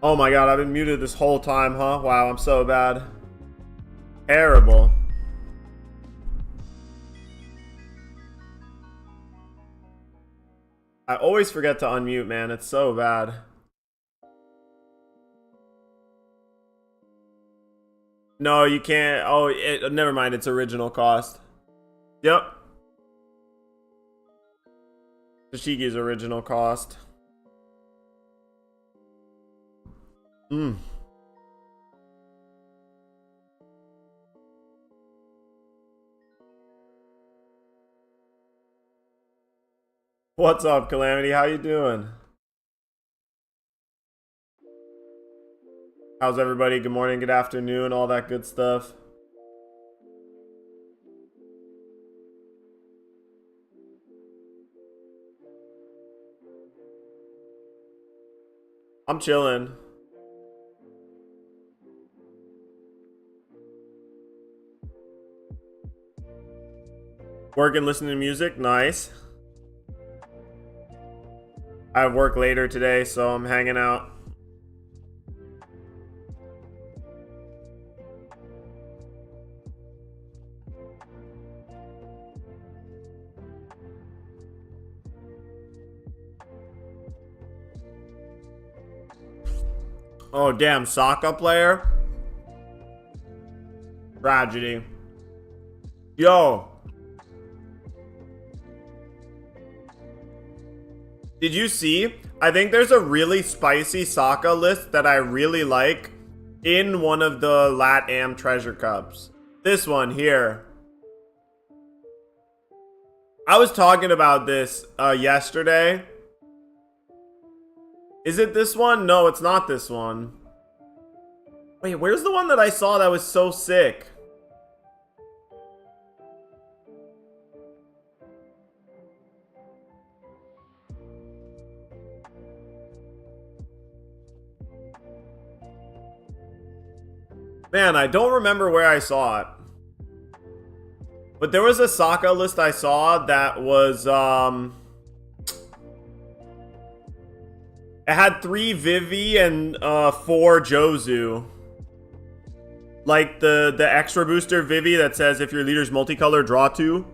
Oh my god, I've been muted this whole time, huh? Wow, I'm so bad. Terrible. I always forget to unmute, man. It's so bad. No, you can't. Oh, never mind. It's original cost. Yep. Tashigi's original cost. Hmm. What's up, Calamity? How you doing? How's everybody? Good morning, good afternoon, all that good stuff. I'm chilling. Working, listening to music. Nice. I have work later today, so I'm hanging out. Oh, damn. Sokka player? Tragedy. Yo. Did you see? I think there's a really spicy Sokka list that I really like in one of the Latam treasure cups. This one here. I was talking about this yesterday. Is it this one? No, it's not this one. Wait, where's the one that I saw that was so sick? Man, I don't remember where I saw it. But there was a Sokka list I saw that was, it had 3 Vivi and 4 Jozu. Like the extra booster Vivi that says if your leader's multicolor, draw 2.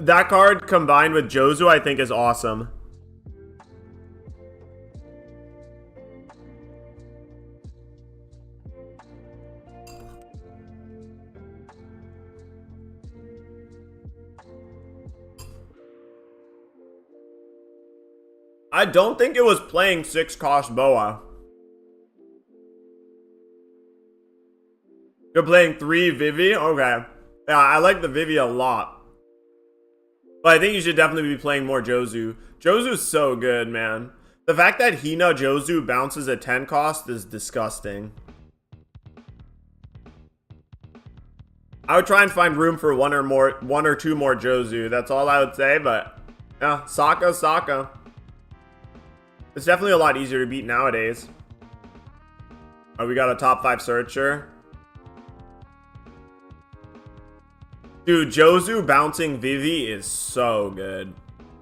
That card combined with Jozu I think is awesome. I don't think it was playing 6 cost Boa. You're playing 3 Vivi? Okay. Yeah, I like the Vivi a lot. But I think you should definitely be playing more Jozu. Jozu's so good, man. The fact that Hina Jozu bounces at 10 cost is disgusting. I would try and find room for one or two more Jozu. That's all I would say, but yeah, Sokka. It's definitely a lot easier to beat nowadays. Oh, we got a top 5 searcher. Dude, Jozu bouncing Vivi is so good.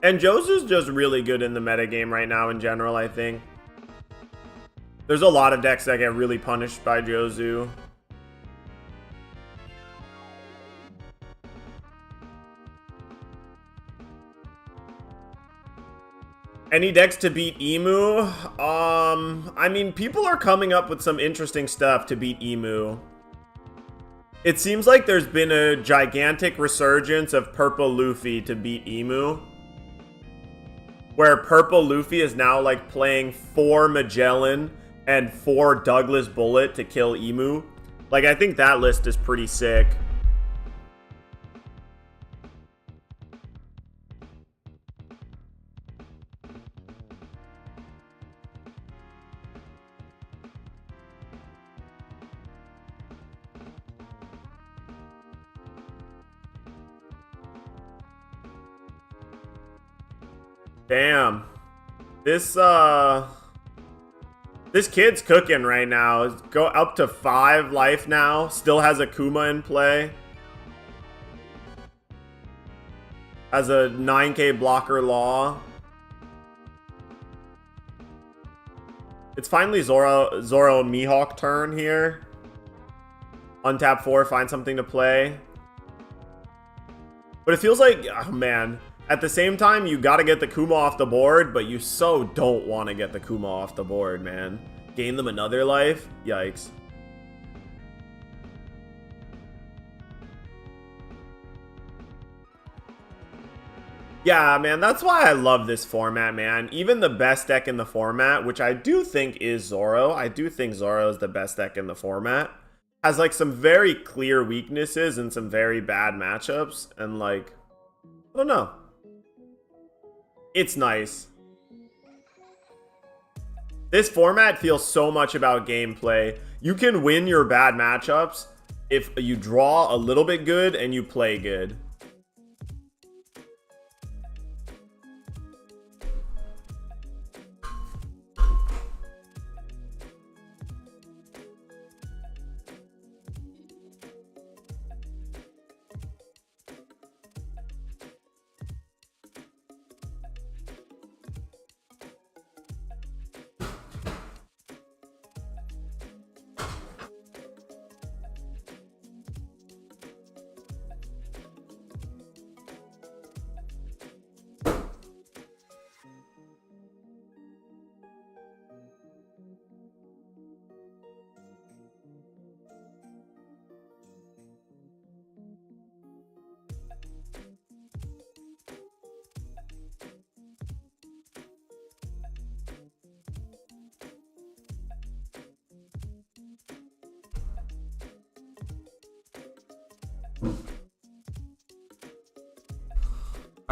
And Jozu's just really good in the metagame right now in general, I think. There's a lot of decks that get really punished by Jozu. Any decks to beat Emu? I mean, people are coming up with some interesting stuff to beat Emu. It seems like there's been a gigantic resurgence of Purple Luffy to beat Emu. Where Purple Luffy is now like playing 4 Magellan and 4 Douglas Bullet to kill Emu. Like, I think that list is pretty sick. Damn. This kid's cooking right now. Go up to 5 life now. Still has Akuma in play. Has a 9k blocker law. It's finally Zoro Mihawk turn here. Untap 4, find something to play. But it feels like, oh man, at the same time, you gotta get the Kuma off the board, but you so don't want to get the Kuma off the board, man. Gain them another life? Yikes. Yeah, man, that's why I love this format, man. Even the best deck in the format, which I do think is Zoro. I do think Zoro is the best deck in the format. Has, like, some very clear weaknesses and some very bad matchups. And, like, I don't know. It's nice. This format feels so much about gameplay. You can win your bad matchups if you draw a little bit good and you play good.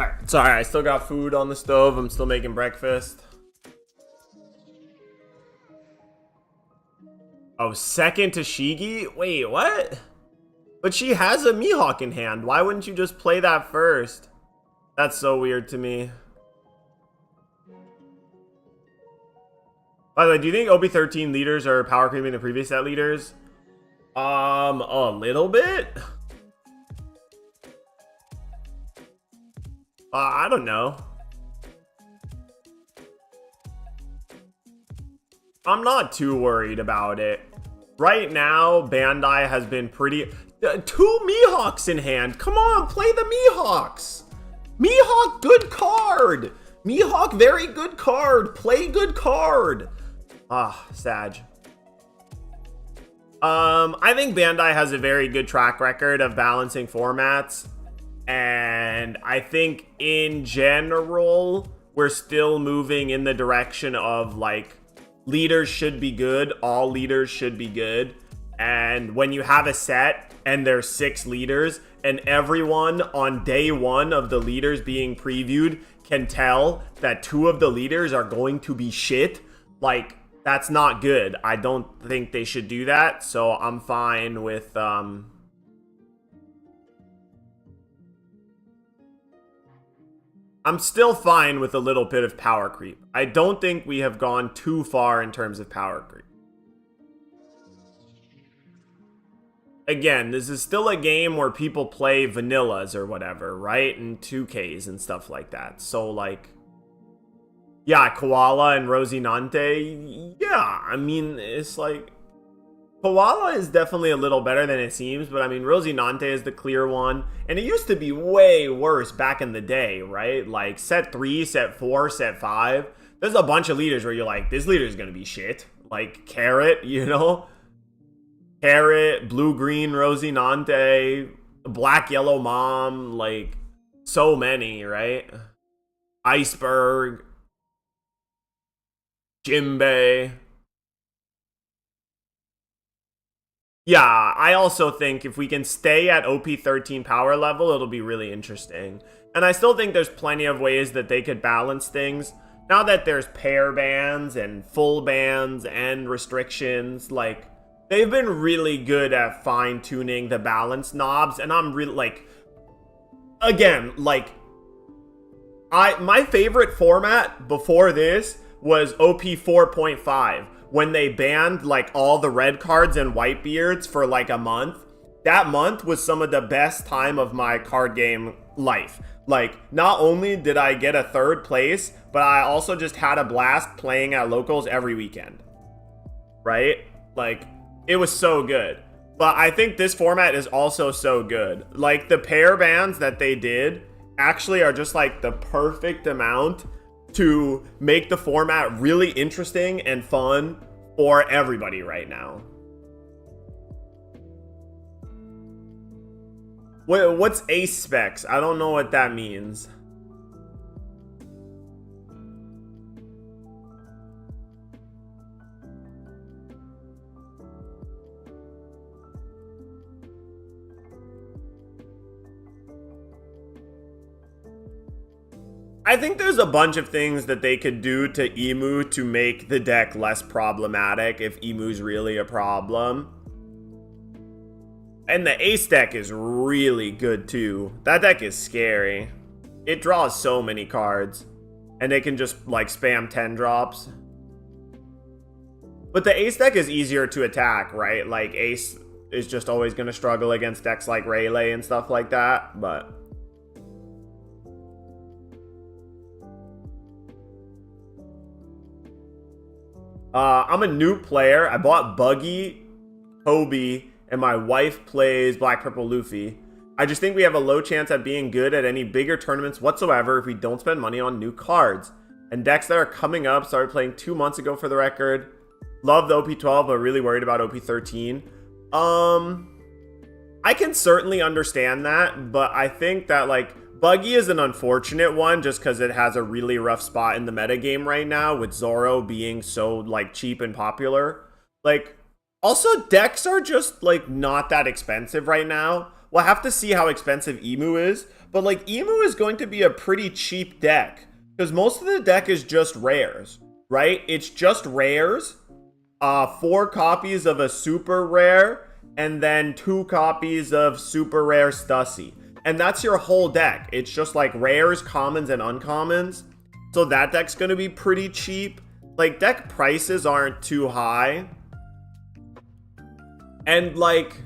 Alright, sorry, I still got food on the stove. I'm still making breakfast. Oh, second to Shigi? Wait, what? But she has a Mihawk in hand. Why wouldn't you just play that first? That's so weird to me. By the way, do you think OP13 leaders are power creeping the previous set leaders? A little bit? I don't know. I'm not too worried about it. Right now, Bandai has been pretty... 2 Mihawks in hand. Come on, play the Mihawks. Mihawk, good card. Mihawk, very good card. Play good card. Sag. I think Bandai has a very good track record of balancing formats. And I think in general, we're still moving in the direction of, like, leaders should be good. All leaders should be good. And when you have a set and there's 6 leaders and everyone on day 1 of the leaders being previewed can tell that 2 of the leaders are going to be shit, like, that's not good. I don't think they should do that. So I'm fine with, I'm still fine with a little bit of power creep. I don't think we have gone too far in terms of power creep. Again, this is still a game where people play vanillas or whatever, right? And 2Ks and stuff like that. So, like, yeah, Koala and Rosinante, yeah, I mean, it's like, Koala is definitely a little better than it seems, but I mean, Rosinante is the clear one. And it used to be way worse back in the day, right? Like, set 3, set 4, set 5. There's a bunch of leaders where you're like, this leader is going to be shit. Like, Carrot, you know? Carrot, Blue-Green, Rosinante, Black-Yellow Mom, like, so many, right? Iceberg, Jimbei. Yeah, I also think if we can stay at OP13 power level, it'll be really interesting. And I still think there's plenty of ways that they could balance things. Now that there's pair bans and full bans and restrictions, like, they've been really good at fine-tuning the balance knobs. And I'm really, like, again, like, my favorite format before this was OP 4.5. When they banned, like, all the red cards and Whitebeards for, like, a month. That month was some of the best time of my card game life. Like, not only did I get a 3rd place, but I also just had a blast playing at locals every weekend. right? Like, it was so good. But I think this format is also so good. Like, the pair bans that they did actually are just like the perfect amount to make the format really interesting and fun for everybody right now. What's ace specs? I don't know what that means. I think there's a bunch of things that they could do to Emu to make the deck less problematic if Emu's really a problem. And the ace deck is really good too. That deck is scary. It draws so many cards. And they can just like spam 10 drops. But the ace deck is easier to attack, right? Like ace is just always going to struggle against decks like Rayleigh and stuff like that. But I'm a new player. I bought Buggy, Toby, and my wife plays Black Purple Luffy. I just think we have a low chance at being good at any bigger tournaments whatsoever if we don't spend money on new cards. And decks that are coming up, started playing 2 months ago for the record. Love the OP12, but really worried about OP13. I can certainly understand that, but I think that like Buggy is an unfortunate one just because it has a really rough spot in the metagame right now with Zoro being so like cheap and popular. Like, also decks are just like not that expensive right now. We'll have to see how expensive Emu is, but like Emu is going to be a pretty cheap deck because most of the deck is just rares, right? It's just rares, 4 copies of a super rare, and then 2 copies of super rare Stussy. And that's your whole deck. It's just like rares, commons, and uncommons. So that deck's going to be pretty cheap. Like, deck prices aren't too high. And like,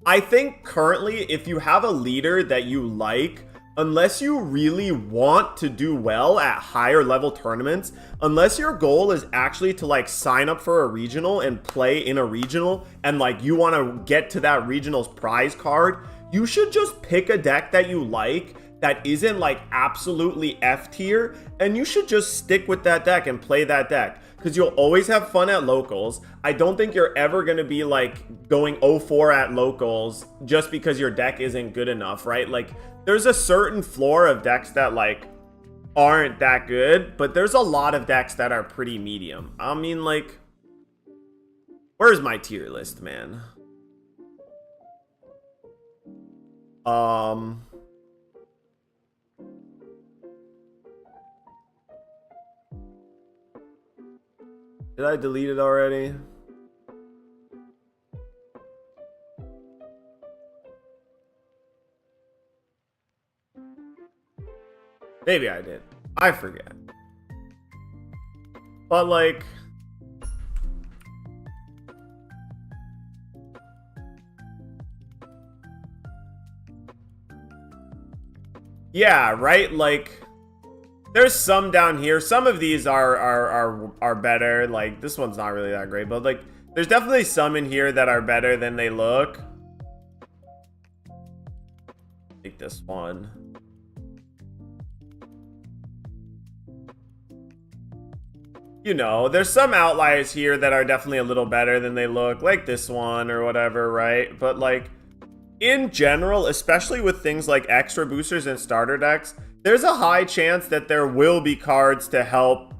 I think currently if you have a leader that you like, unless you really want to do well at higher level tournaments, unless your goal is actually to like sign up for a regional and play in a regional and like you want to get to that regional's prize card, you should just pick a deck that you like that isn't like absolutely F tier, and you should just stick with that deck and play that deck because you'll always have fun at locals. I don't think you're ever going to be like going 0-4 at locals just because your deck isn't good enough, right? Like, there's a certain floor of decks that like aren't that good, but there's a lot of decks that are pretty medium. I mean, like, where's my tier list, man? Did I delete it already? Maybe I did. I forget. But like, yeah, right? Like, there's some down here. Some of these are better. Like, this one's not really that great, but like, there's definitely some in here that are better than they look. Like this one. You know, there's some outliers here that are definitely a little better than they look, like this one or whatever, right? But like, in general, especially with things like extra boosters and starter decks, there's a high chance that there will be cards to help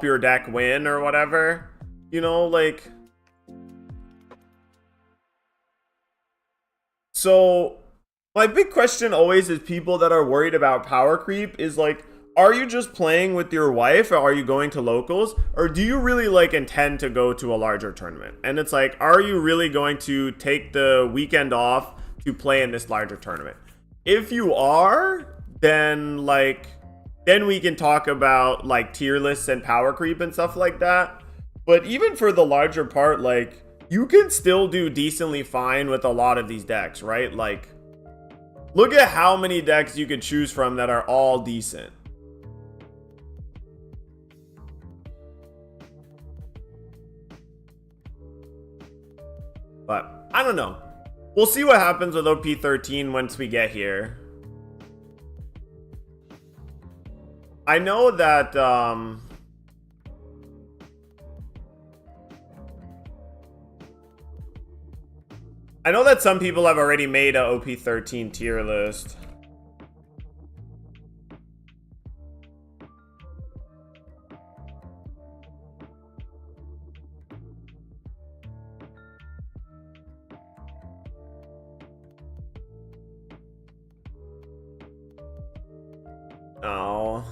your deck win or whatever. You know, like, so my big question always is people that are worried about power creep is like, are you just playing with your wife or are you going to locals? Or do you really like intend to go to a larger tournament? And it's like, are you really going to take the weekend off to play in this larger tournament? If you are, then we can talk about like tier lists and power creep and stuff like that. But even for the larger part, like, you can still do decently fine with a lot of these decks, right? Like, look at how many decks you could choose from that are all decent. But I don't know. We'll see what happens with OP13 once we get here. I know that some people have already made a OP13 tier list. Oh.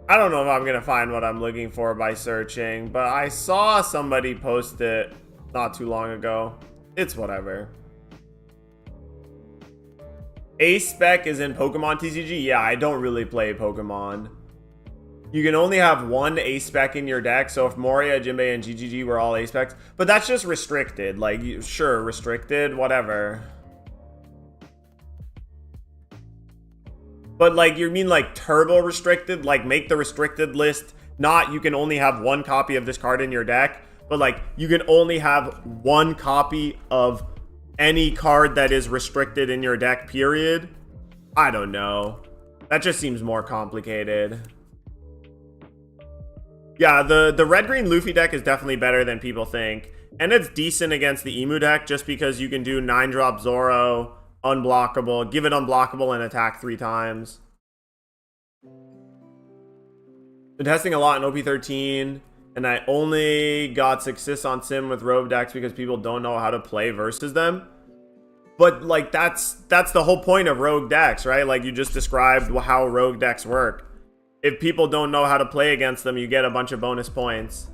I don't know if I'm gonna find what I'm looking for by searching, but I saw somebody post it not too long ago. It's whatever. A-Spec is in Pokemon TCG? Yeah, I don't really play Pokemon. You can only have one A-Spec in your deck, so if Moria, Jinbei, and GGG were all A-Specs, but that's just restricted. Like, sure, restricted, whatever. But, like, you mean, like, turbo restricted? Like, make the restricted list not you can only have one copy of this card in your deck, but, like, you can only have one copy of any card that is restricted in your deck, period? I don't know. That just seems more complicated. Yeah, the red-green Luffy deck is definitely better than people think. And it's decent against the Emu deck just because you can do 9-drop Zoro, unblockable, give it unblockable, and attack 3 times. Been testing a lot in OP13, and I only got success on Sim with Rogue decks because people don't know how to play versus them. But, like, that's the whole point of Rogue decks, right? Like, you just described how Rogue decks work. If people don't know how to play against them, you get a bunch of bonus points.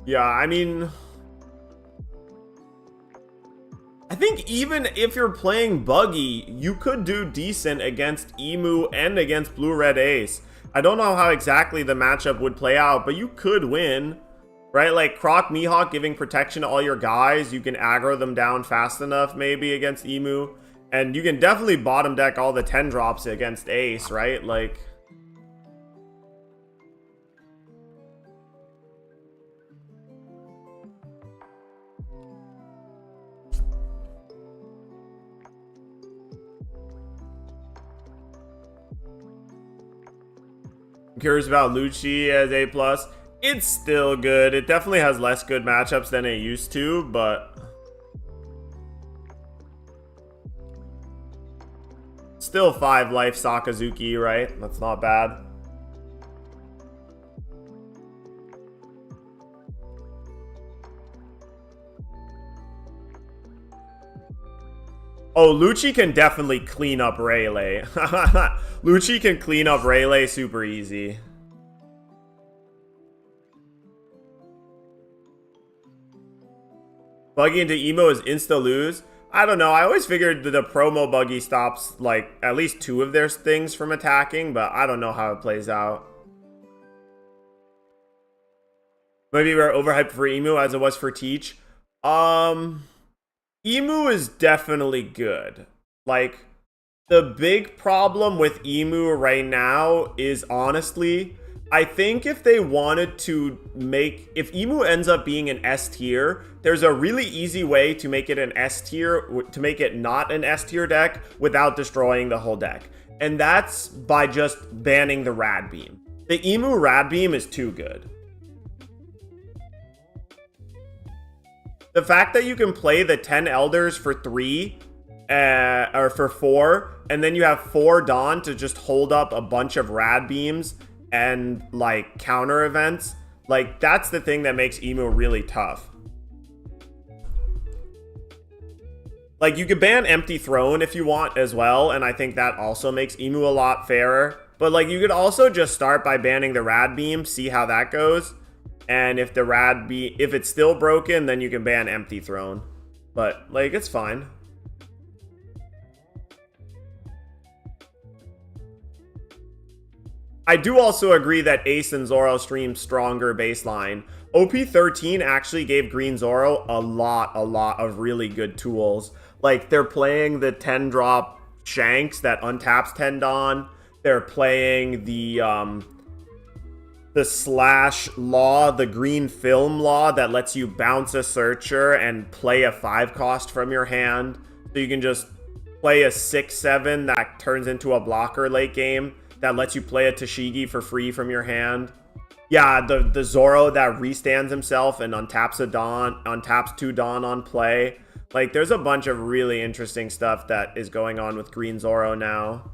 Yeah, I mean, I think even if you're playing Buggy, you could do decent against Emu and against Blue-Red Ace. I don't know how exactly the matchup would play out, but you could win, right? Like, Croc Mihawk giving protection to all your guys, you can aggro them down fast enough maybe against Emu. And you can definitely bottom deck all the 10 drops against Ace, right? Like, curious about Lucci as A+. It's still good. It definitely has less good matchups than it used to, but still 5 life Sakazuki, right? That's not bad. Oh, Lucci can definitely clean up Rayleigh. Lucci can clean up Rayleigh super easy. Buggy into Emo is insta-lose? I don't know. I always figured that the promo Buggy stops, like, at least 2 of their things from attacking, but I don't know how it plays out. Maybe we're overhyped for Emu as it was for Teach. Emu is definitely good. Like, the big problem with Emu right now is, honestly, I think if they wanted to make... If Emu ends up being an S tier, there's a really easy way to make it an S tier, to make it not an S tier deck without destroying the whole deck. And that's by just banning the Rad Beam. The Emu Rad Beam is too good. The fact that you can play the 10 Elders for 3, or for 4, and then you have 4 Dawn to just hold up a bunch of Rad Beams and, like, counter events, like, that's the thing that makes Emu really tough. Like, you could ban Empty Throne if you want as well, and I think that also makes Emu a lot fairer. But, like, you could also just start by banning the Rad Beam, see how that goes. And if the if it's still broken, then you can ban Empty Throne. But, like, it's fine. I do also agree that Ace and Zoro stream stronger baseline. OP13 actually gave Green Zoro a lot of really good tools. Like, they're playing the 10-drop Shanks that untaps Tendon. They're playing the Slash Law, the green film law that lets you bounce a Searcher and play a 5-cost from your hand. So you can just play a 6-7 that turns into a blocker late game that lets you play a Tashigi for free from your hand. Yeah, the Zoro that restands himself and untaps 2 Dawn on play. Like, there's a bunch of really interesting stuff that is going on with Green Zoro now.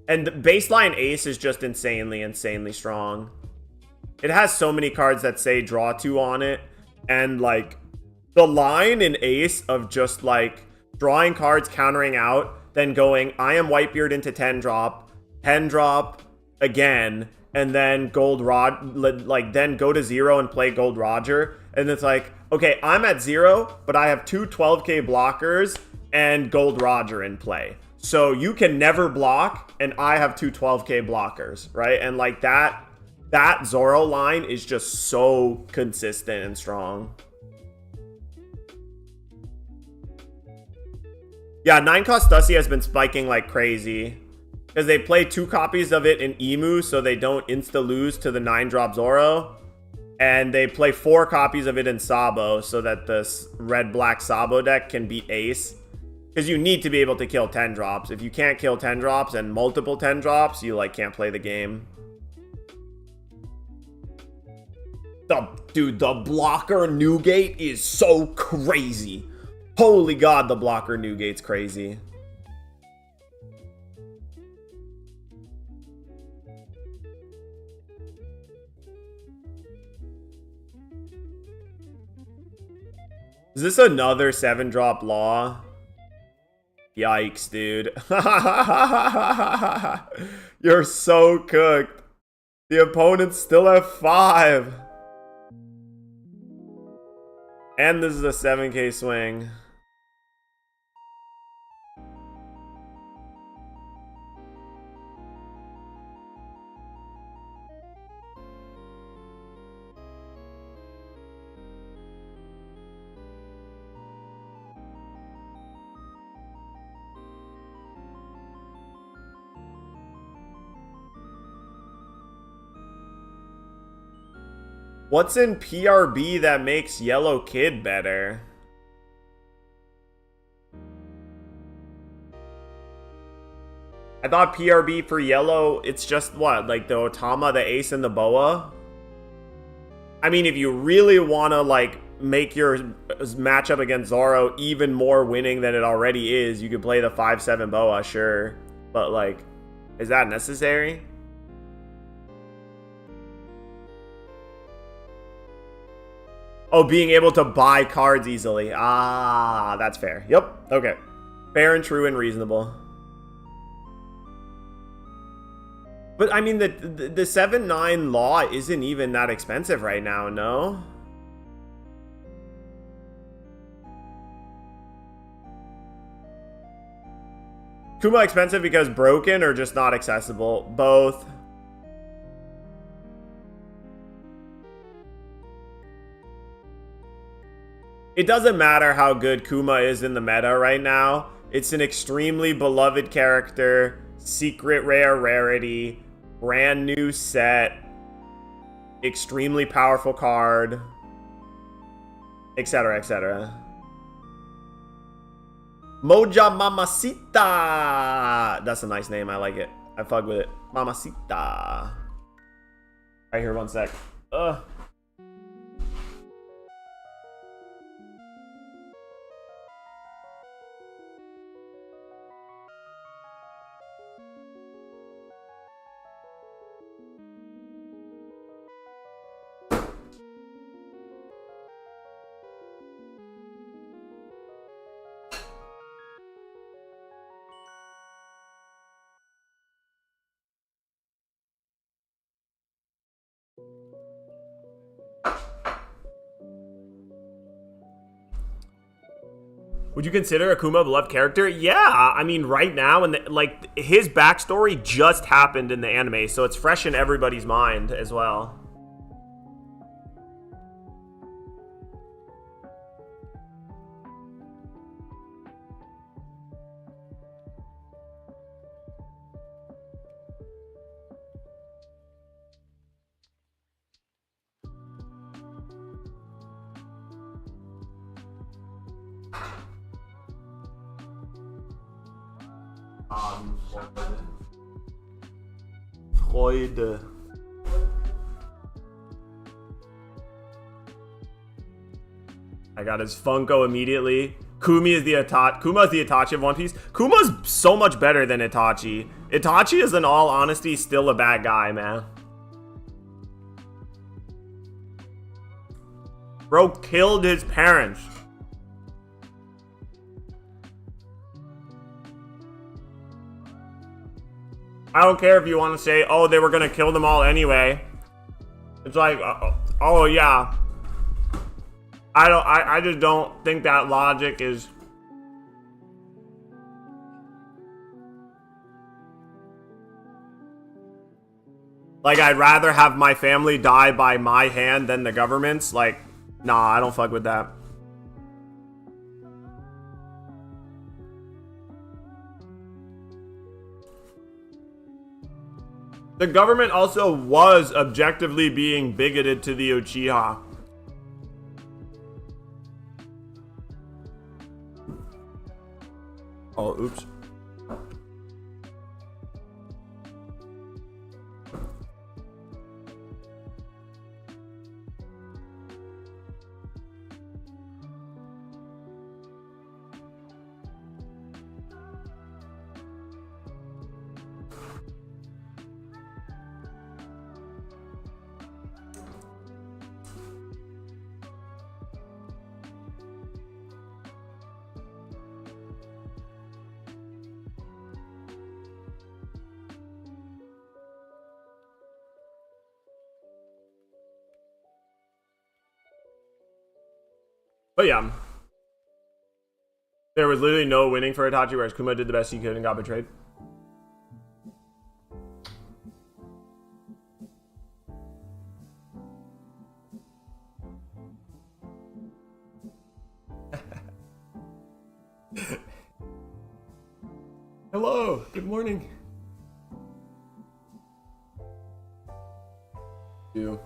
And baseline Ace is just insanely strong. It has so many cards that say draw 2 on it. And, like, the line in Ace of just, like, drawing cards, countering out, then going, I am Whitebeard into 10-drop, 10-drop again, and then then go to 0 and play Gold Roger. And it's like, okay, I'm at 0, but I have 2 12k blockers and Gold Roger in play. So you can never block, and I have 2 12k blockers, right? And like that Zoro line is just so consistent and strong. Yeah, 9-cost Stussy has been spiking like crazy. Because they play 2 copies of it in Emu, so they don't insta-lose to the 9-drop Zoro. And they play 4 copies of it in Sabo, so that the red-black Sabo deck can beat Ace. Because you need to be able to kill 10-drops. If you can't kill 10-drops and multiple 10-drops, you, like, can't play the game. Dude, the blocker Newgate is so crazy. Holy God, the blocker Newgate's crazy. Is this another 7-drop Law? Yikes, dude. You're so cooked. The opponents still have 5. And this is a 7k swing. What's in PRB that makes Yellow Kid better? I thought PRB for Yellow, it's just what? Like the Otama, the Ace, and the Boa? I mean, if you really want to, like, make your matchup against Zoro even more winning than it already is, you could play the 5-7 Boa, sure. But, like, is that necessary? Oh, being able to buy cards easily. Ah, that's fair. Yep. Okay. Fair and true and reasonable. But, I mean, the 7-9 Law isn't even that expensive right now, no? Kuma expensive because broken or just not accessible? Both. It doesn't matter how good Kuma is in the meta right now. It's an extremely beloved character, secret rare rarity, brand new set, extremely powerful card, etc., etc. Moja Mamacita! That's a nice name, I like it. I fuck with it. Mamacita. Right here, one sec. Ugh. Would you consider Akuma a beloved character? Yeah, I mean, right now, and like his backstory just happened in the anime, so it's fresh in everybody's mind as well. Freude. I got his Funko immediately. Kuma is the Itachi of One Piece. Kuma's so much better than Itachi. Itachi is, in all honesty, still a bad guy, man. Bro killed his parents. I don't care if you want to say, oh, they were gonna kill them all anyway. It's like, oh yeah. I just don't think that logic is. Like, I'd rather have my family die by my hand than the government's. Like, nah, I don't fuck with that. The government also was objectively being bigoted to the Uchiha. Oh, oops. But yeah, there was literally no winning for Itachi, whereas Kuma did the best he could and got betrayed. Hello, good morning. You.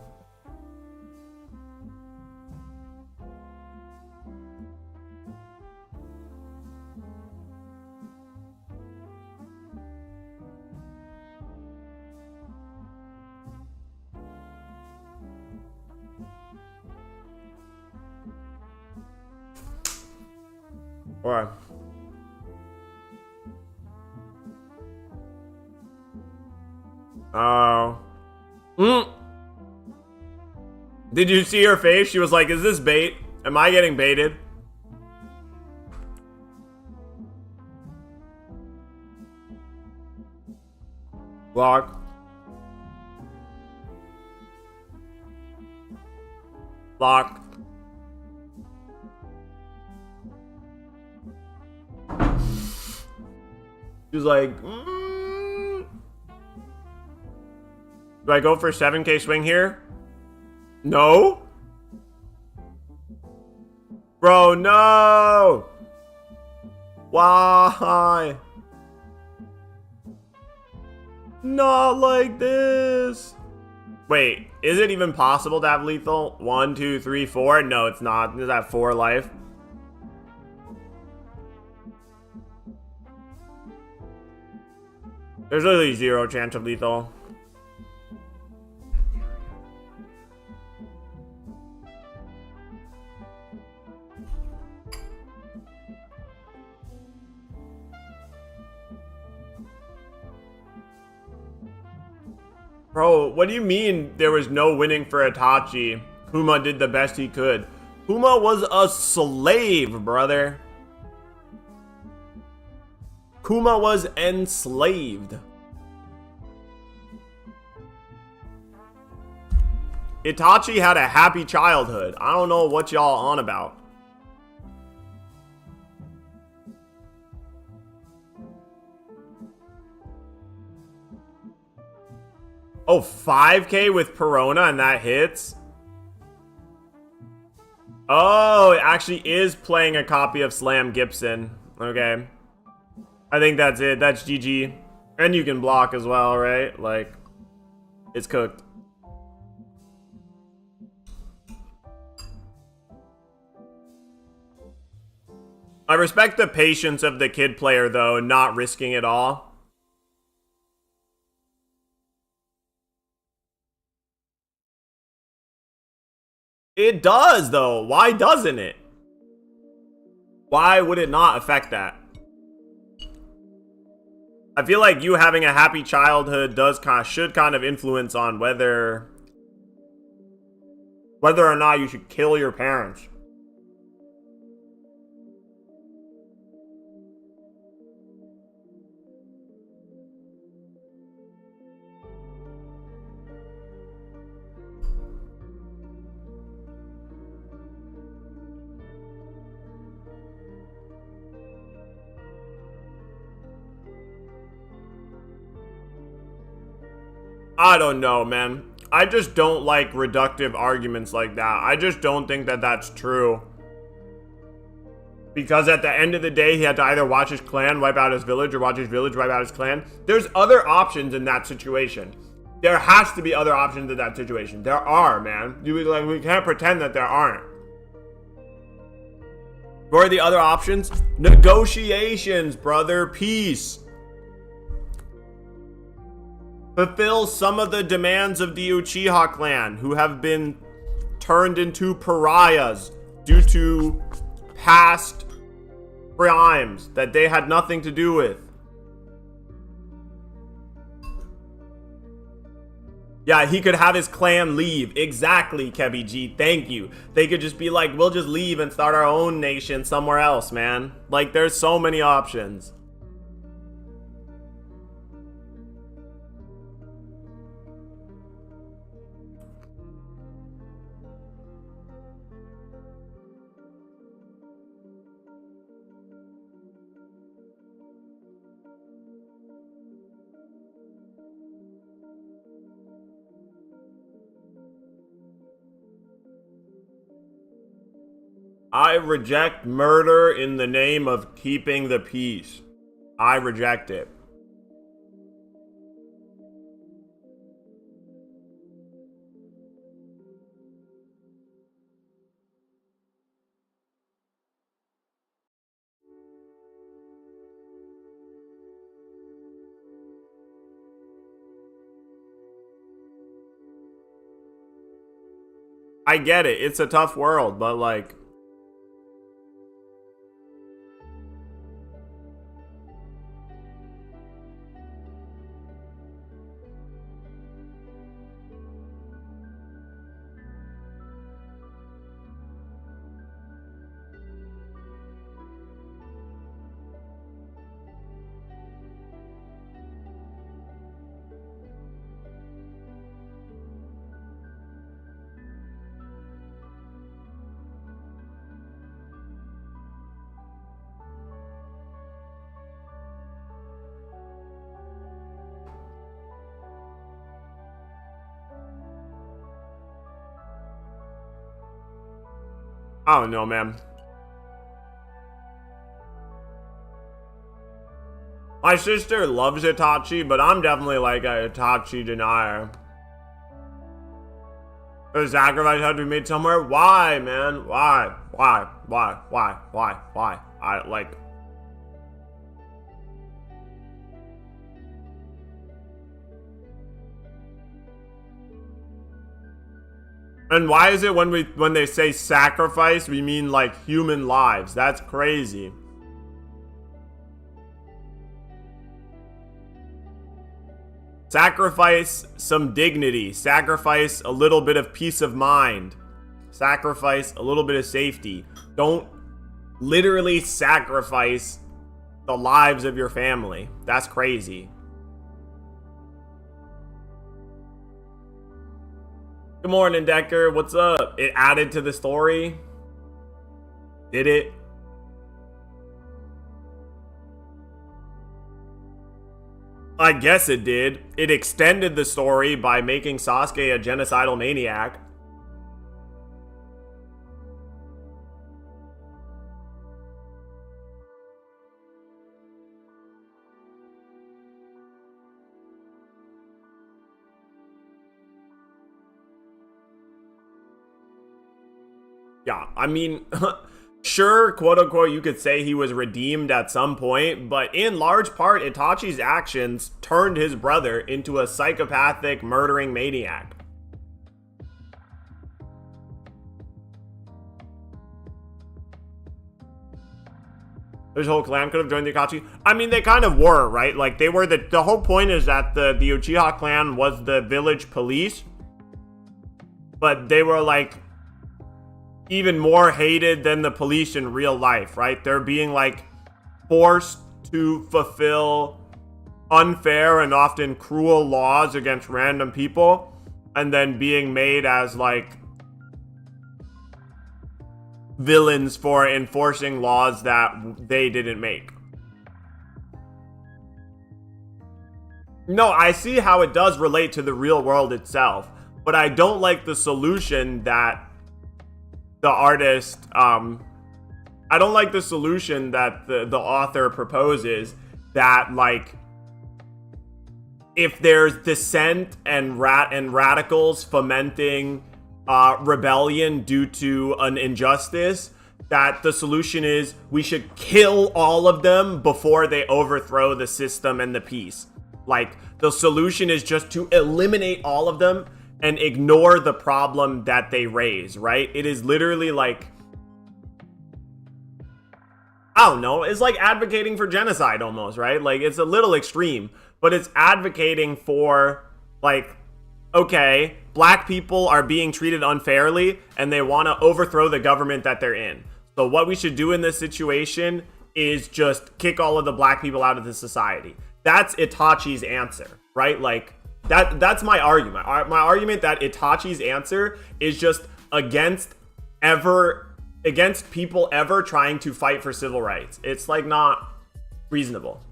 Alright. Oh. Did you see her face? She was like, is this bait? Am I getting baited? Block. Block. She was like, do I go for 7K swing here? No? Bro, no! Why? Not like this. Wait, is it even possible to have lethal? 1, 2, 3, 4? No, it's not. Is that 4 life? There's literally 0 chance of lethal. Bro, what do you mean there was no winning for Itachi? Kuma did the best he could. Kuma was a slave, brother. Kuma was enslaved. Itachi had a happy childhood. I don't know what y'all on about. Oh, 5K with Perona and that hits? Oh, it actually is playing a copy of Slam Gibson. Okay. I think that's it. That's GG. And you can block as well, right? Like, it's cooked. I respect the patience of the kid player, though, not risking it all. It does, though. Why doesn't it? Why would it not affect that? I feel like you having a happy childhood should kind of influence on whether or not you should kill your parents. I don't know, man. I just don't like reductive arguments like that. I just don't think that that's true. Because at the end of the day, he had to either watch his clan wipe out his village or watch his village wipe out his clan. There's other options in that situation. There has to be other options in that situation. There are, man. We can't pretend that there aren't. What are the other options? Negotiations, brother. Peace. Fulfill some of the demands of the Uchiha clan, who have been turned into pariahs due to past crimes that they had nothing to do with. Yeah, he could have his clan leave. Exactly, Kebby G. Thank you. They could just be like, we'll just leave and start our own nation somewhere else, man. Like, there's so many options. I reject murder in the name of keeping the peace. I reject it. I get it. It's a tough world, but like... I don't know, man. My sister loves Itachi, but I'm definitely like a Itachi denier. The sacrifice had to be made somewhere? Why, man? Why? I like... And why is it when they say sacrifice, we mean like human lives? That's crazy. Sacrifice some dignity. Sacrifice a little bit of peace of mind. Sacrifice a little bit of safety. Don't literally sacrifice the lives of your family. That's crazy. Good morning, Decker. What's up? It added to the story? Did it? I guess it did. It extended the story by making Sasuke a genocidal maniac. Yeah, I mean, sure, quote unquote, you could say he was redeemed at some point, but in large part, Itachi's actions turned his brother into a psychopathic, murdering maniac. This whole clan could have joined the Itachi. I mean, they kind of were, right? Like, they were the whole point is that the Uchiha clan was the village police, but they were like even more hated than the police in real life, right? They're being like forced to fulfill unfair and often cruel laws against random people, and then being made as like villains for enforcing laws that they didn't make. No, I see how it does relate to the real world itself, but I don't like the solution that the artist, I don't like the solution that the author proposes, that like if there's dissent and radicals fomenting rebellion due to an injustice, that the solution is we should kill all of them before they overthrow the system and the peace. Like, the solution is just to eliminate all of them and ignore the problem that they raise, right? It is literally like, I don't know, it's like advocating for genocide almost, right? Like, it's a little extreme, but it's advocating for, like, okay, black people are being treated unfairly and they want to overthrow the government that they're in. So what we should do in this situation is just kick all of the black people out of the society. That's Itachi's answer, right? Like, that's my argument. My argument that Itachi's answer is just against people ever trying to fight for civil rights. It's like not reasonable.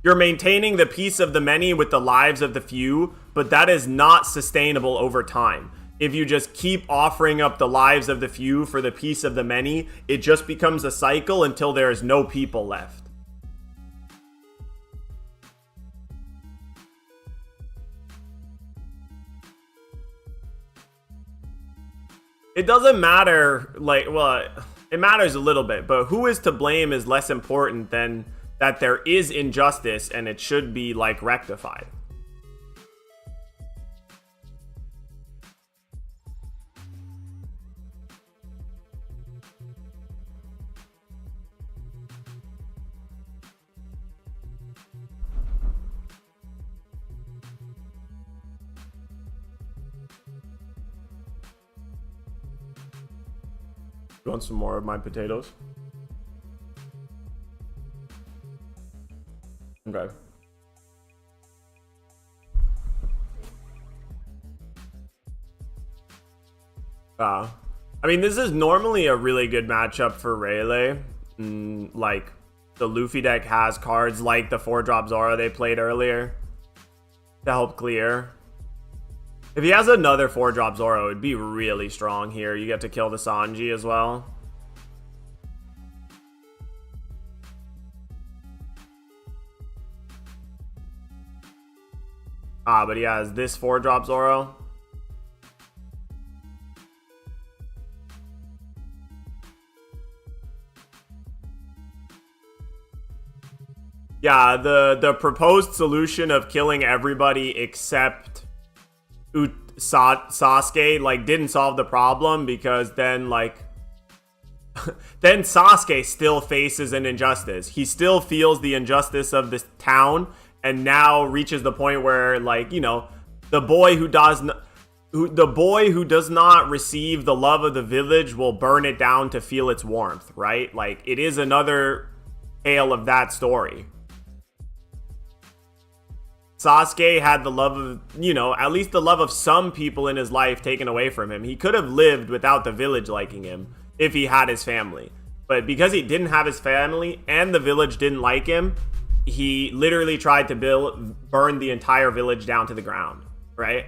You're maintaining the peace of the many with the lives of the few, but that is not sustainable over time. If you just keep offering up the lives of the few for the peace of the many, it just becomes a cycle until there is no people left. It doesn't matter, like, well, it matters a little bit, but who is to blame is less important than that there is injustice and it should be, like, rectified. You want some more of my potatoes? Okay. I mean, this is normally a really good matchup for Rayleigh. Like, the Luffy deck has cards like the 4-drop Zoro they played earlier to help clear. If he has another 4-drop Zoro, it'd be really strong here. You get to kill the Sanji as well. But he has this 4-drop Zoro. Yeah, the proposed solution of killing everybody except Sasuke, like, didn't solve the problem, because then, like, then Sasuke still faces an injustice. He still feels the injustice of this town, and now reaches the point where, like, you know, the boy who does not receive the love of the village will burn it down to feel its warmth, right? Like, it is another tale of that story. Sasuke had the love of, you know, at least the love of some people in his life taken away from him. He could have lived without the village liking him if he had his family. But because he didn't have his family and the village didn't like him, he literally tried to burn the entire village down to the ground, right?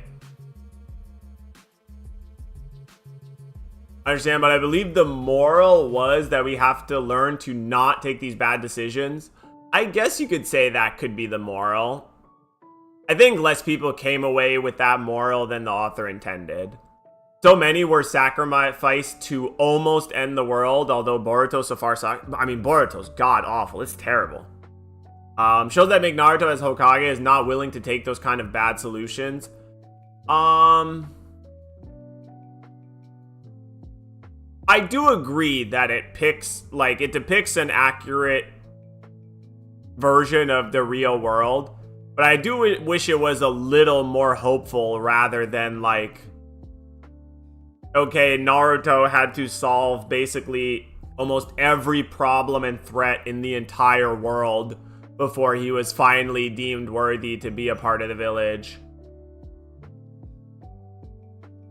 I understand, but I believe the moral was that we have to learn to not take these bad decisions. I guess you could say that could be the moral. I think less people came away with that moral than the author intended. So many were sacrificed to almost end the world, although Boruto so far Boruto's god-awful. It's terrible. Shows that make Naruto as Hokage is not willing to take those kind of bad solutions. I do agree that it depicts an accurate version of the real world, but I do wish it was a little more hopeful rather than like, okay, Naruto had to solve basically almost every problem and threat in the entire world before he was finally deemed worthy to be a part of the village.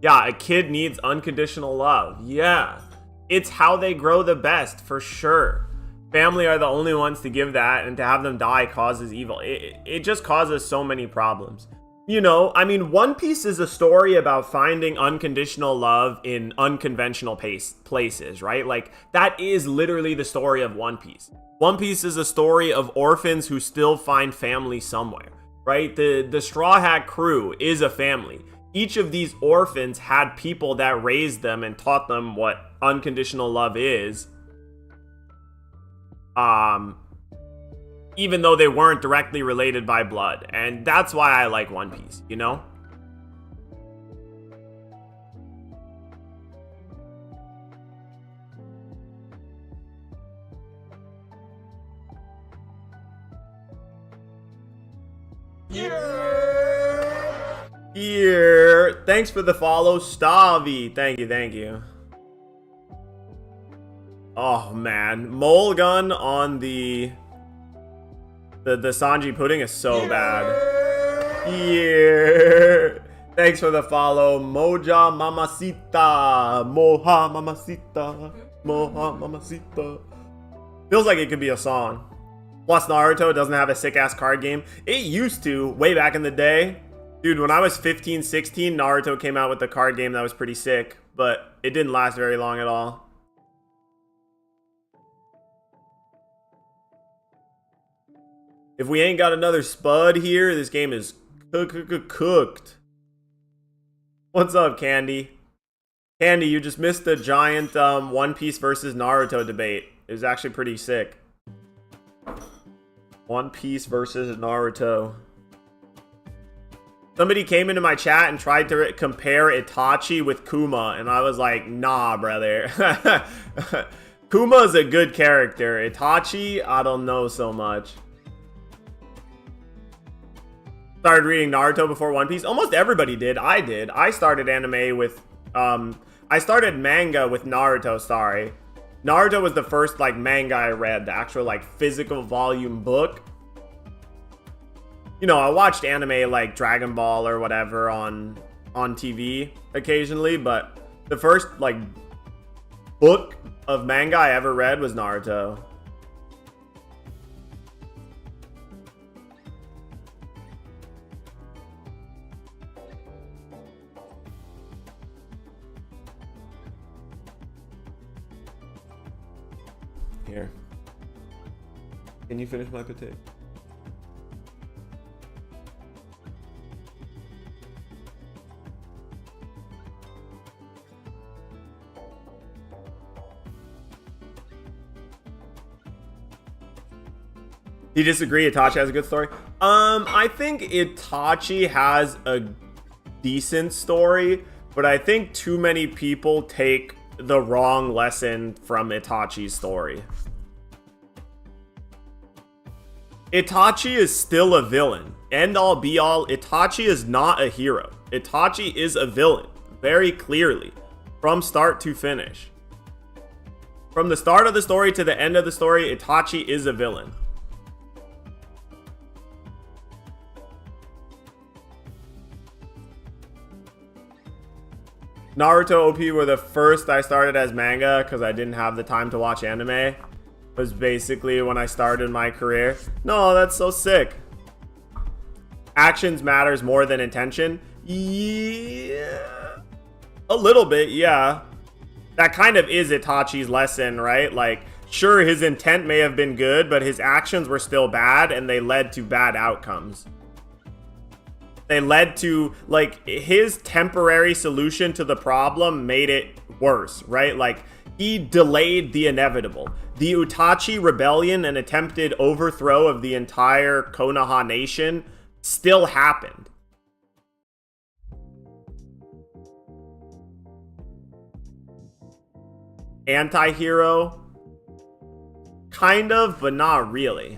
Yeah, a kid needs unconditional love. Yeah, it's how they grow the best, for sure. Family are the only ones to give that, and to have them die causes evil. It just causes so many problems. You know, I mean, One Piece is a story about finding unconditional love in unconventional places, right? Like, that is literally the story of One Piece. One Piece is a story of orphans who still find family somewhere, right? The Straw Hat crew is a family. Each of these orphans had people that raised them and taught them what unconditional love is. Even though they weren't directly related by blood. And that's why I like One Piece, you know? Here. Thanks for the follow, Stavi. Thank you. Oh man, Mole Gun on the Sanji pudding is so bad. Yeah. Thanks for the follow, Moja Mamacita. Moja Mamacita. Moja Mamacita. Feels like it could be a song. Plus Naruto doesn't have a sick ass card game. It used to, way back in the day. Dude, when I was 15, 16, Naruto came out with a card game that was pretty sick, but it didn't last very long at all. If we ain't got another Spud here, this game is cooked. What's up, Candy? Candy, you just missed the giant One Piece versus Naruto debate. It was actually pretty sick. One Piece versus Naruto. Somebody came into my chat and tried to compare Itachi with Kuma, and I was like, nah, brother. Kuma's a good character. Itachi, I don't know so much. Started reading Naruto before One Piece. Almost everybody did. I did. I started anime with, I started manga with Naruto, sorry. Naruto was the first, like, manga I read, the actual, like, physical volume book. You know, I watched anime like Dragon Ball or whatever on TV occasionally, but the first, like, book of manga I ever read was Naruto. Here. Can you finish my potato? Do you disagree? Itachi has a good story? I think Itachi has a decent story, but I think too many people take the wrong lesson from Itachi's story. Itachi is still a villain. End all be all, Itachi is not a hero. Itachi is a villain, very clearly, from start to finish. From the start of the story to the end of the story, Itachi is a villain. Naruto OP were the first I started as manga because I didn't have the time to watch anime. was basically when I started my career. No, that's so sick. Actions matters more than intention. Yeah. A little bit, yeah. That kind of is Itachi's lesson, right? Like, sure, his intent may have been good, but his actions were still bad, and they led to bad outcomes. They led to, like, his temporary solution to the problem made it worse, right? Like, he delayed the inevitable. The Itachi rebellion and attempted overthrow of the entire Konoha nation still happened. Anti-hero? Kind of, but not really.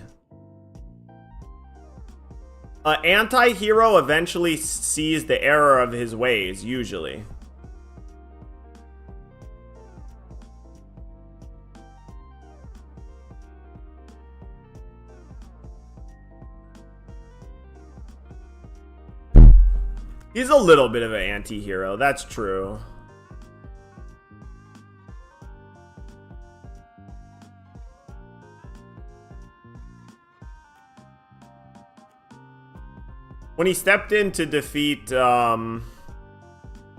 An anti-hero eventually sees the error of his ways, usually. He's a little bit of an anti-hero, that's true. When he stepped in to defeat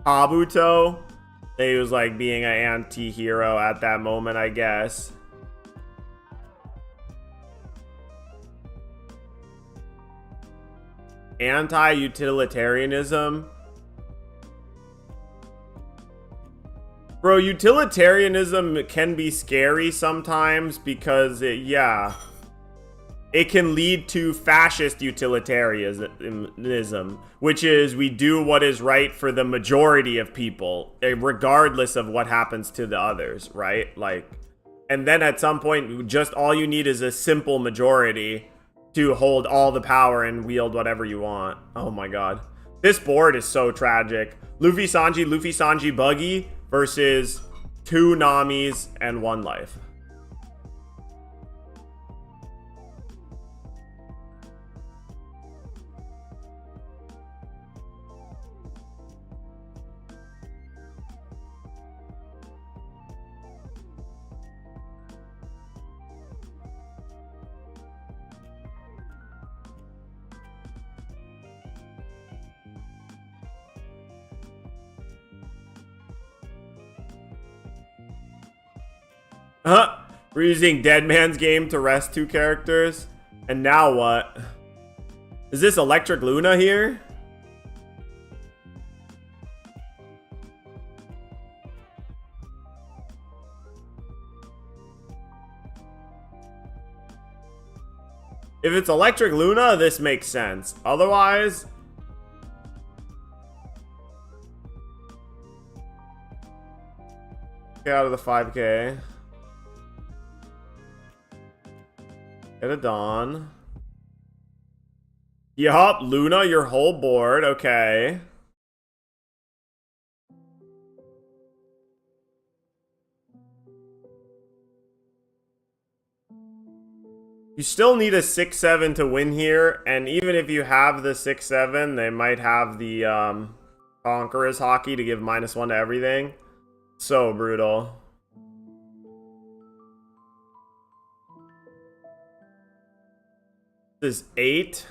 Kabuto, he was like being an anti-hero at that moment, I guess. Anti-utilitarianism. Bro, utilitarianism can be scary sometimes because it can lead to fascist utilitarianism, which is we do what is right for the majority of people, regardless of what happens to the others, right? Like, and then at some point, just all you need is a simple majority to hold all the power and wield whatever you want. Oh my god. This board is so tragic. Luffy Sanji, Buggy versus 2 Namis and 1 life. We're using Dead Man's Game to rest 2 characters. And now what? Is this Electric Luna here? If it's Electric Luna, this makes sense. Otherwise... get out of the 5K. Get a Dawn. Yup, Luna, your whole board. Okay. You still need a 6-7 to win here, and even if you have the 6-7, they might have the Conqueror's Hockey to give -1 to everything. So brutal. This is 8,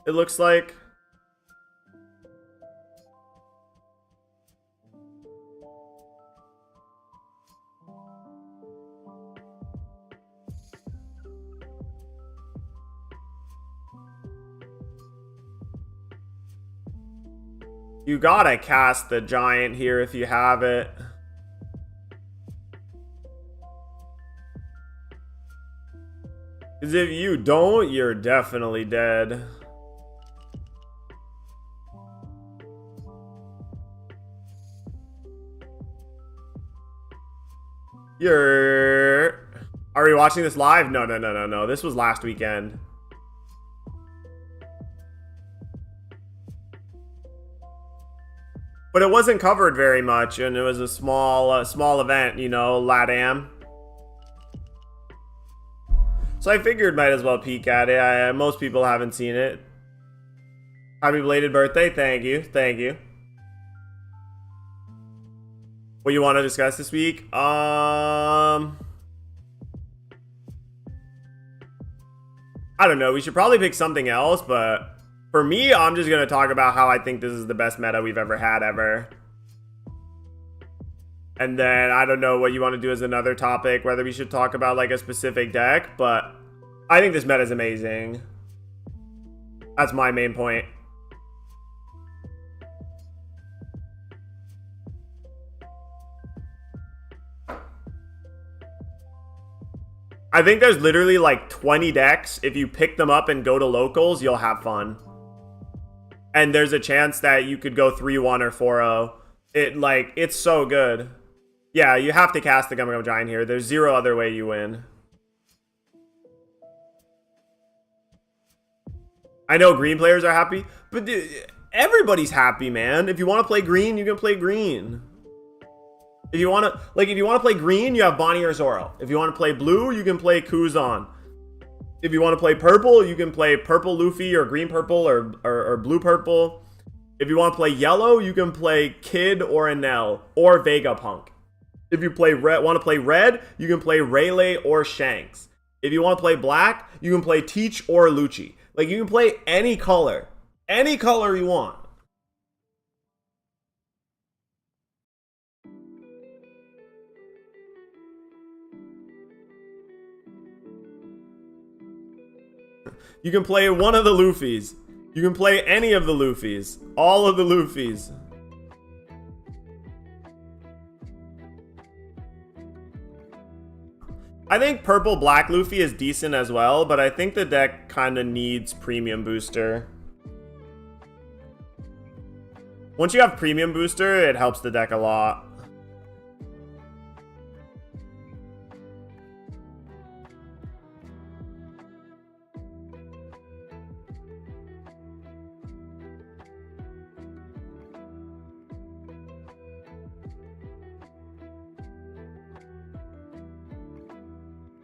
it looks like. You gotta cast the giant here if you have it. Because if you don't, you're definitely dead. Are we watching this live? No. This was last weekend. But it wasn't covered very much, and it was a small event, you know, Latam. So I figured might as well peek at it. Most people haven't seen it. Happy belated birthday. Thank you. Thank you. What you want to discuss this week? I don't know. We should probably pick something else, but for me, I'm just going to talk about how I think this is the best meta we've ever had ever. And then I don't know what you want to do as another topic, whether we should talk about like a specific deck, but I think this meta is amazing. That's my main point. I think there's literally like 20 decks. If you pick them up and go to locals, you'll have fun. And there's a chance that you could go 3-1 or 4-0. It's so good. Yeah, you have to cast the Gum Gum Giant here. There's zero other way you win. I know green players are happy, but dude, everybody's happy, man. If you want to play green, you can play green. If you want to play green, you have Bonnie or Zoro. If you want to play blue, you can play Kuzan. If you want to play purple, you can play purple Luffy or green purple or blue purple. If you want to play yellow, you can play Kid or Enel or Vegapunk. If you want to play red, you can play Rayleigh or Shanks. If you want to play black, you can play Teach or Lucci. Like, you can play any color you want. You can play one of the Luffys. You can play any of the Luffys. All of the Luffys. I think purple black Luffy is decent as well, but I think the deck kind of needs premium booster. Once you have premium booster, it helps the deck a lot.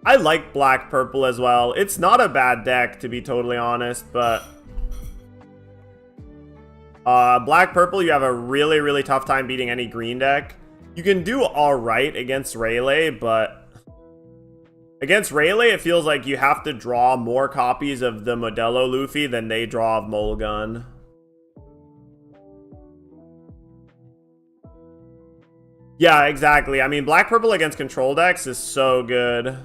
I like black purple as well. It's not a bad deck, to be totally honest, but black purple, you have a really, really tough time beating any green deck. You can do all right against Rayleigh, but against Rayleigh, it feels like you have to draw more copies of the Modelo Luffy than they draw of Mulligan. Yeah, exactly. I mean, black purple against control decks is so good.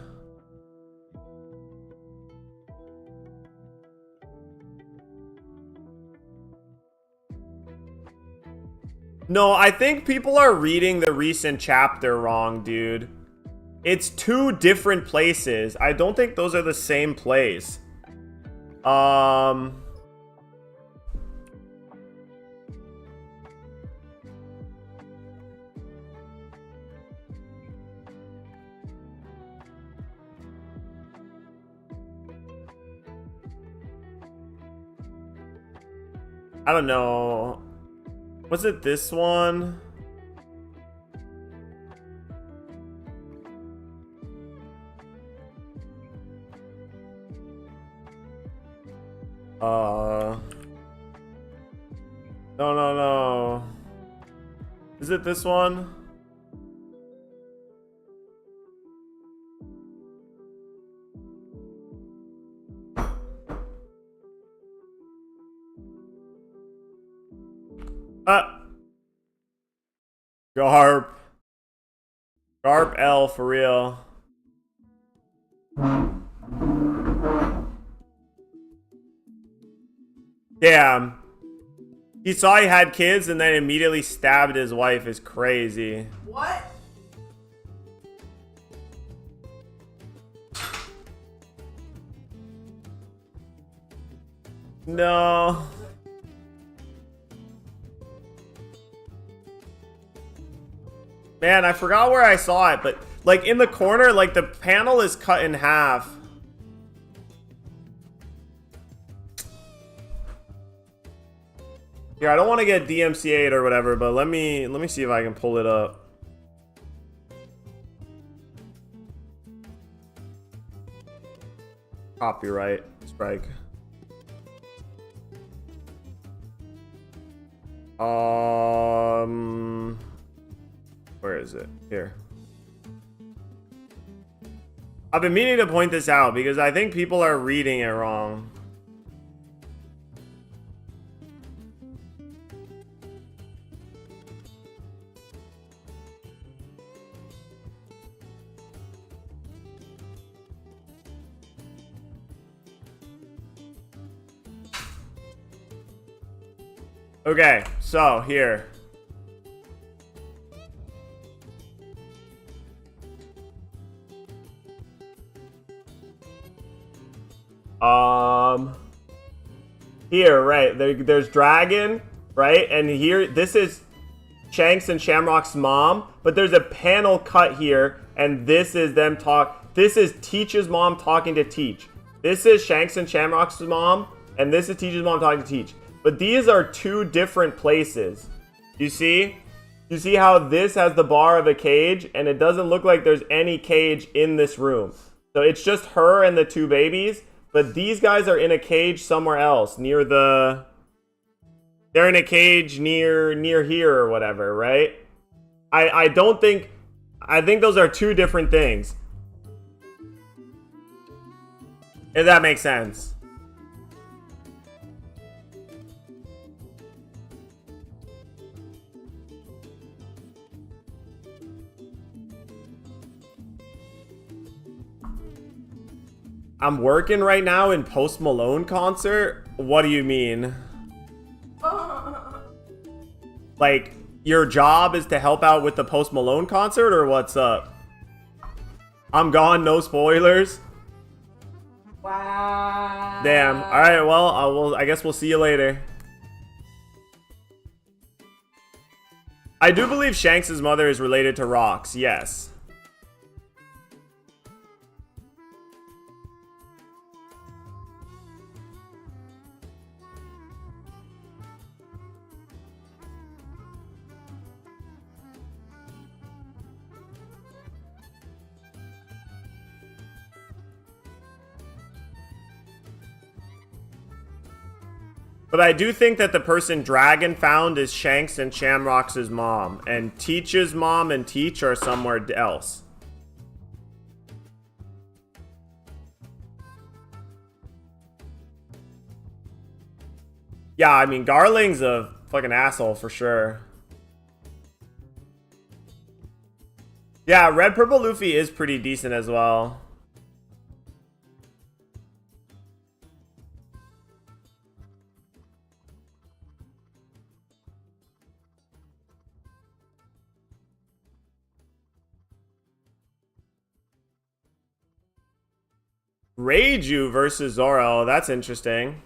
No, I think people are reading the recent chapter wrong, dude. It's two different places. I don't think those are the same place. I don't know. Was it this one? No. Is it this one? Garp L for real. Damn. He saw he had kids and then immediately stabbed his wife is crazy. What? No. Man, I forgot where I saw it, but like in the corner, like the panel is cut in half. Here, I don't want to get DMCA'd or whatever, but let me see if I can pull it up. Copyright strike. Where is it? Here. I've been meaning to point this out because I think people are reading it wrong. Okay, so here. Here, right, there's Dragon, right? And here, this is Shanks and Shamrock's mom, but there's a panel cut here, and this is them this is Teach's mom talking to Teach. This is Shanks and Shamrock's mom, and this is Teach's mom talking to Teach. But these are two different places. You see? You see how this has the bar of a cage, and it doesn't look like there's any cage in this room. So it's just her and the two babies. But these guys are in a cage somewhere else, near the... They're in a cage near here or whatever, right? I don't think... I think those are two different things. If that makes sense. I'm working right now in Post Malone concert? What do you mean? Like, your job is to help out with the Post Malone concert, or what's up? I'm gone, no spoilers. Wow. Damn. Alright, well, I guess we'll see you later. I do believe Shanks' mother is related to Rox, yes. But I do think that the person Dragon found is Shanks and Shamrock's mom. And Teach's mom and Teach are somewhere else. Yeah, I mean, Garling's a fucking asshole for sure. Yeah, Red Purple Luffy is pretty decent as well. Reiju versus Zoro. That's interesting.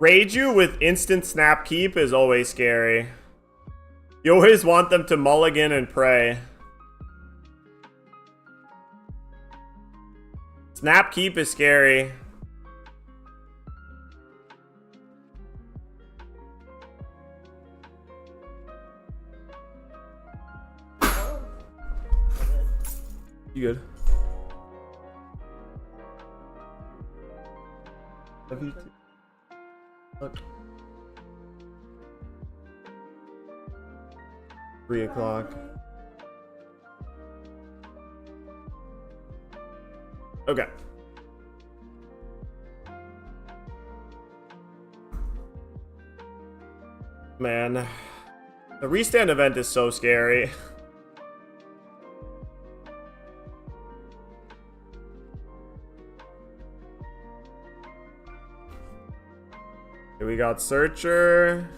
Reiju with instant snap keep is always scary. You always want them to mulligan and pray. Snap keep is scary. You good? Love you too. Look. 3 o'clock. Okay. Man, the restand event is so scary. Here we got Searcher.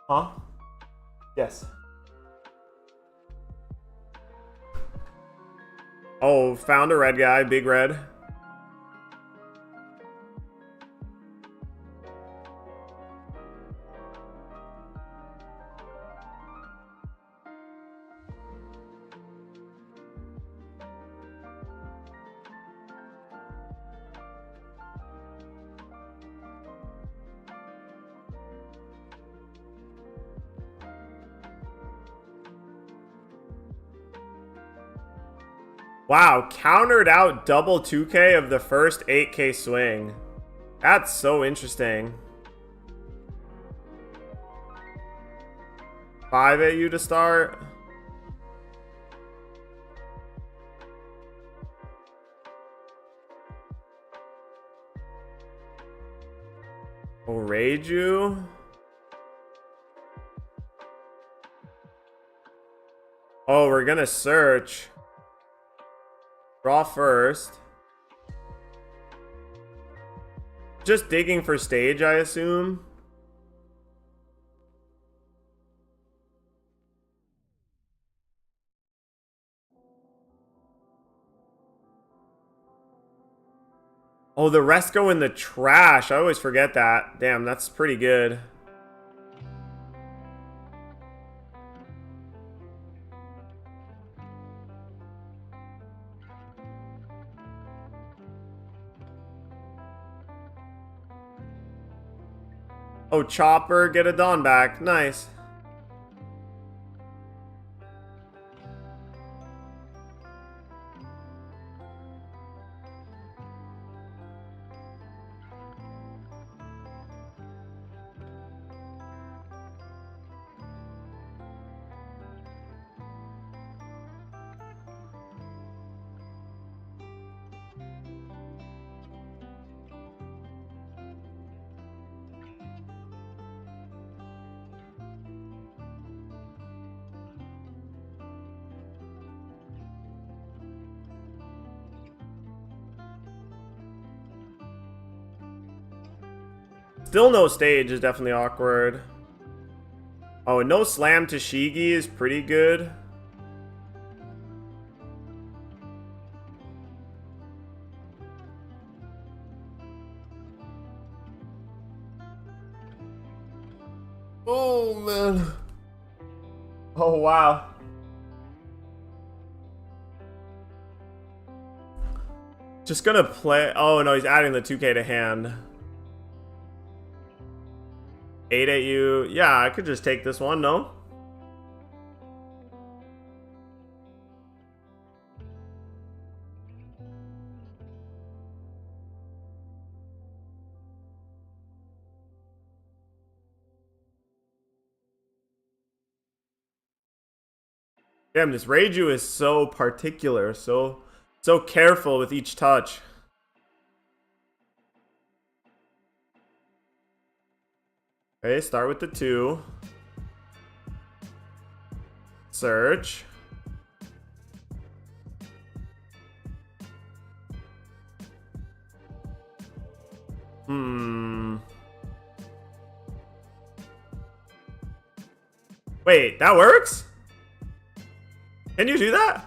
Huh? Yes. Oh, found a red guy, big red. Wow, countered out double 2K of the first 8K swing. That's so interesting. 5 AU to start. Oreju. Oh, we're gonna search. Draw first. Just digging for stage, I assume. Oh, the rest go in the trash. I always forget that. Damn, that's pretty good. Oh, Chopper, get a Dawn back. Nice. Still no stage is definitely awkward. Oh, and no slam to Shigi is pretty good. Oh, man. Oh, wow. Just gonna play. Oh, no, he's adding the 2K to hand. 8 at you. Yeah, I could just take this one, no? Damn, this Reiju is so particular, so careful with each touch. Okay, start with the 2. Search. Wait, that works? Can you do that?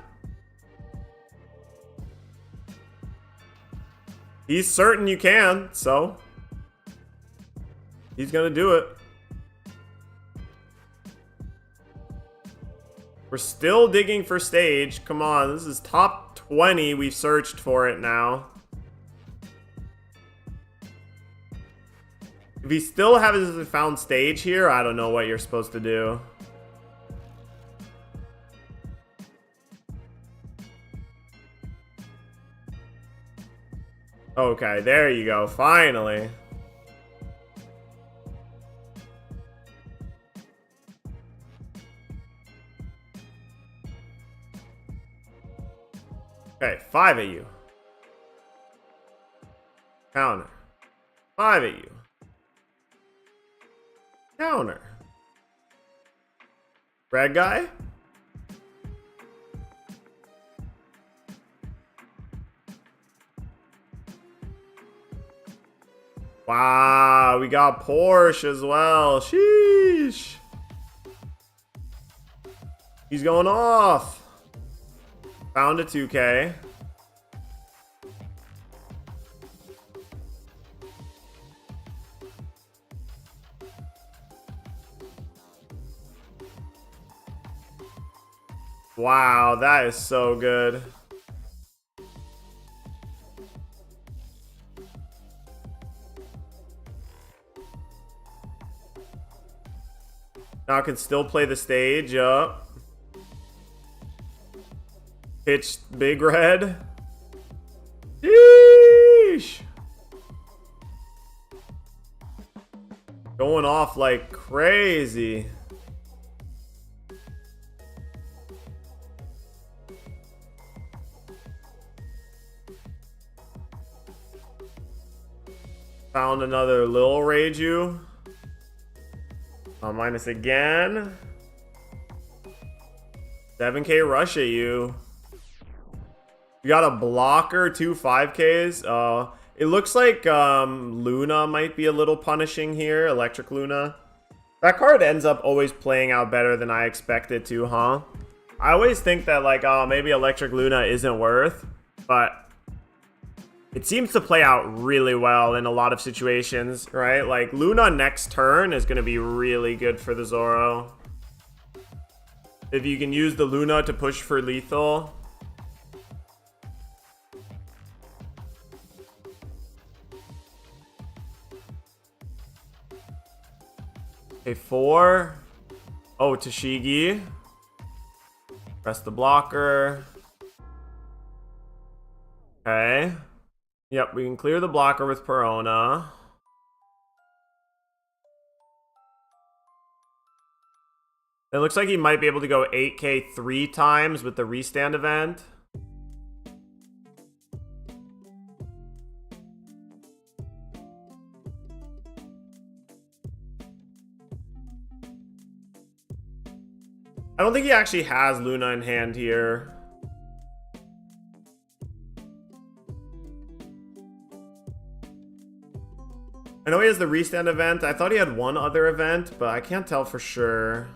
He's certain you can, so he's gonna do it. We're still digging for stage. Come on, this is top 20. We've searched for it now. If he still hasn't found stage here, I don't know what you're supposed to do. Okay, there you go. Finally. Okay, 5 at you. Counter. 5 at you. Counter. Red guy? Wow, we got Porsche as well. Sheesh. He's going off. Found a 2K. Wow, that is so good. Now I can still play the stage up. Pitched Big Red. Yeesh. Going off like crazy. Found another Lil Reiju. Minus again. 7K rush at you. You got a blocker, 2 5Ks. It looks like Luna might be a little punishing here. Electric Luna. That card ends up always playing out better than I expected to, huh? I always think that, like, oh, maybe Electric Luna isn't worth, but it seems to play out really well in a lot of situations, right? Like, Luna next turn is going to be really good for the Zoro. If you can use the Luna to push for lethal. Okay, 4. Oh, Tashigi. Press the blocker. Okay. Yep, we can clear the blocker with Perona. It looks like he might be able to go 8K 3 times with the restand event. I don't think he actually has Luna in hand here. I know he has the restand event. I thought he had one other event, but I can't tell for sure.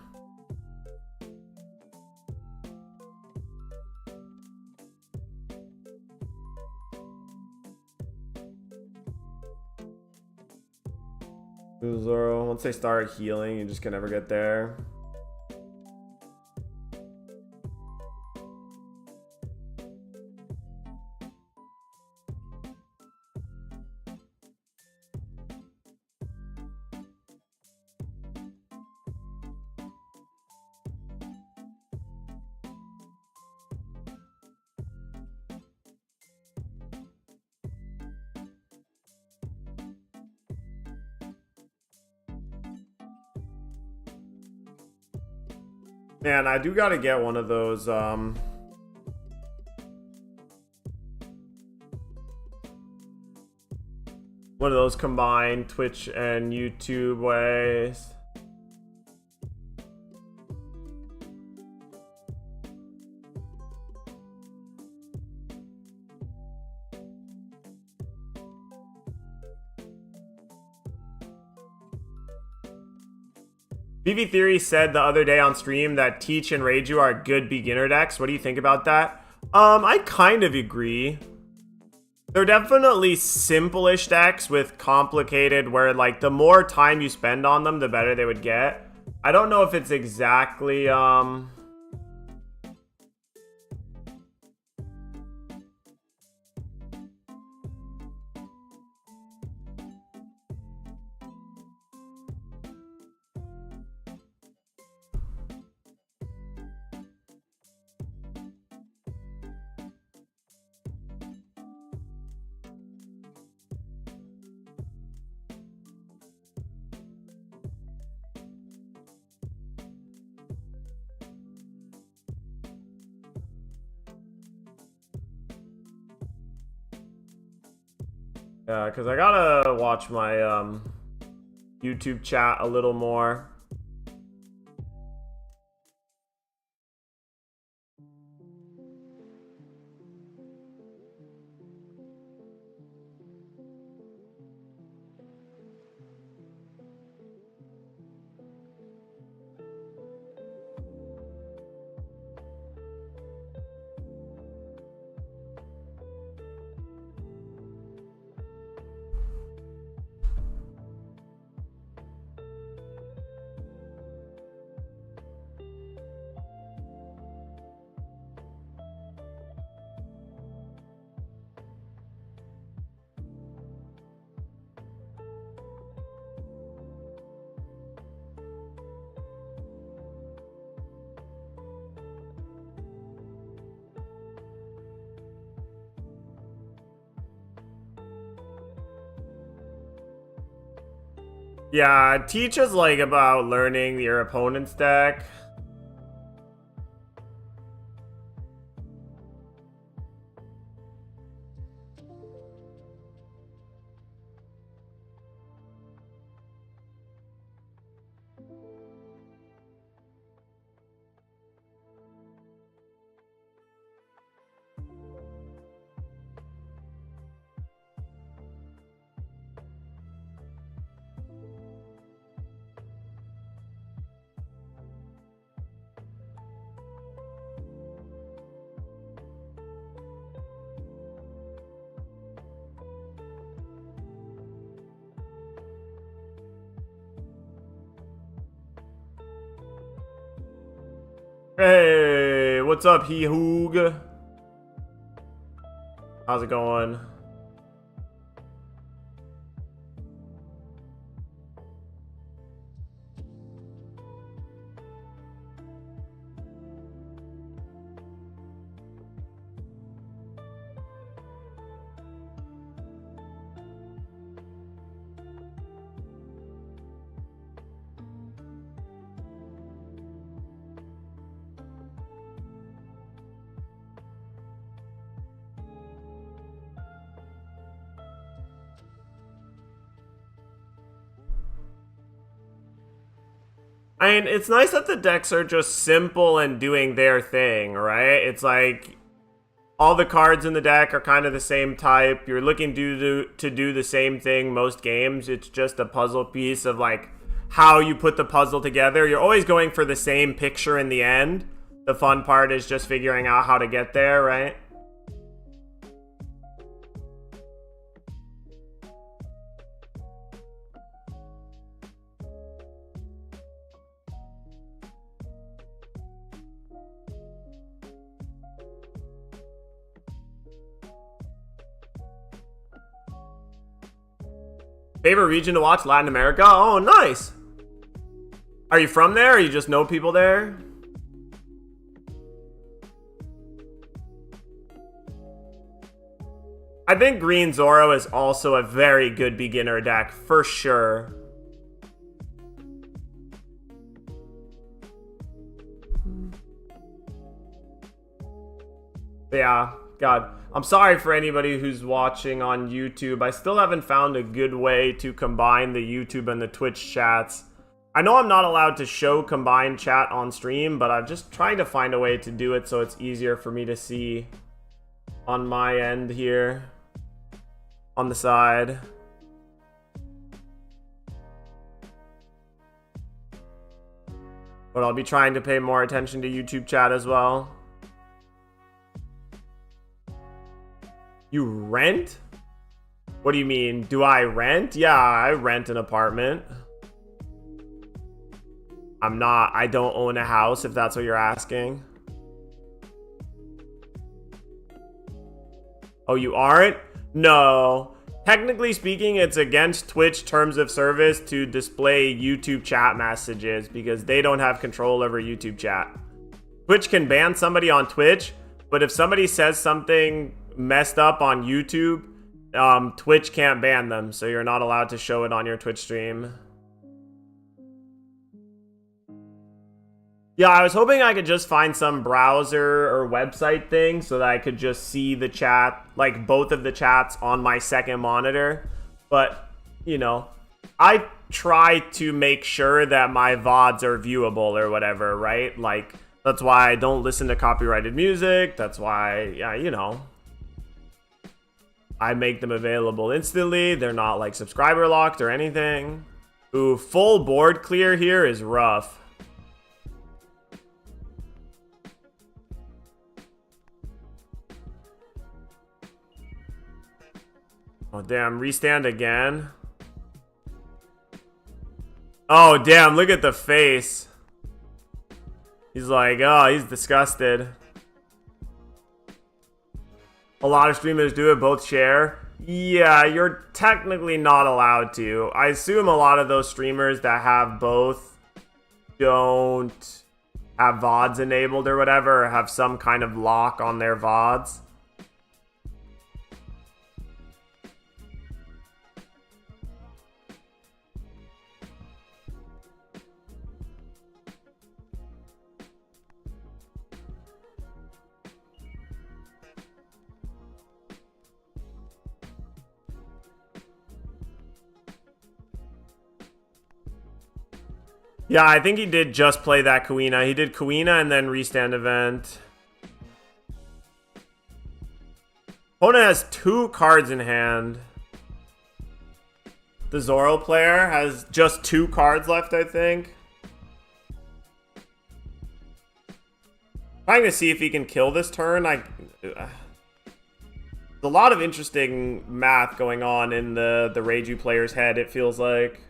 Zoro, once they start healing, you just can never get there. Man, I do gotta get one of those, one of those combined Twitch and YouTube ways. VV Theory said the other day on stream that Teach and Reiju are good beginner decks. What do you think about that? I kind of agree. They're definitely simple-ish decks with complicated, where like the more time you spend on them, the better they would get. I don't know if it's exactly yeah, because I gotta watch my YouTube chat a little more. Yeah, teach us like about learning your opponent's deck. Hey, what's up, He Hoog? How's it going? I mean, it's nice that the decks are just simple and doing their thing, right? It's like all the cards in the deck are kind of the same type. You're looking to do the same thing most games. It's just a puzzle piece of like how you put the puzzle together. You're always going for the same picture in the end. The fun part is just figuring out how to get there, right? Favorite region to watch? Latin America? Oh, nice. Are you from there, or you just know people there? I think Green Zoro is also a very good beginner deck, for sure. Yeah, God. I'm sorry for anybody who's watching on YouTube. I still haven't found a good way to combine the YouTube and the Twitch chats. I know I'm not allowed to show combined chat on stream, but I'm just trying to find a way to do it so it's easier for me to see on my end here. On the side. But I'll be trying to pay more attention to YouTube chat as well. You rent? What do you mean? Do I rent? Yeah, I rent an apartment. I don't own a house, if that's what you're asking. Oh, you aren't? No. Technically speaking, it's against Twitch terms of service to display YouTube chat messages because they don't have control over YouTube chat. Twitch can ban somebody on Twitch, but if somebody says something messed up on YouTube, Twitch can't ban them, so you're not allowed to show it on your Twitch stream. Yeah, I was hoping I could just find some browser or website thing so that I could just see the chat, like both of the chats on my second monitor. But, you know, I try to make sure that my VODs are viewable or whatever, right? Like, that's why I don't listen to copyrighted music. That's why, yeah, you know, I make them available instantly. They're not like subscriber locked or anything. Ooh, full board clear here is rough. Oh, damn. Restand again. Oh, damn. Look at the face. He's like, oh, he's disgusted. A lot of streamers do it, both share. Yeah, you're technically not allowed to. I assume a lot of those streamers that have both don't have VODs enabled or whatever, or have some kind of lock on their VODs. Yeah, I think he did just play that Kuina. He did Kuina and then restand event. Opponent has 2 cards in hand. The Zoro player has just 2 cards left, I think. Trying to see if he can kill this turn. There's a lot of interesting math going on in the Reiju player's head, it feels like.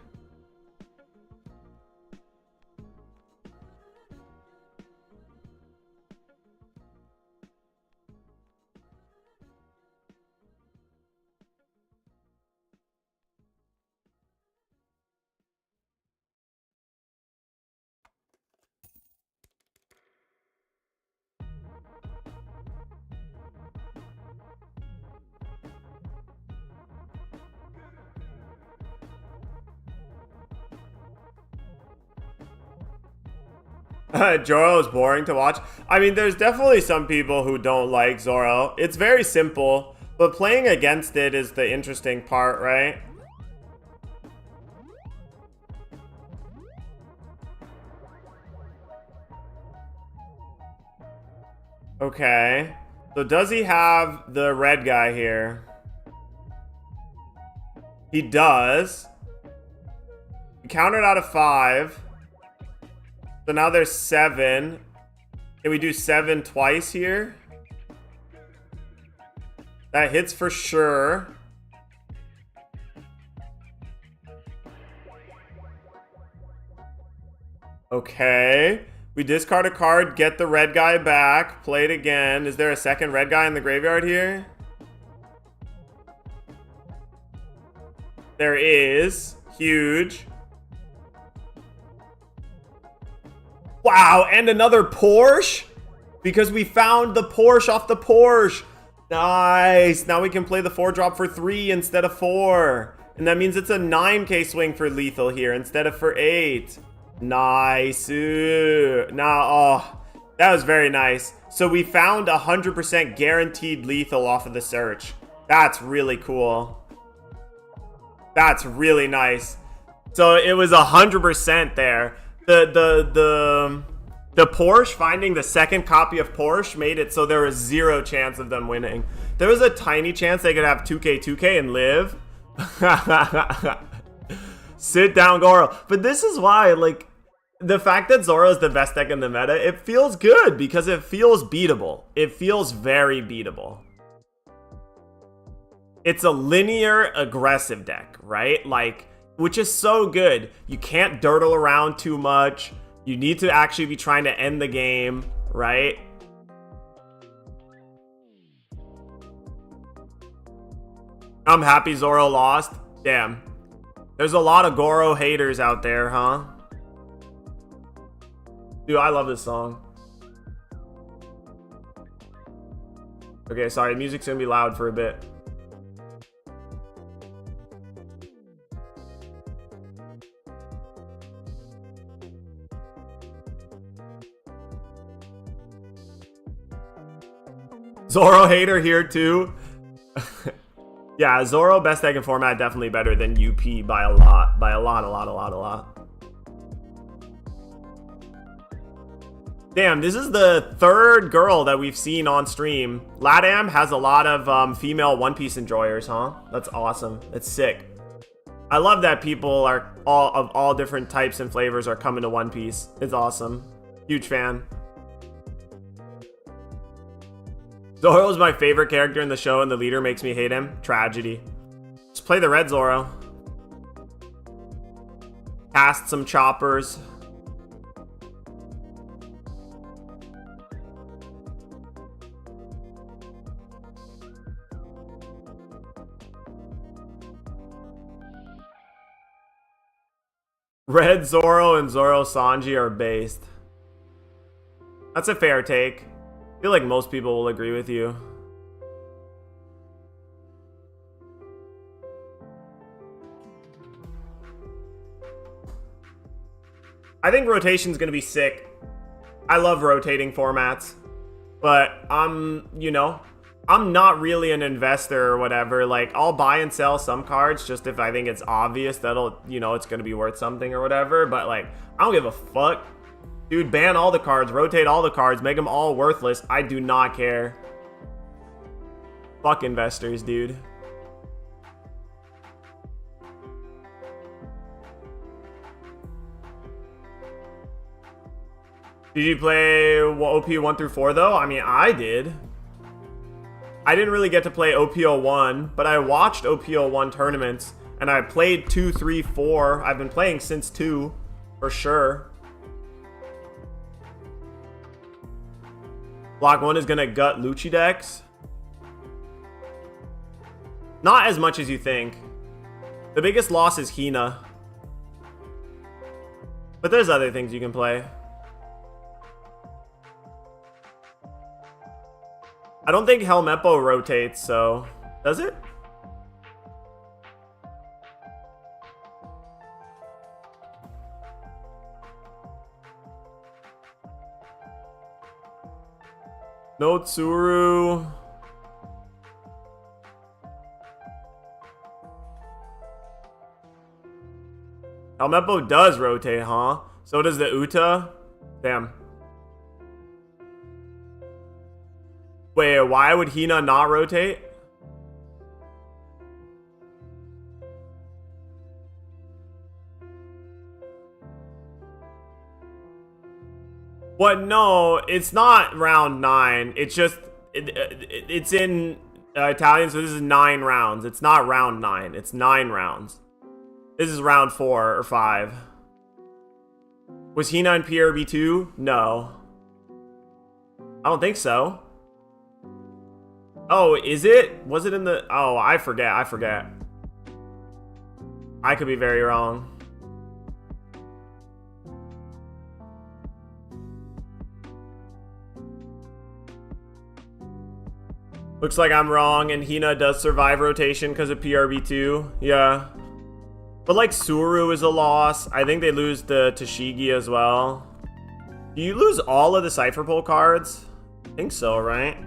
Zoro is boring to watch. I mean, there's definitely some people who don't like Zoro. It's very simple, but playing against it is the interesting part, right? Okay. So does he have the red guy here? He does. He counted out of 5. So now there's 7. Can we do 7 twice here? That hits for sure. Okay. We discard a card, get the red guy back, play it again. Is there a second red guy in the graveyard here? There is. Huge. Wow, and another Porsche? Because we found the Porsche off the Porsche. Nice. Now we can play the 4-drop for 3 instead of 4. And that means it's a 9k swing for lethal here instead of for 8. Nice. Oh, that was very nice. So we found 100% guaranteed lethal off of the search. That's really cool. That's really nice. So it was 100% there. The Porsche, finding the second copy of Porsche made it so there was 0 chance of them winning. There was a tiny chance they could have 2k and live. Sit down, Goro. But this is why, like, the fact that Zoro is the best deck in the meta, it feels good because it feels beatable. It feels very beatable. It's a linear aggressive deck, right? Like, which is so good. You can't dirtle around too much. You need to actually be trying to end the game, right? I'm happy Zoro lost. Damn. There's a lot of Goro haters out there, huh? Dude, I love this song. Okay, sorry. Music's gonna be loud for a bit. Zoro hater here too. Yeah, Zoro best deck in format, definitely better than UP by a lot. By a lot. Damn, this is the 3rd girl that we've seen on stream. Latam has a lot of female One Piece enjoyers, huh? That's awesome. It's sick. I love that people are all different types and flavors are coming to One Piece. It's awesome. Huge fan. Zoro is my favorite character in the show, and the leader makes me hate him. Tragedy. Just play the red Zoro. Cast some choppers. Red Zoro and Zoro Sanji are based. That's a fair take. I feel like most people will agree with you. I think rotation's gonna be sick. I love rotating formats. But you know, I'm not really an investor or whatever. Like, I'll buy and sell some cards just if I think it's obvious that'll, you know, it's going to be worth something or whatever. But, like, I don't give a fuck. Dude, ban all the cards, rotate all the cards, make them all worthless. I do not care. Fuck investors, dude. Did you play OP 1 through 4 though? I mean, I did. I didn't really get to play OP01, but I watched OP01 tournaments, and I played 2, 3, 4. I've been playing since 2, for sure. Block 1 is gonna gut Lucci decks. Not as much as you think. The biggest loss is Hina. But there's other things you can play. I don't think Helmeppo rotates, so... Does it? No Tsuru. Helmeppo does rotate, huh? So does the Uta? Damn. Wait, why would Hina not rotate? What? No, it's not round 9. It's just, it's in Italian, so this is 9 rounds. It's not round 9. It's 9 rounds. This is round 4 or 5. Was Hina in PRB2? No. I don't think so. Oh, is it? Was it in the... Oh, I forget. I could be very wrong. Looks like I'm wrong, and Hina does survive rotation because of PRB2. Yeah. But, like, Suru is a loss. I think they lose the Tashigi as well. Do you lose all of the Cypher Pull cards? I think so, right?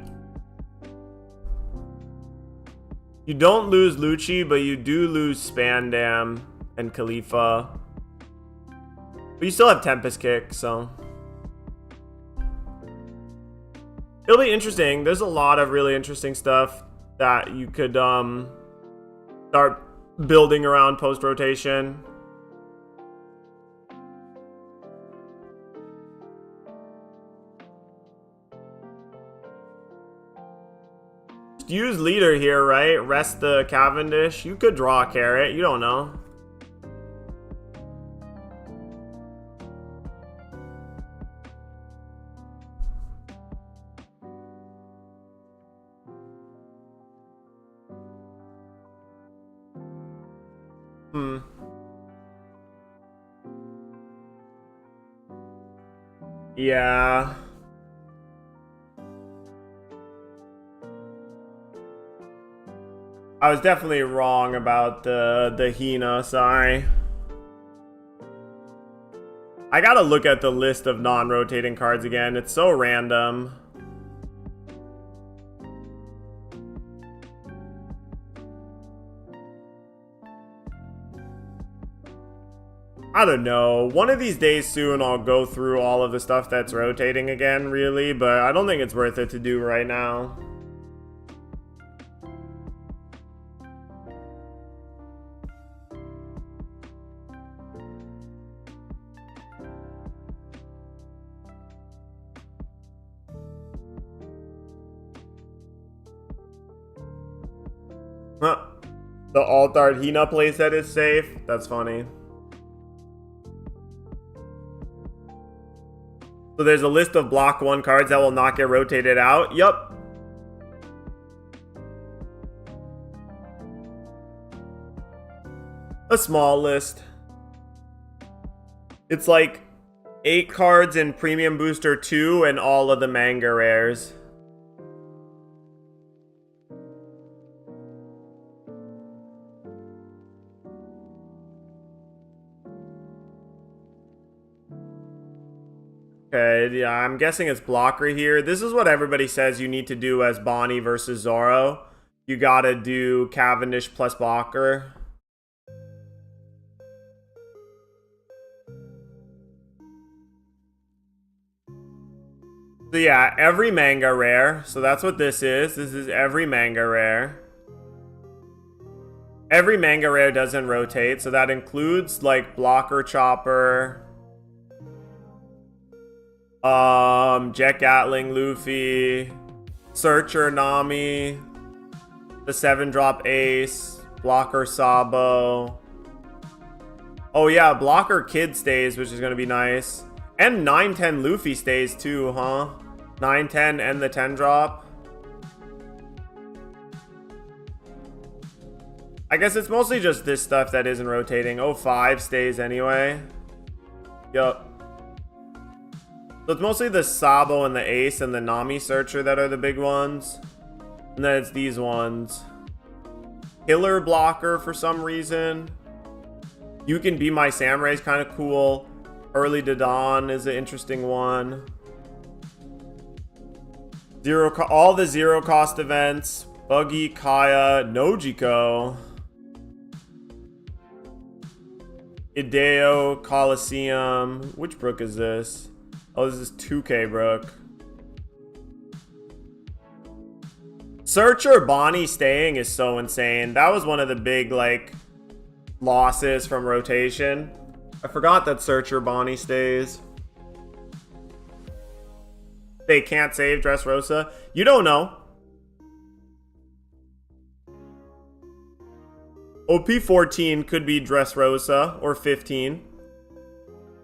You don't lose Lucci, but you do lose Spandam and Khalifa. But you still have Tempest Kick, so... It'll be interesting. There's a lot of really interesting stuff that you could start building around post-rotation. Use leader here, right? Rest the Cavendish. You could draw a carrot. You don't know. Yeah. I was definitely wrong about the Hina, sorry. I gotta look at the list of non-rotating cards again. It's so random. I don't know. One of these days soon I'll go through all of the stuff that's rotating again, really, but I don't think it's worth it to do right now. Huh. The alt-art Hina playset is safe? That's funny. So there's a list of block 1 cards that will not get rotated out? Yup. A small list. It's like 8 cards in Premium Booster 2 and all of the manga rares. Okay, yeah, I'm guessing it's blocker here. This is what everybody says you need to do as Bonnie versus Zoro. You gotta do Cavendish plus blocker. So yeah, every manga rare. So that's what this is. This is every manga rare. Every manga rare doesn't rotate, so that includes like blocker chopper, Jet Gatling Luffy, Searcher Nami, the 7-drop Ace, blocker Sabo. Oh yeah, blocker Kid stays, which is gonna be nice. And 9-10 Luffy stays too, huh? 9-10 and the 10-drop. I guess it's mostly just this stuff that isn't rotating. 05 stays anyway. Yup. So it's mostly the Sabo and the Ace and the Nami Searcher that are the big ones. And then it's these ones. Killer Blocker for some reason. You Can Be My Samurai is kind of cool. Early to Dawn is an interesting one. All the zero cost events. Buggy, Kaya, Nojiko. Ideo, Coliseum. Which brook is this? Oh, this is 2K brook. Searcher Bonnie staying is so insane. That was one of the big, like, losses from rotation. I forgot that Searcher Bonnie stays. They can't save Dressrosa. You don't know. OP14 could be Dressrosa, or 15.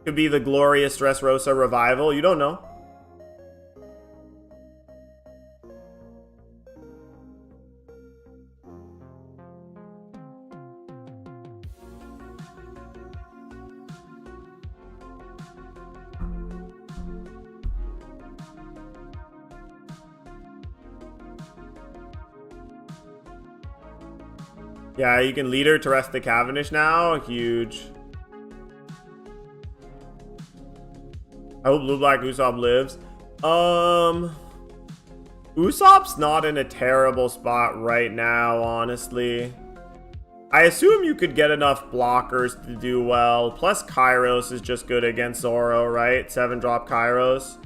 Could be the glorious Dressrosa revival. You don't know. Yeah, you can lead her to rest the Cavendish now. Huge. I hope Blue Black Usopp lives. Usopp's not in a terrible spot right now, honestly. I assume you could get enough blockers to do well. Plus Kairos is just good against Zoro, right? 7-drop Kairos.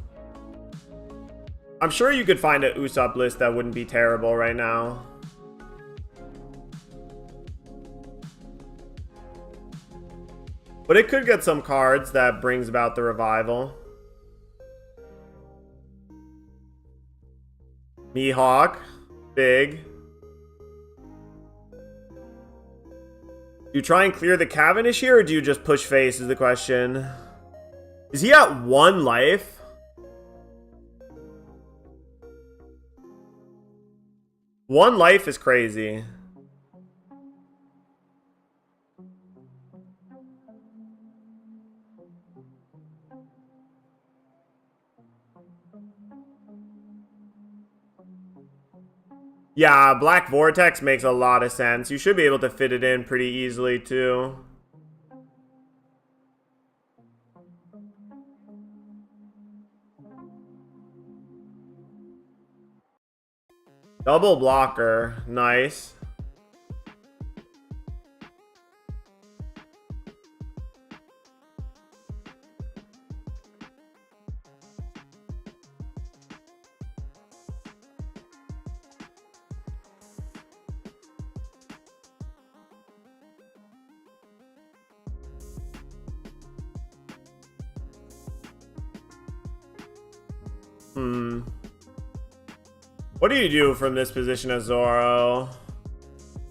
I'm sure you could find an Usopp list that wouldn't be terrible right now. But it could get some cards that brings about the revival. Mihawk. Big. Do you try and clear the Cavendish here, or do you just push face is the question. Is he at 1 life? One life is crazy. Yeah, Black Vortex makes a lot of sense. You should be able to fit it in pretty easily, too. Double blocker. Nice. What do you do from this position as Zoro?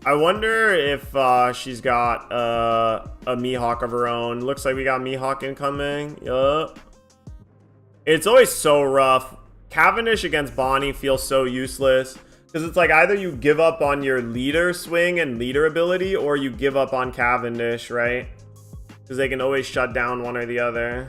I wonder if she's got a Mihawk of her own. Looks like we got Mihawk incoming. Yup. It's always so rough. Cavendish against Bonnie feels so useless. Because it's like either you give up on your leader swing and leader ability, or you give up on Cavendish, right? Because they can always shut down one or the other.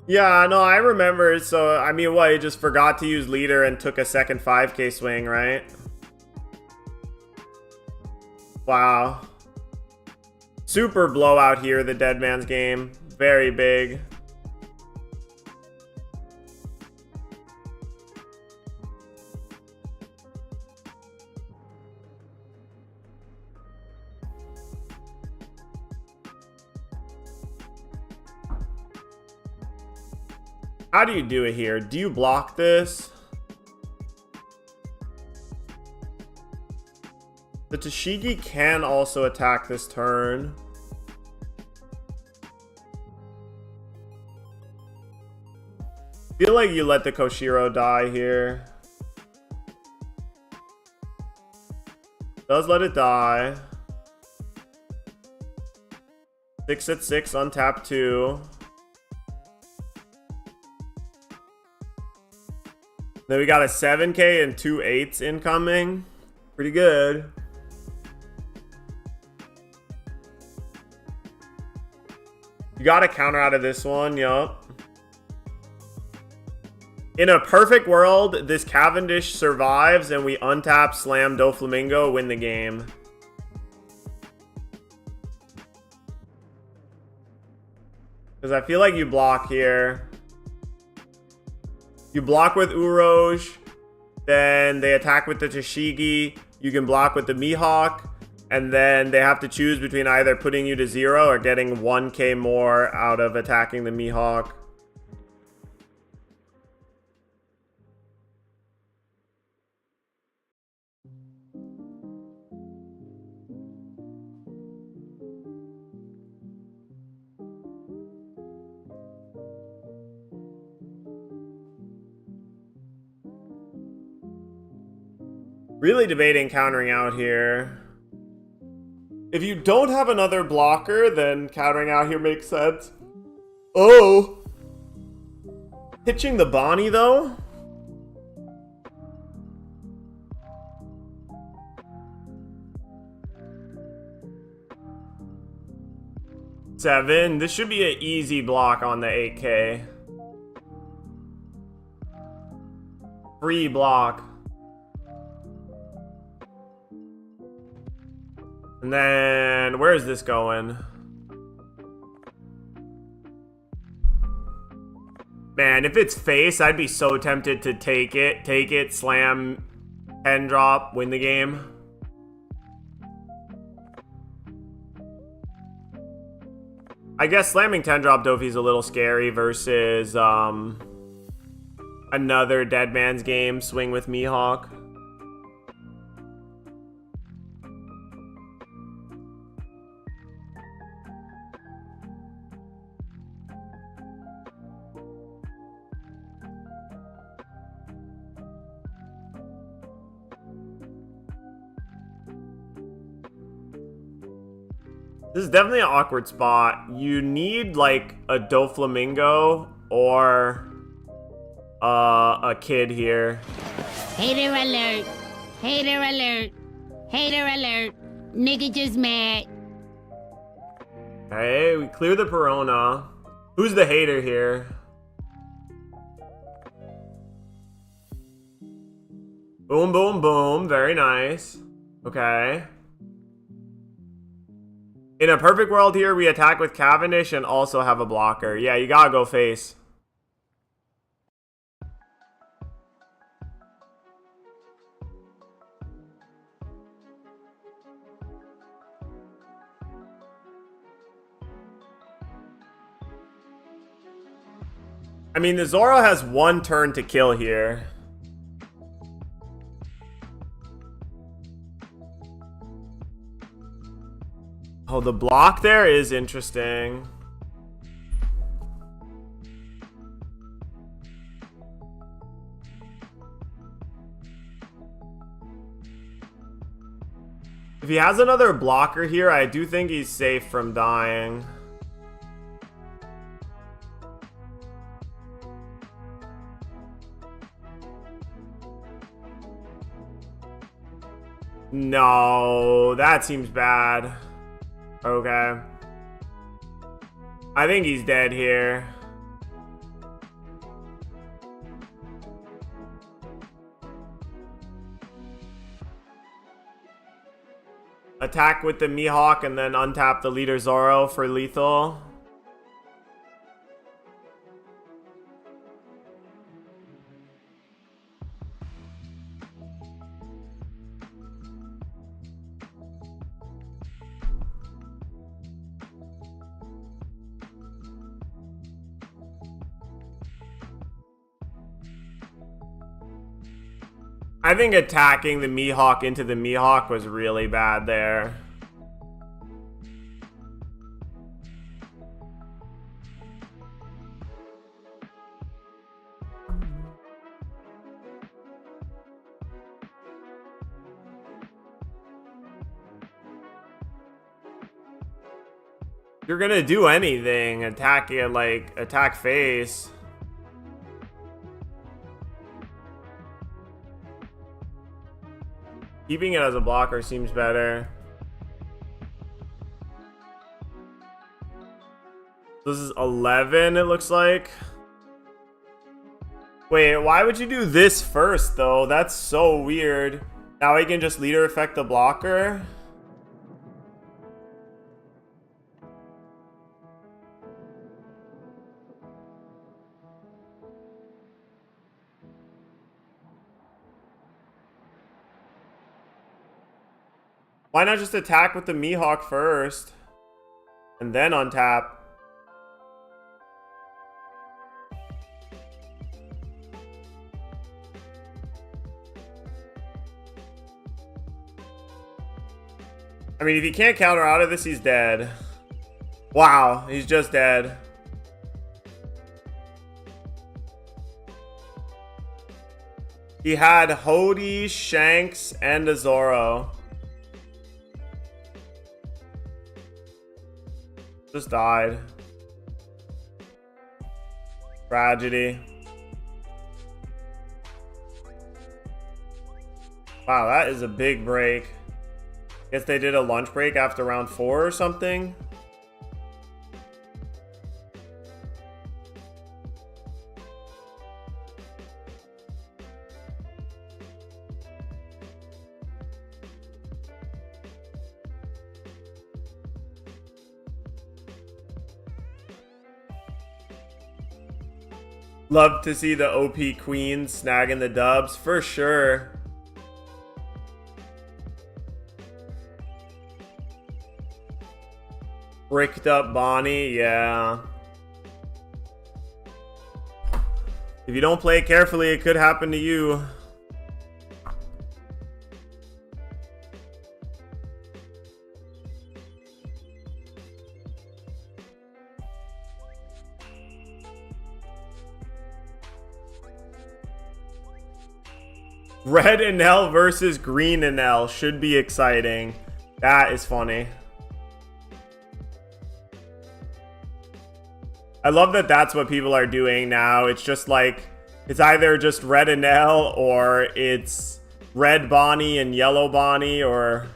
Yeah, no, I remember. So, I mean, what? He just forgot to use leader and took a second 5K swing, right? Wow. Super blowout here, the Dead Man's game. Very big. How do you do it here? Do you block this? The Tashigi can also attack this turn. Feel like you let the Koshiro die here. Does let it die. 6 at 6, untap 2. Then we got a 7k and 2 8s incoming. Pretty good. You got a counter out of this one, yup. In a perfect world, this Cavendish survives and we untap, slam Doflamingo, win the game. Because I feel like you block here. You block with Uroj, then they attack with the Tashigi. You can block with the Mihawk, and then they have to choose between either putting you to 0 or getting 1k more out of attacking the Mihawk. Really debating countering out here. If you don't have another blocker, then countering out here makes sense. Oh! Pitching the Bonnie, though? Seven. This should be an easy block on the 8k. Free block. And then, where is this going? Man, if it's face, I'd be so tempted to take it, slam, 10 drop, win the game. I guess slamming 10 drop Dofi's a little scary versus another Dead Man's game, swing with Mihawk. This is definitely an awkward spot. You need like a Doflamingo or a kid here. Hater alert. Hater alert. Hater alert. Nigga just mad. Okay, we clear the Perona. Who's the hater here? Boom, boom, boom. Very nice. Okay. In a perfect world here, we attack with Cavendish and also have a blocker. Yeah, you gotta go face. I mean, the Zoro has one turn to kill here. Oh, the block there is interesting. If he has another blocker here, I do think he's safe from dying. No, that seems bad. Okay. I think he's dead here. Attack with the Mihawk and then untap the leader Zoro for lethal. I think attacking the Mihawk into the Mihawk was really bad there. If you're gonna do anything, attack it, like, attack face. Keeping it as a blocker seems better. This is 11, it looks like. Wait, why would you do this first, though? That's so weird. Now he can just leader effect the blocker? Why not just attack with the Mihawk first? And then untap? I mean, if he can't counter out of this, he's dead. Wow, he's just dead. He had Hody, Shanks, and a Zoro. Just died. Tragedy. Wow, that is a big break. Guess they did a lunch break after round 4 or something. Love to see the OP Queen snagging the dubs, for sure. Bricked up Bonnie, yeah. If you don't play it carefully, it could happen to you. Red Enel versus Green Enel should be exciting. That is funny. I love that that's what people are doing now. It's just like, it's either just Red Enel or it's Red Bonnie and Yellow Bonnie, or...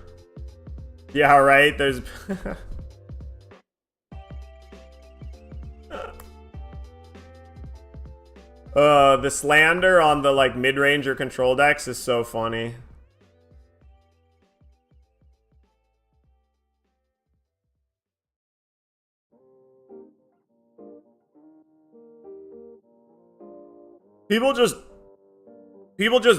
Yeah, right? There's... the slander on the like mid-range or control decks is so funny. People just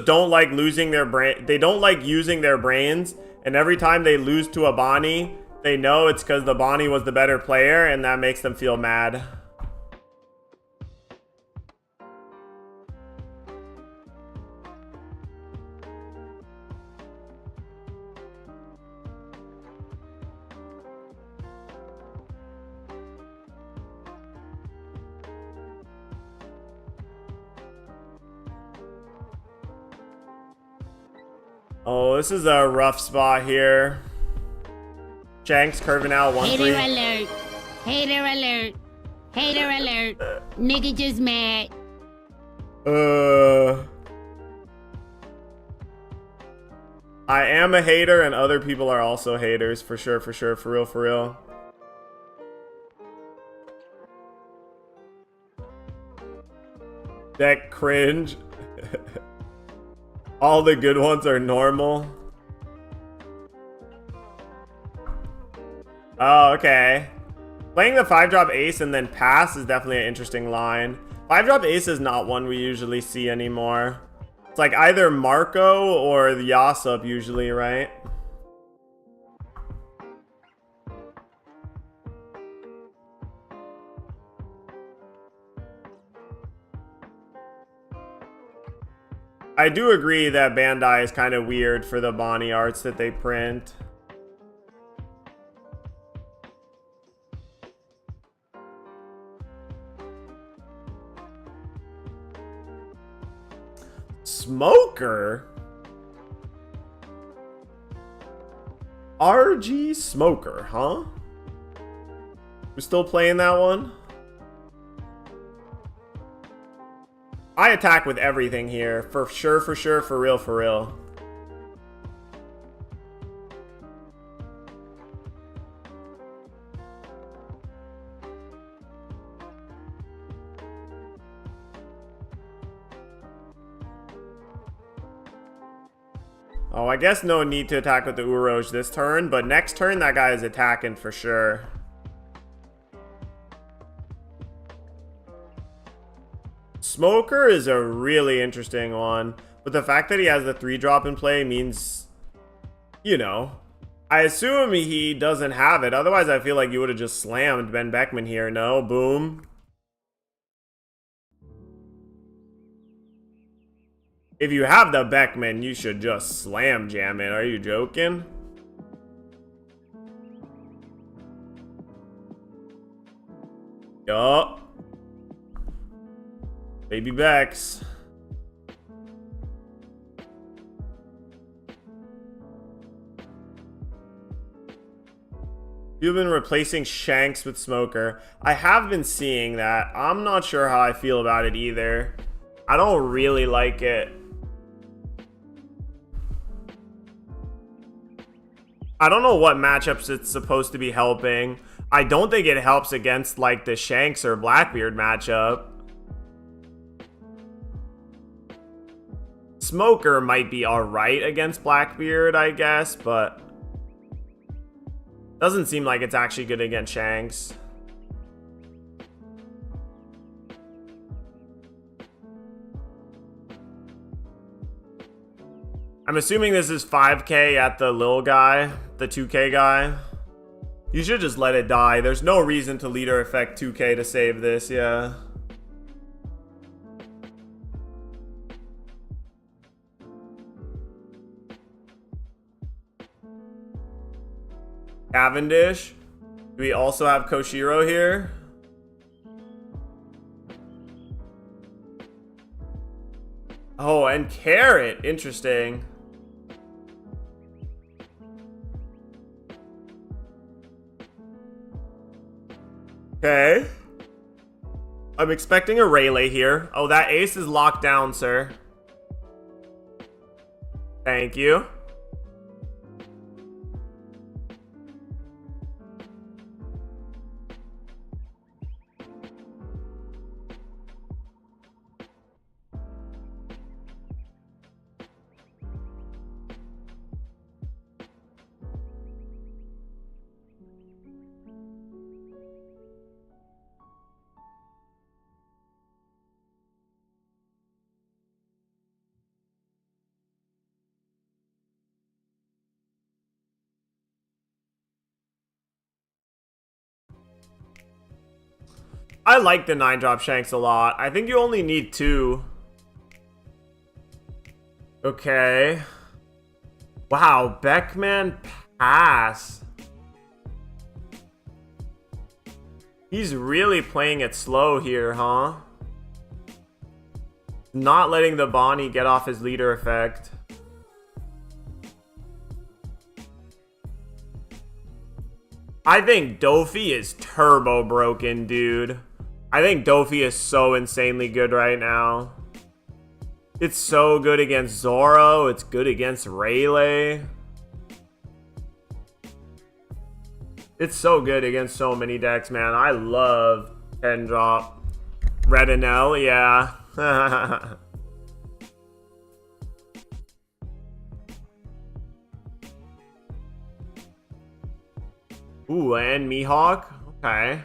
don't like losing their brain. They don't like using their brains, and every time they lose to a Bonnie, they know it's because the Bonnie was the better player, and that makes them feel mad. Oh, this is a rough spot here. Shanks curving out 1-3. Hater alert. Hater alert. Hater alert. Nigga just mad. I am a hater and other people are also haters, for sure, for sure, for real, for real. Deck cringe. All the good ones are normal. Oh, okay. Playing the 5-drop ace and then pass is definitely an interesting line. 5-drop ace is not one we usually see anymore. It's like either Marco or the Yasup usually, right? I do agree that Bandai is kind of weird for the Bonnie arts that they print. Smoker? RG Smoker, huh? We're still playing that one? I attack with everything here. For sure, for real, for real. Oh, I guess no need to attack with the Uroge this turn, but next turn that guy is attacking for sure. Smoker is a really interesting one, but the fact that he has the 3-drop in play means, you know, I assume he doesn't have it. Otherwise, I feel like you would have just slammed Ben Beckman here. No, boom. If you have the Beckman, you should just slam jam it. Are you joking? Yup. Baby Bex. You've been replacing Shanks with Smoker. I have been seeing that. I'm not sure how I feel about it either. I don't really like it. I don't know what matchups it's supposed to be helping. I don't think it helps against like the Shanks or Blackbeard matchup. Smoker might be alright against Blackbeard, I guess, but doesn't seem like it's actually good against Shanks. I'm assuming this is 5k at the Lil guy, the 2k guy. You should just let it die. There's no reason to leader effect 2k to save this, yeah. Cavendish. Do we also have Koshiro here? Oh, and Carrot. Interesting. Okay. I'm expecting a Rayleigh here. Oh, that ace is locked down, sir. Thank you. I like the 9-drop Shanks a lot. I think you only need 2. Okay. Wow, Beckman pass. He's really playing it slow here, huh? Not letting the Bonnie get off his leader effect. I think Dofi is turbo broken, dude. I think Dofi is so insanely good right now. It's so good against Zoro. It's good against Rayleigh. It's so good against so many decks, man. I love 10-drop. Redinel, yeah. Ooh, and Mihawk. Okay.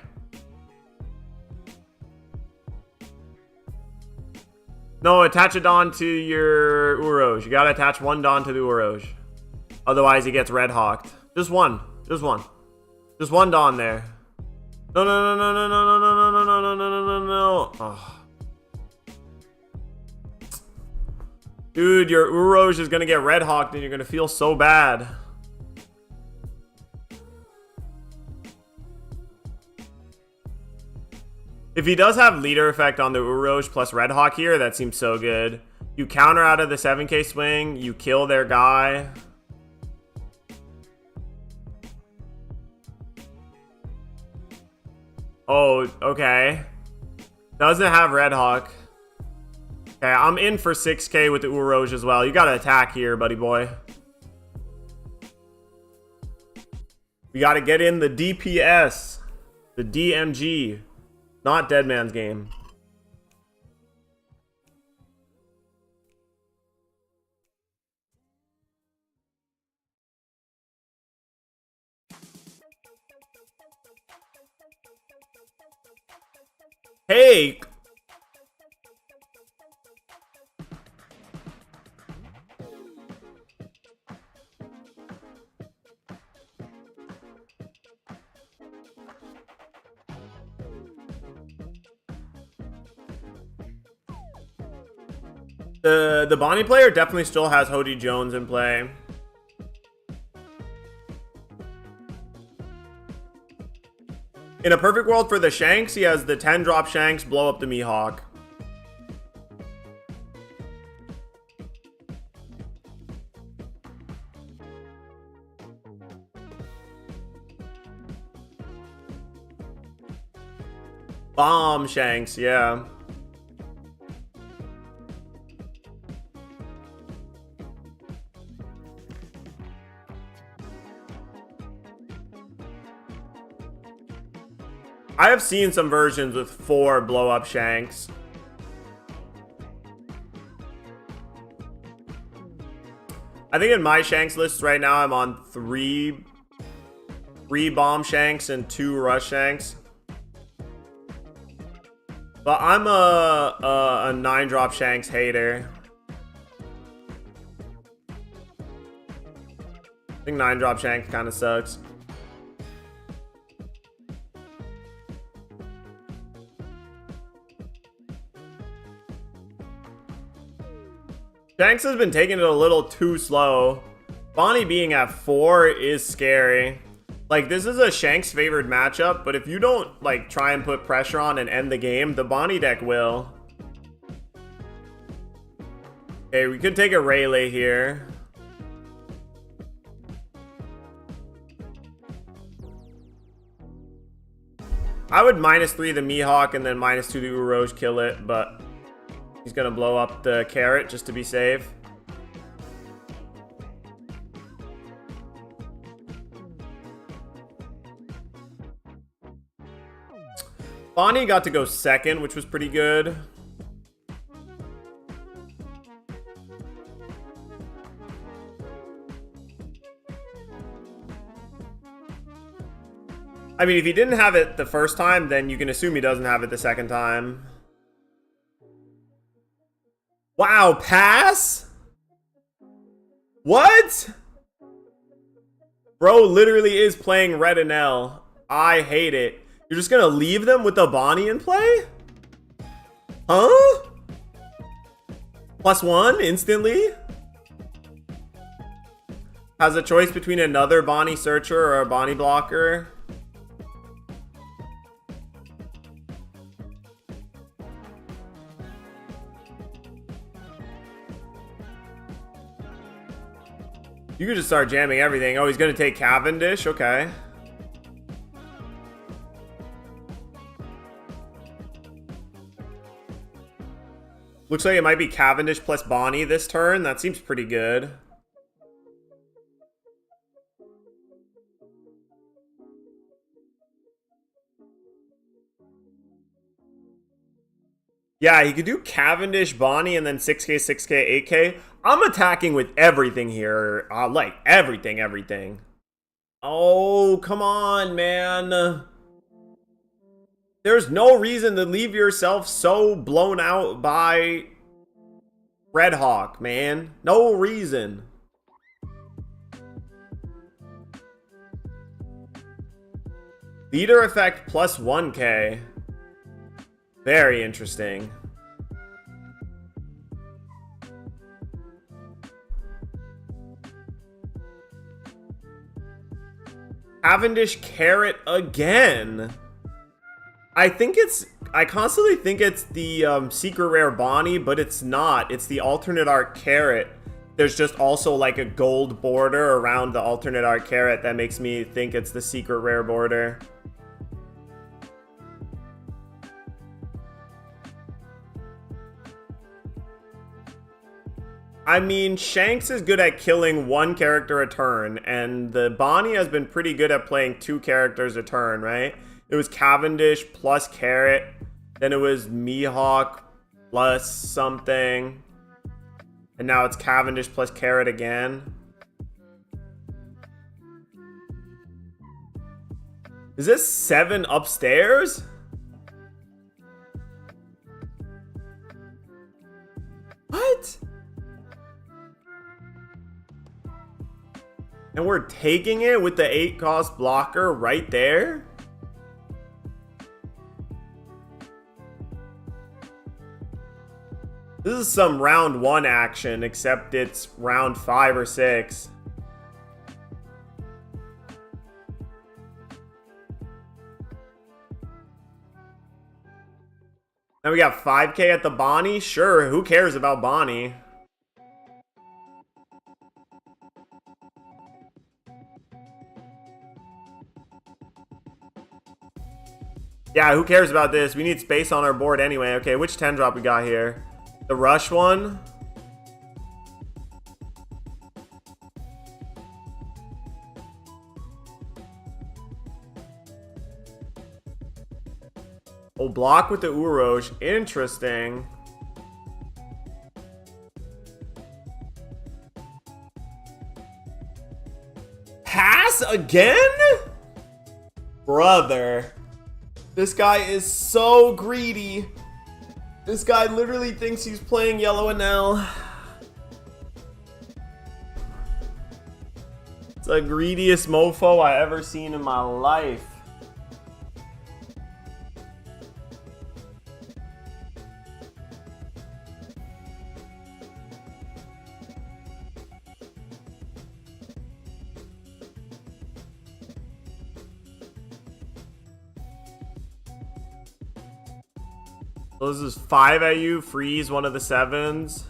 No, attach a Don to your Uroj. You gotta attach one Don to the Uroj. Otherwise, he gets Red Hawked. Just one. Just one. Just one Don there. No, no, no, no, no, no, no, no, no, no, no, no, no, no, no. Oh. Dude, your Uroj is gonna get Red Hawked and you're gonna feel so bad. If he does have leader effect on the Uroj plus Red Hawk here, that seems so good. You counter out of the 7k swing, you kill their guy. Oh, okay. Doesn't have Red Hawk. Okay, I'm in for 6k with the Uroj as well. You gotta attack here, buddy boy. We gotta get in the DPS. The DMG. Not Dead Man's Game. Hey! The Bonnie player definitely still has Hody Jones in play. In a perfect world for the Shanks, he has the 10 drop Shanks, blow up the Mihawk. Bomb Shanks, yeah. I have seen some versions with 4 blow-up Shanks. I think in my Shanks list right now, I'm on 3 bomb Shanks and 2 rush Shanks. But I'm a 9 drop Shanks hater. I think 9 drop Shanks kind of sucks. Shanks has been taking it a little too slow. Bonnie being at 4 is scary. Like, this is a Shanks favored matchup, but if you don't, like, try and put pressure on and end the game, the Bonnie deck will. Okay, we could take a Rayleigh here. I would -3 the Mihawk and then -2 the Uroj, kill it, but he's gonna blow up the carrot just to be safe. Bonnie got to go second, which was pretty good. I mean, if he didn't have it the first time, then you can assume he doesn't have it the second time. Wow, pass? What? Bro literally is playing Red and L. I hate it. You're just gonna leave them with the Bonnie in play? Huh? +1 instantly? Has a choice between another Bonnie searcher or a Bonnie blocker. You could just start jamming everything. Oh, he's gonna take Cavendish? Okay. Looks like it might be Cavendish plus Bonnie this turn. That seems pretty good. Yeah, he could do Cavendish, Bonnie, and then 6k, 6k, 8k. I'm attacking with everything here. Like, everything. Oh, come on, man. There's no reason to leave yourself so blown out by Red Hawk, man. No reason. Leader effect plus 1k. Very interesting. Cavendish Carrot again. I constantly think it's the secret rare Bonnie, but it's not. It's the alternate art Carrot. There's just also like a gold border around the alternate art Carrot that makes me think it's the secret rare border. I mean, Shanks is good at killing one character a turn, and the Bonnie has been pretty good at playing 2 characters a turn, right? It was Cavendish plus Carrot, then it was Mihawk plus something, and now it's Cavendish plus Carrot again. Is this 7 upstairs? What? And we're taking it with the 8 cost blocker right there? This is some round 1 action, except it's round 5 or 6. Now we got 5k at the Bonnie? Sure, who cares about Bonnie? Yeah, who cares about this? We need space on our board anyway. Okay, which 10 drop we got here? The Rush one? Oh, block with the Urosh. Interesting. Pass again? Brother. This guy is so greedy. This guy literally thinks he's playing Yellow NL. It's the greediest mofo I ever seen in my life. So this is 5 at you, freeze one of the 7s.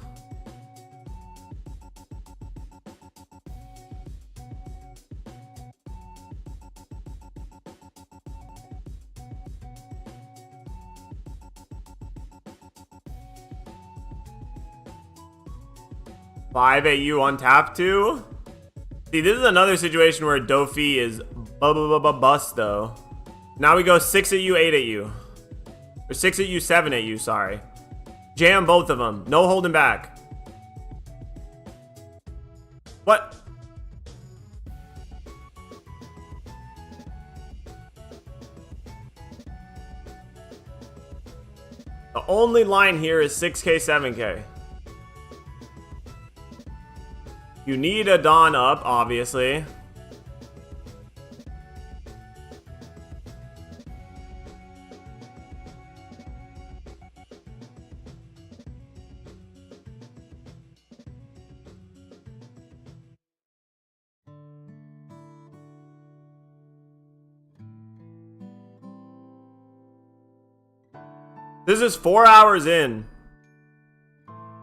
Five at you on tap 2. See, this is another situation where Dofi is bust though. Now we go 6 at you, 8 at you. Or 6 at you, 7 at you, sorry. Jam both of them. No holding back. What? The only line here is 6k, 7k. You need a Dawn up, obviously. This is 4 hours in.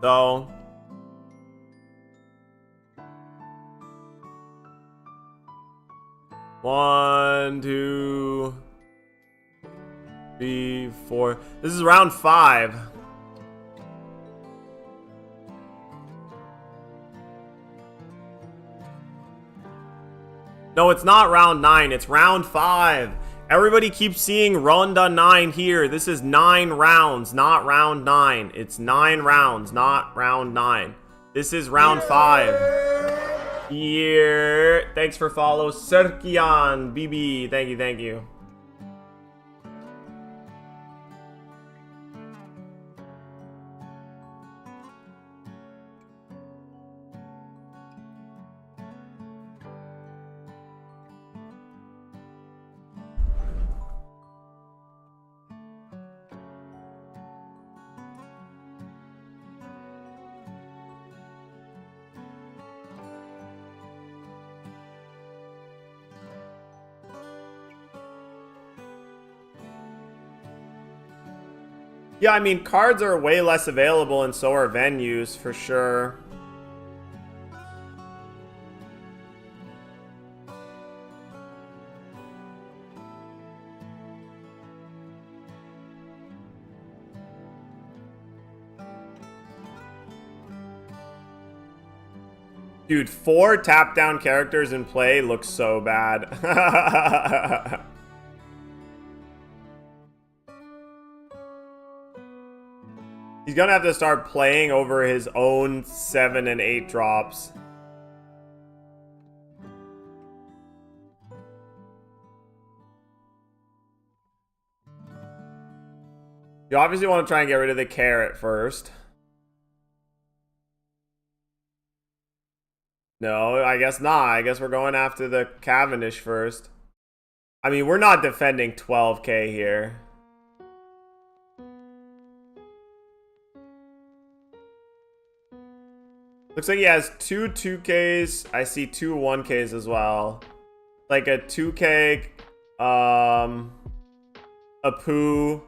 So. One, 2, 3, 4. This is round 5. No, it's not round 9. It's round 5. Everybody keeps seeing Ronda 9 here. This is 9 rounds, not round 9. It's 9 rounds, not round 9. This is round 5. Yeah. Thanks for follow, Serkian BB. Thank you, thank you. Yeah, I mean, cards are way less available and so are venues, for sure. Dude, 4 tap-down characters in play looks so bad. He's gonna have to start playing over his own 7 and 8 drops. You obviously want to try and get rid of the carrot first. No, I guess not. I guess we're going after the Cavendish first. I mean, we're not defending 12k here. Looks like he has 2 2Ks. I see 2 1Ks as well. Like a 2K, a Pooh,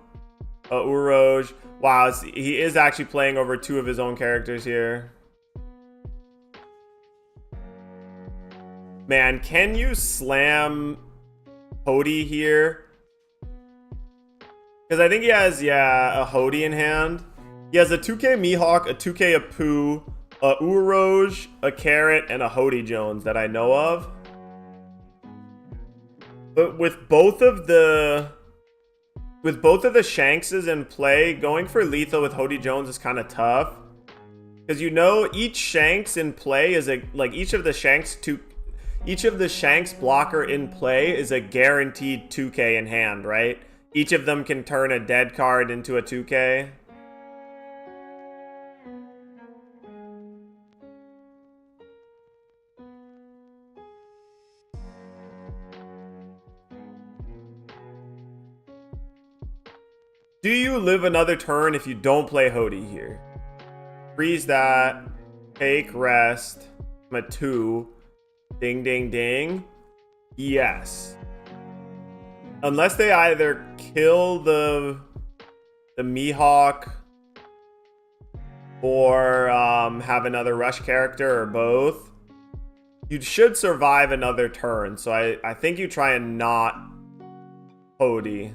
a Uroj. Wow, he is actually playing over 2 of his own characters here. Man, can you slam Hody here? Because I think he has, yeah, a Hody in hand. He has a 2K Mihawk, a 2K Apu, a Uroj, a Carrot, and a Hody Jones that I know of. But with both of the Shankses in play, going for lethal with Hody Jones is kind of tough. Because you know each Shanks in play is each of the Shanks blocker in play is a guaranteed 2K in hand, right? Each of them can turn a dead card into a 2K. Do you live another turn if you don't play Hody here? Freeze that. Take rest. I'm at 2. Ding, ding, ding. Yes. Unless they either kill the Mihawk or have another rush character or both, you should survive another turn. So I think you try and not Hody.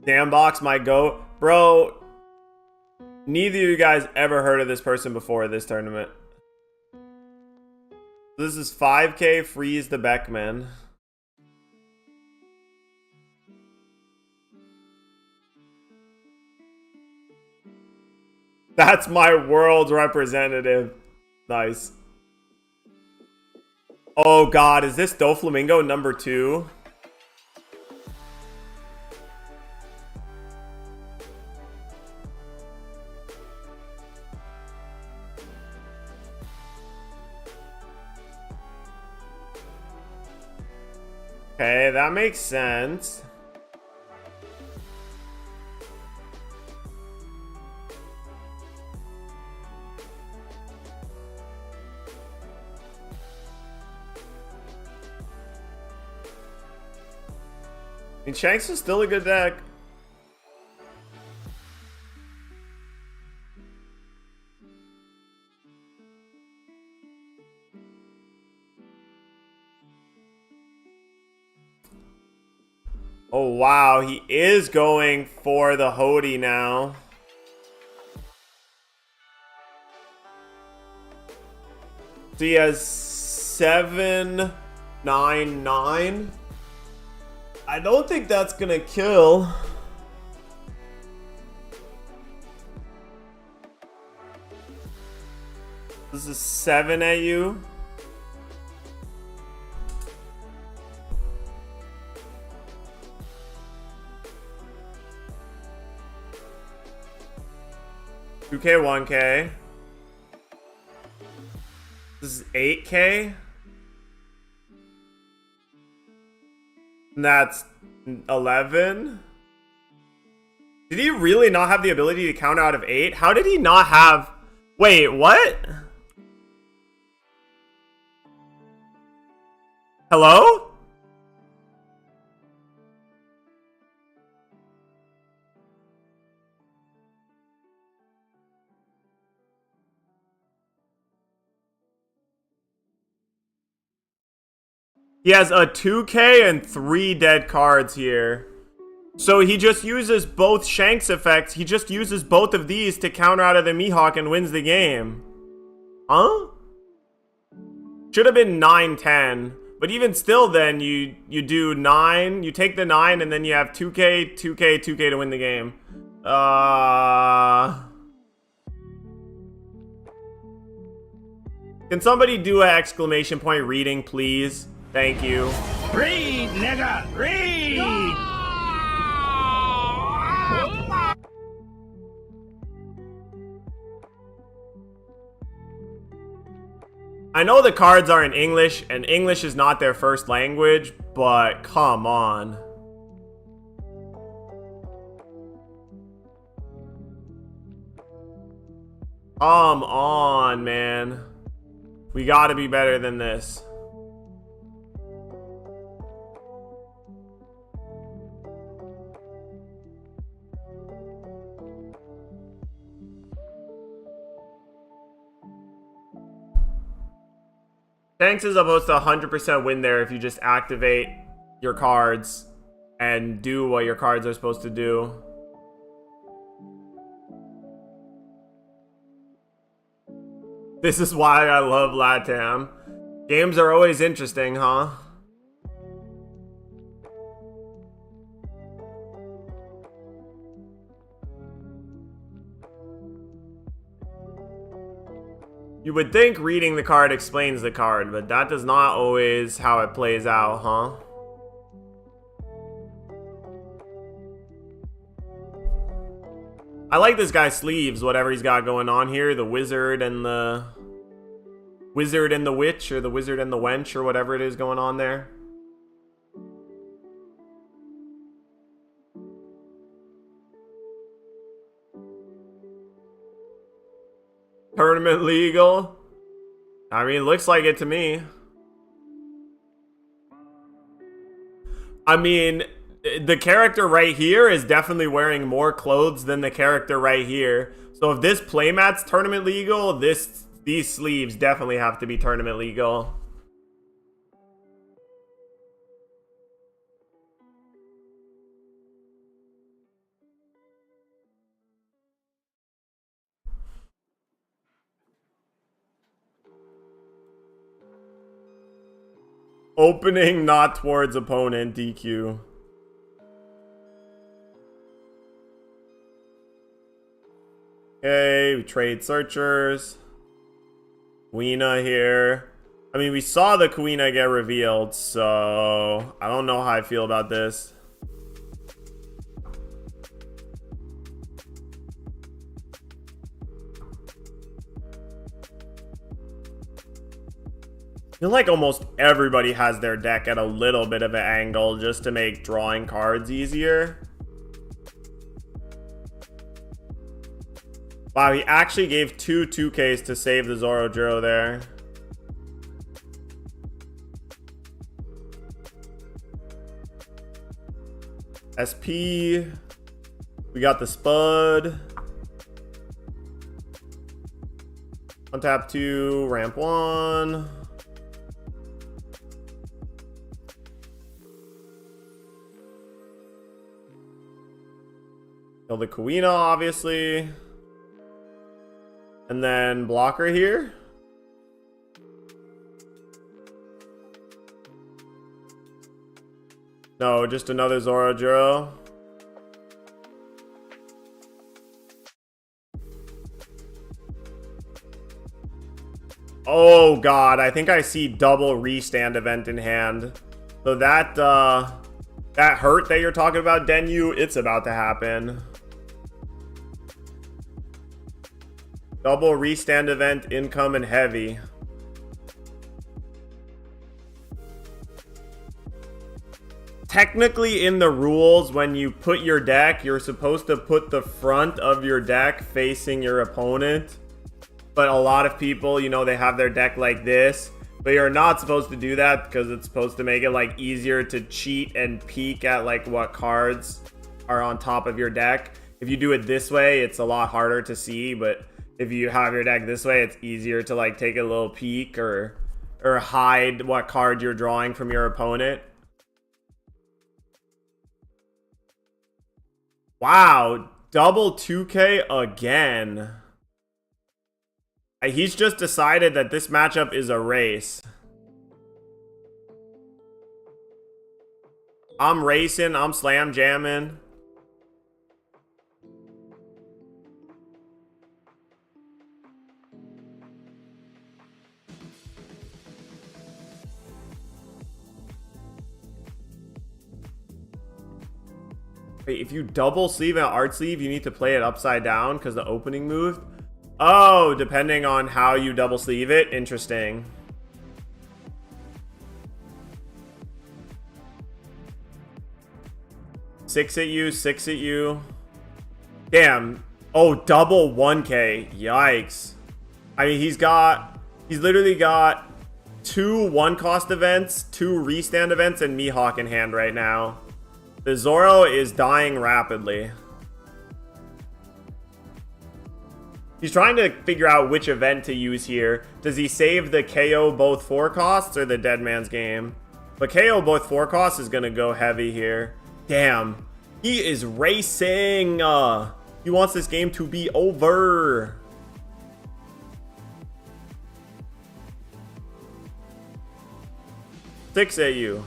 Sandbox might go. Bro, neither of you guys ever heard of this person before this tournament. This is 5k freeze the Beckman. That's my world representative. Nice. Oh god, is this Doflamingo number 2? Okay, that makes sense. I mean, Shanks is still a good deck. Oh, wow. He is going for the Hody now. So he has 799. I don't think that's gonna kill. This is 7 at you. $2K, 1K. This is 8K. And that's 11. Did he really not have the ability to count out of 8? How did he not have... Wait, what? Hello? He has a 2K and 3 dead cards here. So he just uses both Shanks effects. He just uses both of these to counter out of the Mihawk and wins the game. Huh? Should have been 9-10. But even still then, you do 9. You take the 9 and then you have 2K, 2K, 2K to win the game. Can somebody do an exclamation point reading, please? Thank you. Read, nigga! Read! I know the cards are in English, and English is not their first language, but come on. Come on, man. We gotta be better than this. Shanks is supposed to 100% win there if you just activate your cards and do what your cards are supposed to do. This is why I love Latam. Games are always interesting, huh? You would think reading the card explains the card, but that does not always how it plays out, huh? I like this guy's sleeves, whatever he's got going on here. The wizard and the witch, or the wizard and the wench, or whatever it is going on there. Tournament legal? I mean, looks like it to me. I mean, the character right here is definitely wearing more clothes than the character right here. So if this playmat's tournament legal, these sleeves definitely have to be tournament legal. Opening not towards opponent, DQ. Okay, we trade searchers. Kuina here. I mean, we saw the Kuina get revealed, so I don't know how I feel about this. I feel like almost everybody has their deck at a little bit of an angle just to make drawing cards easier. Wow, he actually gave 2Ks to save the Zoro there. SP. We got the Spud. Untap 2, ramp 1. Kill the Kuina, obviously. And then blocker here. No, just another Zoro. Oh god, I think I see double restand event in hand. So that hurt that you're talking about, Denyu, it's about to happen. Double restand event income and heavy. Technically in the rules, when you put your deck, you're supposed to put the front of your deck facing your opponent. But a lot of people, you know, they have their deck like this. But you're not supposed to do that because it's supposed to make it like easier to cheat and peek at like what cards are on top of your deck. If you do it this way, it's a lot harder to see, but if you have your deck this way, it's easier to like take a little peek or hide what card you're drawing from your opponent. Wow, double 2K again. He's just decided that this matchup is a race. I'm racing, I'm slam jamming. Wait, if you double sleeve an art sleeve, you need to play it upside down because the opening moved? Oh, depending on how you double sleeve it. Interesting. Six at you. Damn. Oh, double 1K. Yikes. I mean, he's literally got 2 1-cost events, 2 restand events, and Mihawk in hand right now. The Zoro is dying rapidly. He's trying to figure out which event to use here. Does he save the KO both 4 costs or the Dead Man's Game? But KO both 4 costs is going to go heavy here. Damn. He is racing. He wants this game to be over. Six at you.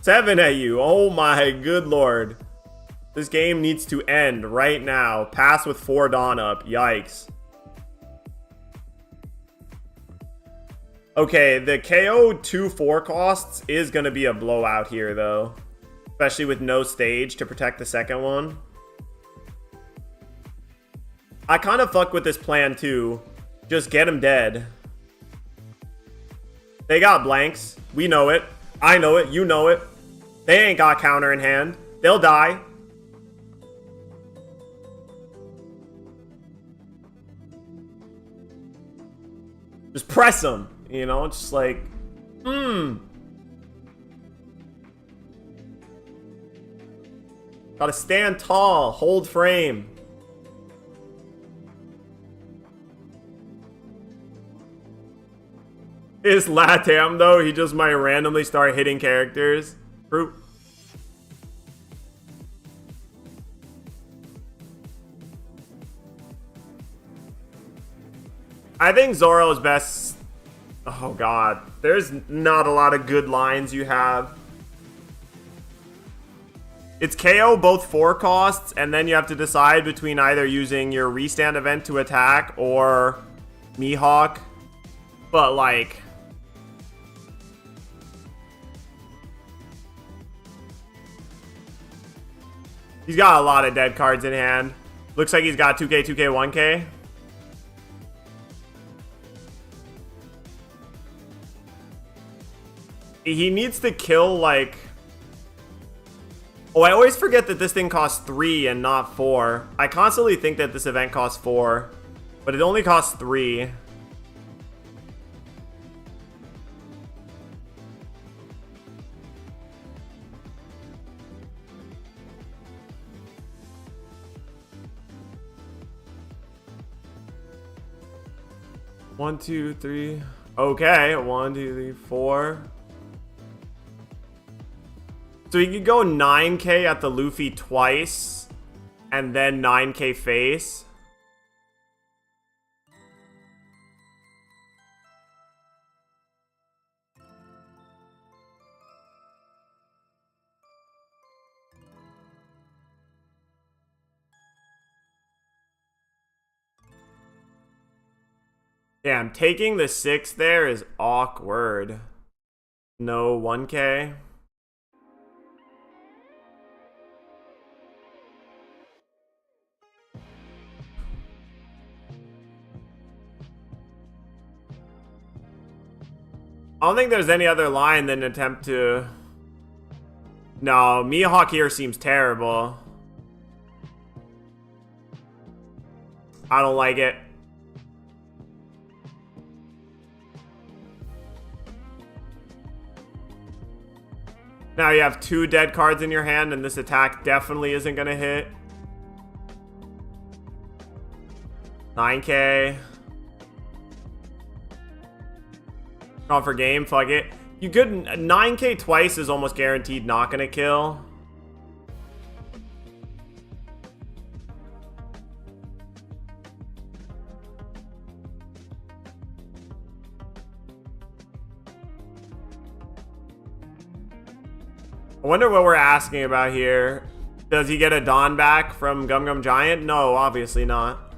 7 at you. Oh my good lord. This game needs to end right now. Pass with 4 Dawn up. Yikes. Okay, the KO 2 4 costs is going to be a blowout here, though. Especially with no stage to protect the second one. I kind of fuck with this plan, too. Just get him dead. They got blanks. We know it. I know it. You know it. They ain't got counter in hand. They'll die. Just press them, you know, just like, Gotta stand tall, hold frame. Is Latam, though, he just might randomly start hitting characters. True. I think Zoro's best. Oh god, there's not a lot of good lines you have. It's KO both 4 costs, and then you have to decide between either using your restand event to attack or Mihawk. But like, he's got a lot of dead cards in hand. Looks like he's got 2K, 2K, 1K. He needs to kill, like... Oh, I always forget that this thing costs 3 and not 4. I constantly think that this event costs 4, but it only costs 3. One, two, three. Okay, 1, 2, 3, 4. So you could go 9K at the Luffy twice, and then 9K face. Damn, taking the 6 there is awkward. No 1K. I don't think there's any other line than attempt to... No, Mihawk here seems terrible. I don't like it. Now you have 2 dead cards in your hand, and this attack definitely isn't gonna hit. 9K. On for game, fuck it. You could 9K twice is almost guaranteed not gonna kill. I wonder what we're asking about here. Does he get a Dawn back from Gum Gum Giant? No, obviously not.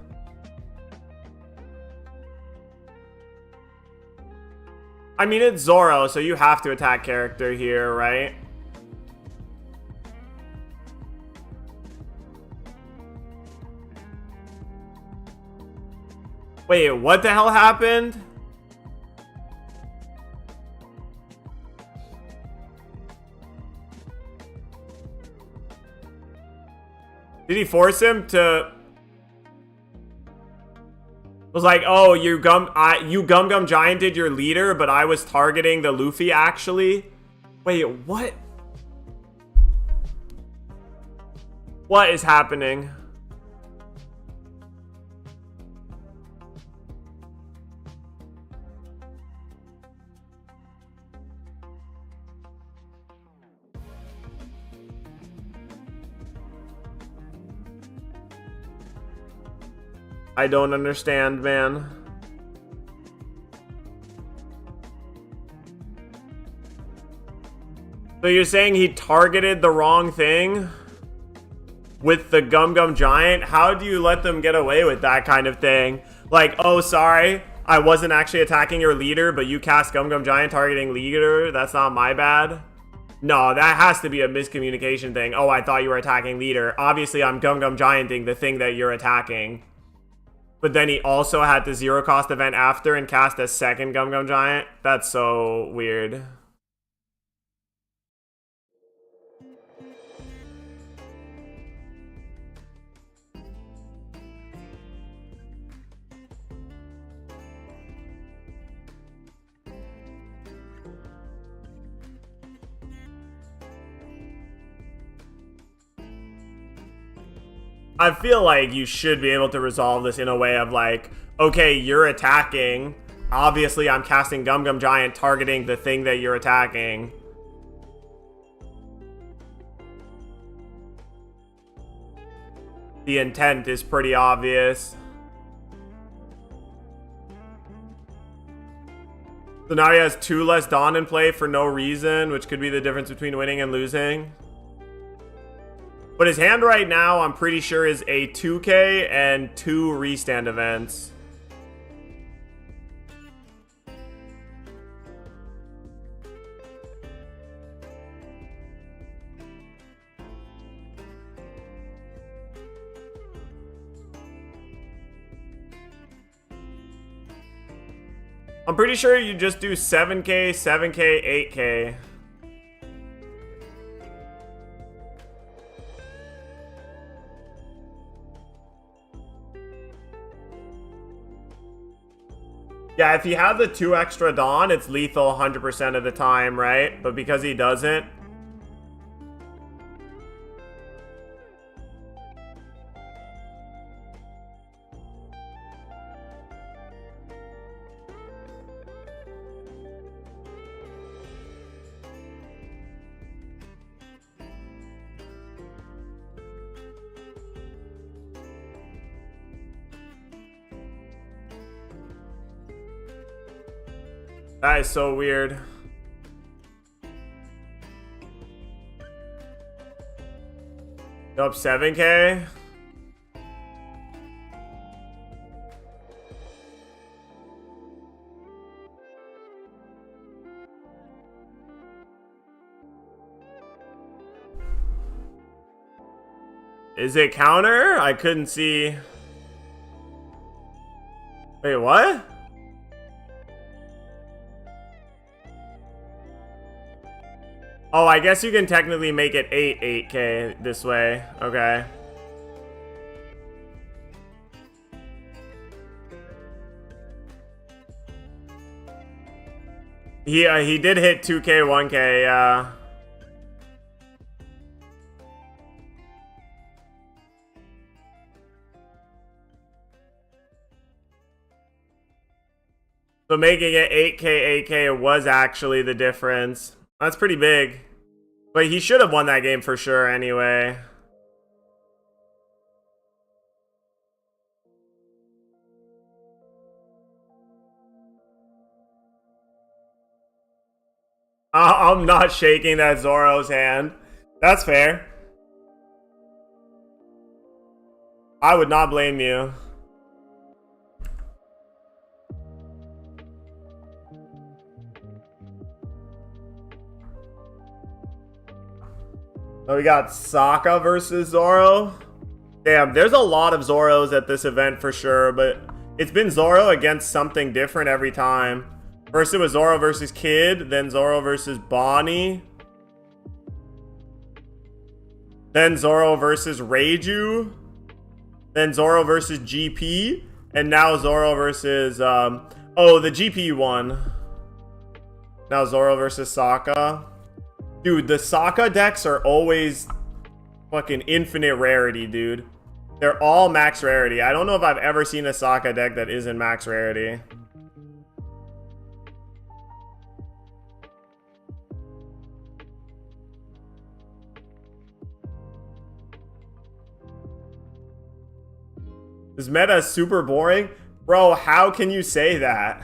I mean, it's Zoro, so you have to attack character here, right? Wait, what the hell happened? Did he force him to... It was like, oh, you Gum Gum Gianted your leader, but I was targeting the Luffy actually? Wait, what? What is happening? I don't understand, man. So you're saying he targeted the wrong thing with the Gum Gum Giant? How do you let them get away with that kind of thing? Like, oh, sorry, I wasn't actually attacking your leader, but you cast Gum Gum Giant targeting leader. That's not my bad. No, that has to be a miscommunication thing. Oh, I thought you were attacking leader. Obviously, I'm Gum Gum Gianting the thing that you're attacking. But then he also had the 0 cost event after and cast a second Gum Gum Giant. That's so weird. I feel like you should be able to resolve this in a way of like, okay, you're attacking. Obviously, I'm casting Gum Gum Giant targeting the thing that you're attacking. The intent is pretty obvious. So now he has 2 less Dawn in play for no reason, which could be the difference between winning and losing. But his hand right now, I'm pretty sure, is a 2K and 2 restand events. I'm pretty sure you just do 7K, 7K, 8K. Yeah, if he had the 2 extra Dawn, it's lethal 100% of the time, right? But because he doesn't... That is so weird. Up 7K? Is it counter? I couldn't see. Wait, what? Oh, I guess you can technically make it 8K this way. Okay. He did hit 2K, 1K, yeah. So making it 8K, 8K was actually the difference. That's pretty big. But he should have won that game for sure anyway. I'm not shaking that Zoro's hand. That's fair. I would not blame you. So we got Sokka versus Zoro. Damn, there's a lot of Zoros at this event for sure, but it's been Zoro against something different every time. First it was Zoro versus Kid, then Zoro versus Bonnie. Then Zoro versus Reiju. Then Zoro versus GP. And now Zoro versus, oh, the GP one. Now Zoro versus Sokka. Dude, the Sokka decks are always fucking infinite rarity, dude. They're all max rarity. I don't know if I've ever seen a Sokka deck that isn't max rarity. This meta is super boring? Bro, how can you say that?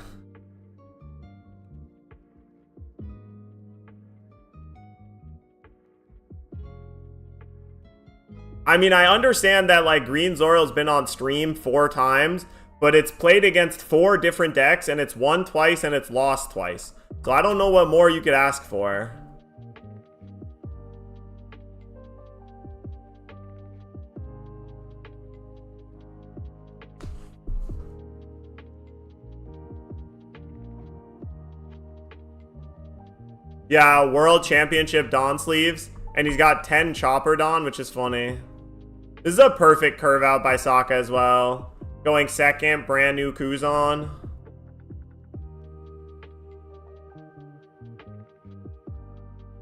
I mean, I understand that, like, Green Zoro's been on stream 4 times, but it's played against 4 different decks, and it's won twice, and it's lost twice. So I don't know what more you could ask for. Yeah, World Championship Dawn sleeves, and he's got 10 Chopper Dawn, which is funny. This is a perfect curve out by Sokka as well. Going second, brand new Kuzan.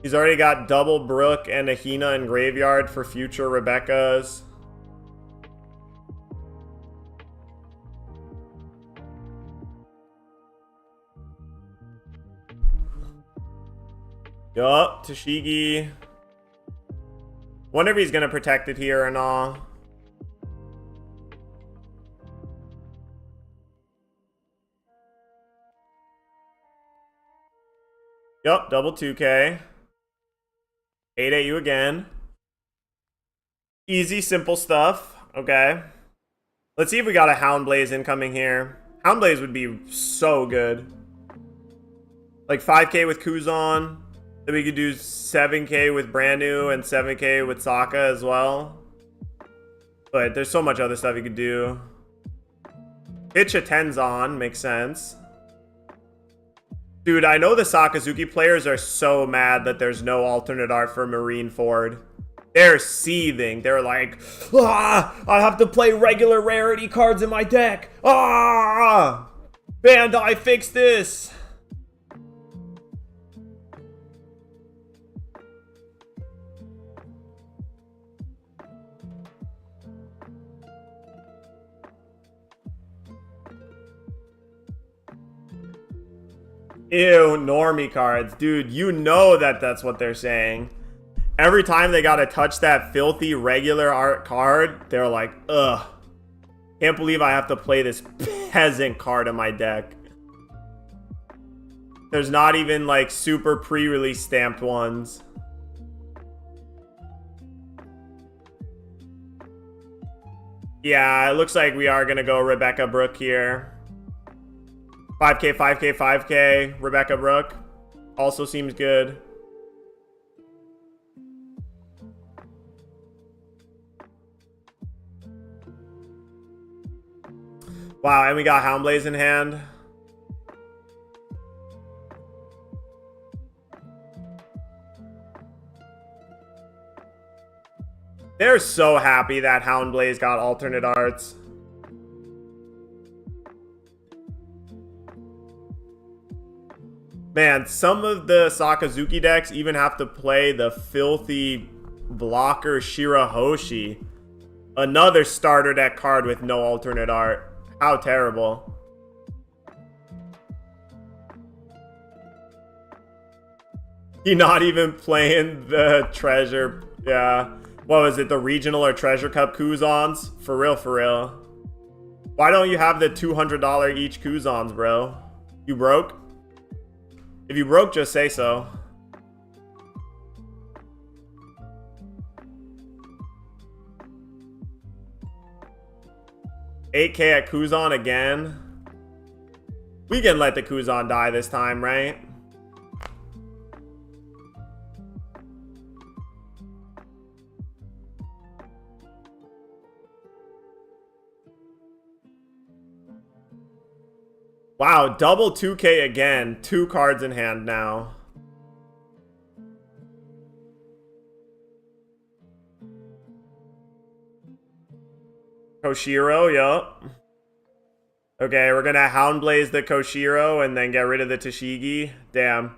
He's already got double Brook and a Hina in graveyard for future Rebekahs. Yup, Tashigi. Wonder if he's gonna protect it here or not. Yup, double 2K. 8 at you again. Easy, simple stuff. Okay. Let's see if we got a Houndblaze incoming here. Houndblaze would be so good. Like 5K with Kuzan. Then we could do 7K with brand new and 7K with Sokka as well. But there's so much other stuff you could do. Pitch a Tenzon, makes sense. Dude, I know the Sakazuki players are so mad that there's no alternate art for Marineford. They're seething. They're like, ah, I have to play regular rarity cards in my deck. Ah, Bandai, fix this. Ew, normie cards. Dude, you know that that's what they're saying. Every time they gotta touch that filthy regular art card, they're like, ugh. Can't believe I have to play this peasant card in my deck. There's not even like super pre-release stamped ones. Yeah, it looks like we are gonna go Rebecca Brook here. 5K, 5K, 5K, Rebecca Brook. Also seems good. Wow, and we got Houndblaze in hand. They're so happy that Houndblaze got alternate arts. Man, some of the Sakazuki decks even have to play the filthy blocker Shirahoshi. Another starter deck card with no alternate art. How terrible. He not even playing the treasure. Yeah. What was it? The regional or treasure cup Kuzons? For real, for real. Why don't you have the $200 each Kuzons, bro? You broke? If you broke, just say so. $8K at Kuzon again. We can let the Kuzon die this time, right? Wow, double 2K again. 2 cards in hand now. Koshiro, yup. Okay, we're gonna Houndblaze the Koshiro and then get rid of the Tashigi. Damn.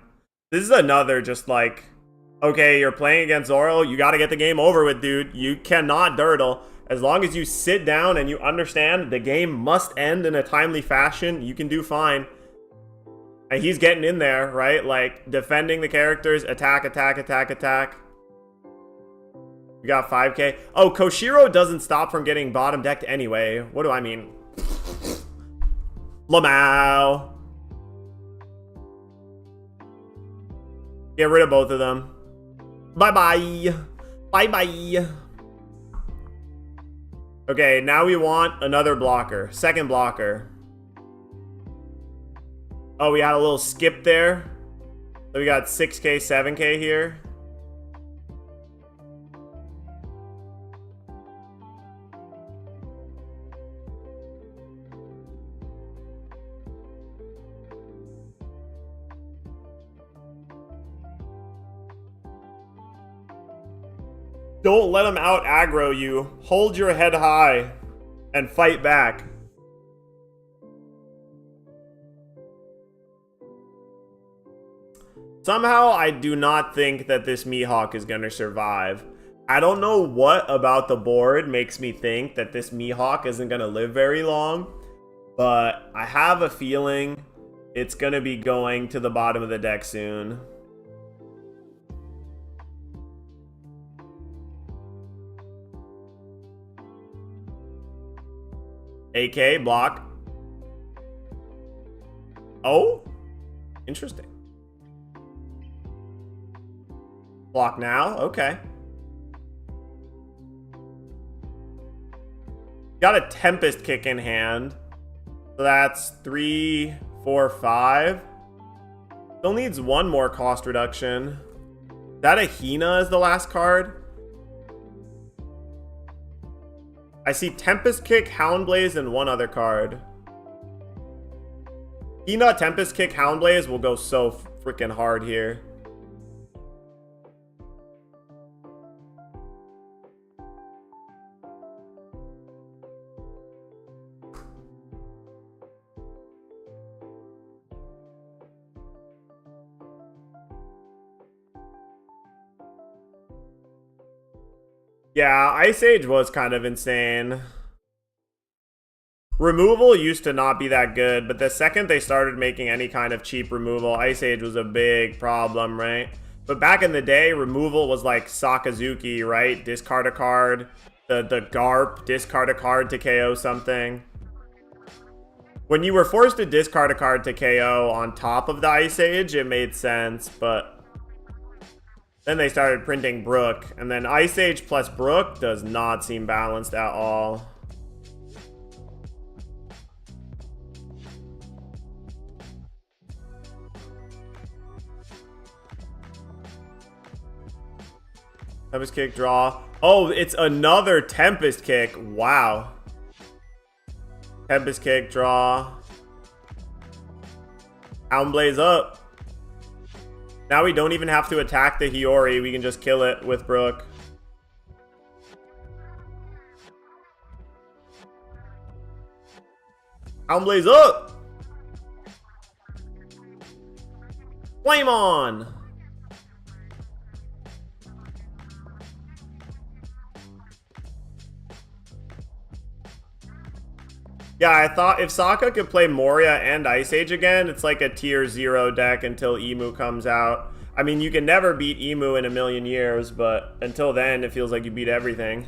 This is another just like, okay, you're playing against Zoro, you gotta get the game over with, dude. You cannot durdle. As long as you sit down and you understand the game must end in a timely fashion, you can do fine. And he's getting in there, right? Like, defending the characters, attack, attack, attack, attack. We got 5K. Oh, Koshiro doesn't stop from getting bottom decked anyway. What do I mean? Lamau. Get rid of both of them. Bye-bye. Bye-bye. Okay, now we want another blocker. Second blocker. Oh, we had a little skip there. So we got 6K, 7K here. Don't let him out aggro you. Hold your head high and fight back. Somehow, I do not think that this Mihawk is going to survive. I don't know what about the board makes me think that this Mihawk isn't going to live very long, but I have a feeling it's going to be going to the bottom of the deck soon. AK, block. Oh, interesting. Block now, okay. Got a Tempest kick in hand. So that's 3, 4, 5. Still needs one more cost reduction. Is that a Hina as the last card? I see Tempest Kick, Houndblaze, and one other card. Hina, Tempest Kick, Houndblaze will go so freaking hard here. Yeah, Ice Age was kind of insane. Removal used to not be that good, but the second they started making any kind of cheap removal, Ice Age was a big problem, right? But back in the day, removal was like Sakazuki, right? Discard a card, the Garp, discard a card to KO something. When you were forced to discard a card to KO on top of the Ice Age, it made sense, but then they started printing Brook, and then Ice Age plus Brook does not seem balanced at all. Tempest Kick, draw. Oh, it's another Tempest Kick. Wow. Tempest Kick, draw. Houndblaze up. Now we don't even have to attack the Hiyori. We can just kill it with Brook. Houndblaze up! Flame on! Yeah, I thought if Sokka could play Moria and Ice Age again, it's like a tier 0 deck until Emu comes out. I mean, you can never beat Emu in a million years, but until then, it feels like you beat everything.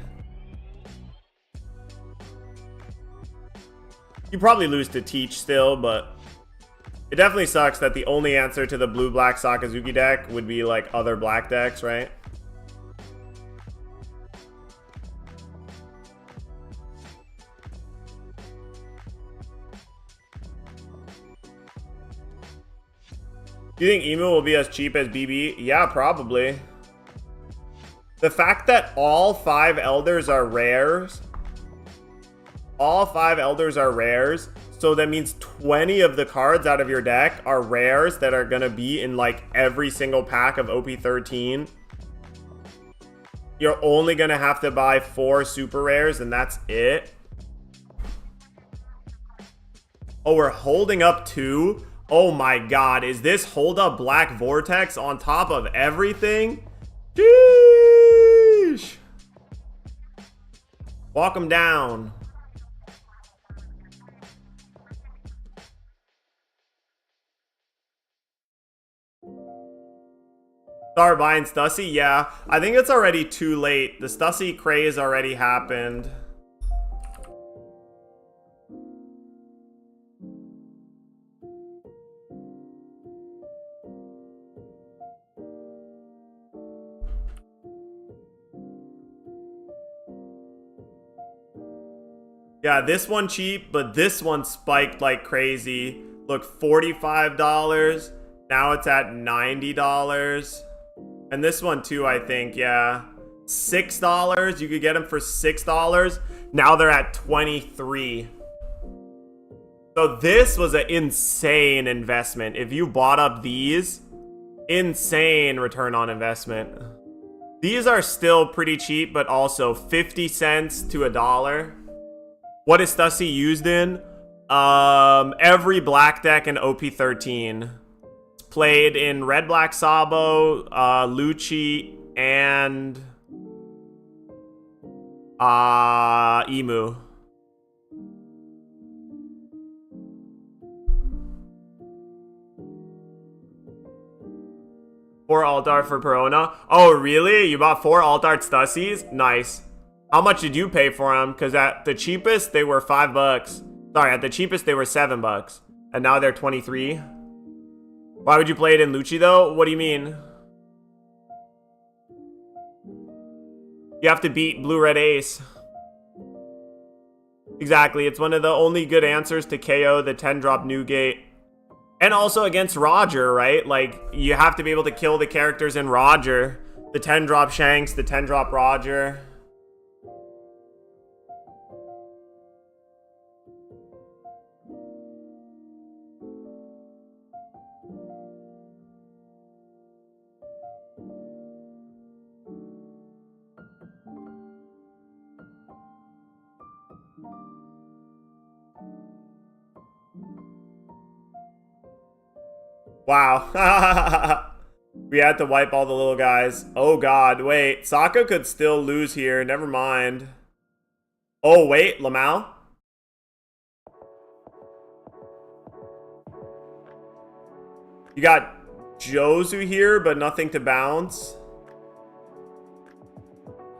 You probably lose to Teach still, but it definitely sucks that the only answer to the blue-black Sakazuki deck would be like other black decks, right? Do you think Emu will be as cheap as BB? Yeah, probably. The fact that all 5 Elders are rares. All 5 Elders are rares. So that means 20 of the cards out of your deck are rares that are going to be in like every single pack of OP13. You're only going to have to buy 4 super rares and that's it. Oh, we're holding up 2? Oh my god, is this hold up Black Vortex on top of everything? Sheesh! Walk him down. Start buying Stussy? Yeah, I think it's already too late. The Stussy craze already happened. Yeah, this one cheap, but this one spiked like crazy. Look, $45. Now it's at $90. And this one too, I think, yeah. $6. You could get them for $6. Now they're at $23. So this was an insane investment. If you bought up these, insane return on investment. These are still pretty cheap, but also 50 cents to $1. What is Stussy used in? Every black deck in OP13. It's played in Red Black Sabo, Lucci, and Emu. Four alt art for Perona. Oh, really? You bought 4 alt art Stussies? Nice. How much did you pay for them? Because at the cheapest, they were $5. Sorry, at the cheapest, they were $7. And now they're 23. Why would you play it in Lucci, though? What do you mean? You have to beat Blue Red Ace. Exactly. It's one of the only good answers to KO the 10-drop Newgate. And also against Roger, right? Like, you have to be able to kill the characters in Roger. The 10-drop Shanks, the 10-drop Roger. Wow. We had to wipe all the little guys. Oh god, wait. Sokka could still lose here. Never mind. Oh, wait. Lamau? You got Jozu here, but nothing to bounce.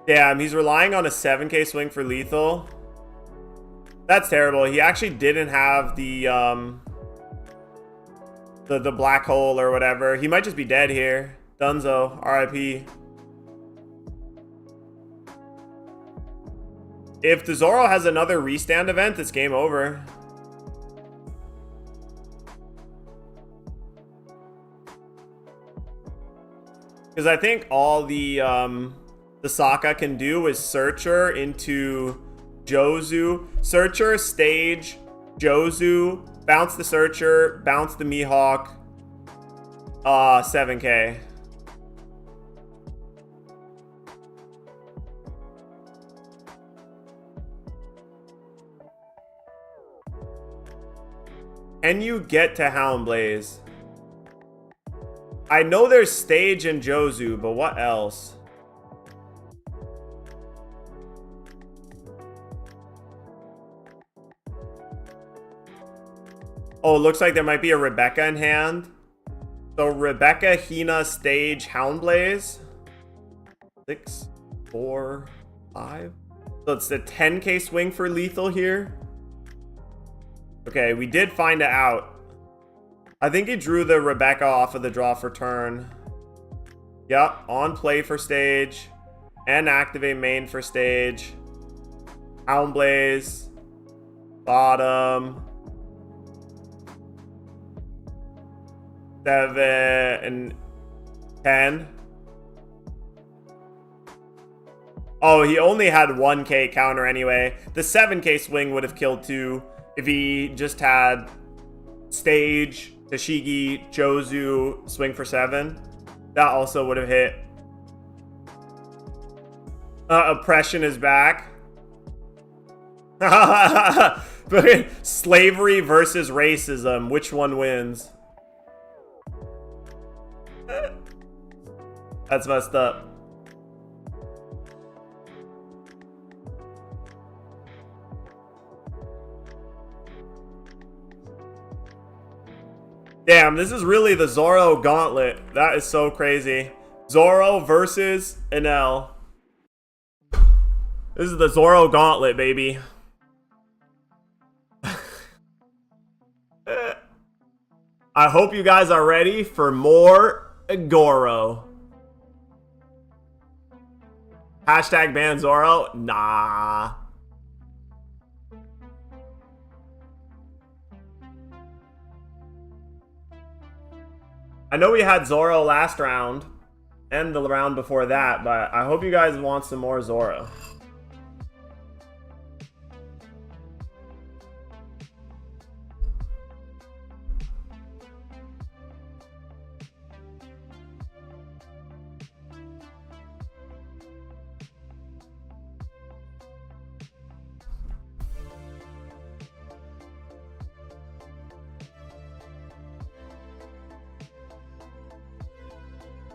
Damn, he's relying on a 7k swing for lethal. That's terrible. He actually didn't have the black hole or whatever. He might just be dead here. Dunzo, RIP. If the Zoro has another restand event, it's game over. Because I think all the Sokka can do is Searcher into Jozu. Searcher, Stage, Jozu, bounce the Searcher, bounce the Mihawk. 7K. Can you get to Houndblaze? I know there's Stage and Jozu, but what else? Oh, it looks like there might be a Rebecca in hand. So Rebecca, Hina, Stage, Houndblaze. 6, 4, 5. So it's the 10K swing for lethal here. Okay, we did find it out. I think he drew the Rebecca off of the draw for turn. Yep, on play for Stage. And activate main for Stage. Houndblaze. Bottom. 7 and 10. Oh, he only had 1K counter anyway. The 7K swing would have killed 2 if he just had Stage, Tashigi, Jozu, swing for 7. That also would have hit. Oppression is back. Slavery versus racism. Which one wins? That's messed up. Damn, this is really the Zoro gauntlet. That is so crazy. Zoro versus Enel. This is the Zoro gauntlet, baby. I hope you guys are ready for more Goro. Hashtag ban Zoro? Nah. I know we had Zoro last round and the round before that, but I hope you guys want some more Zoro.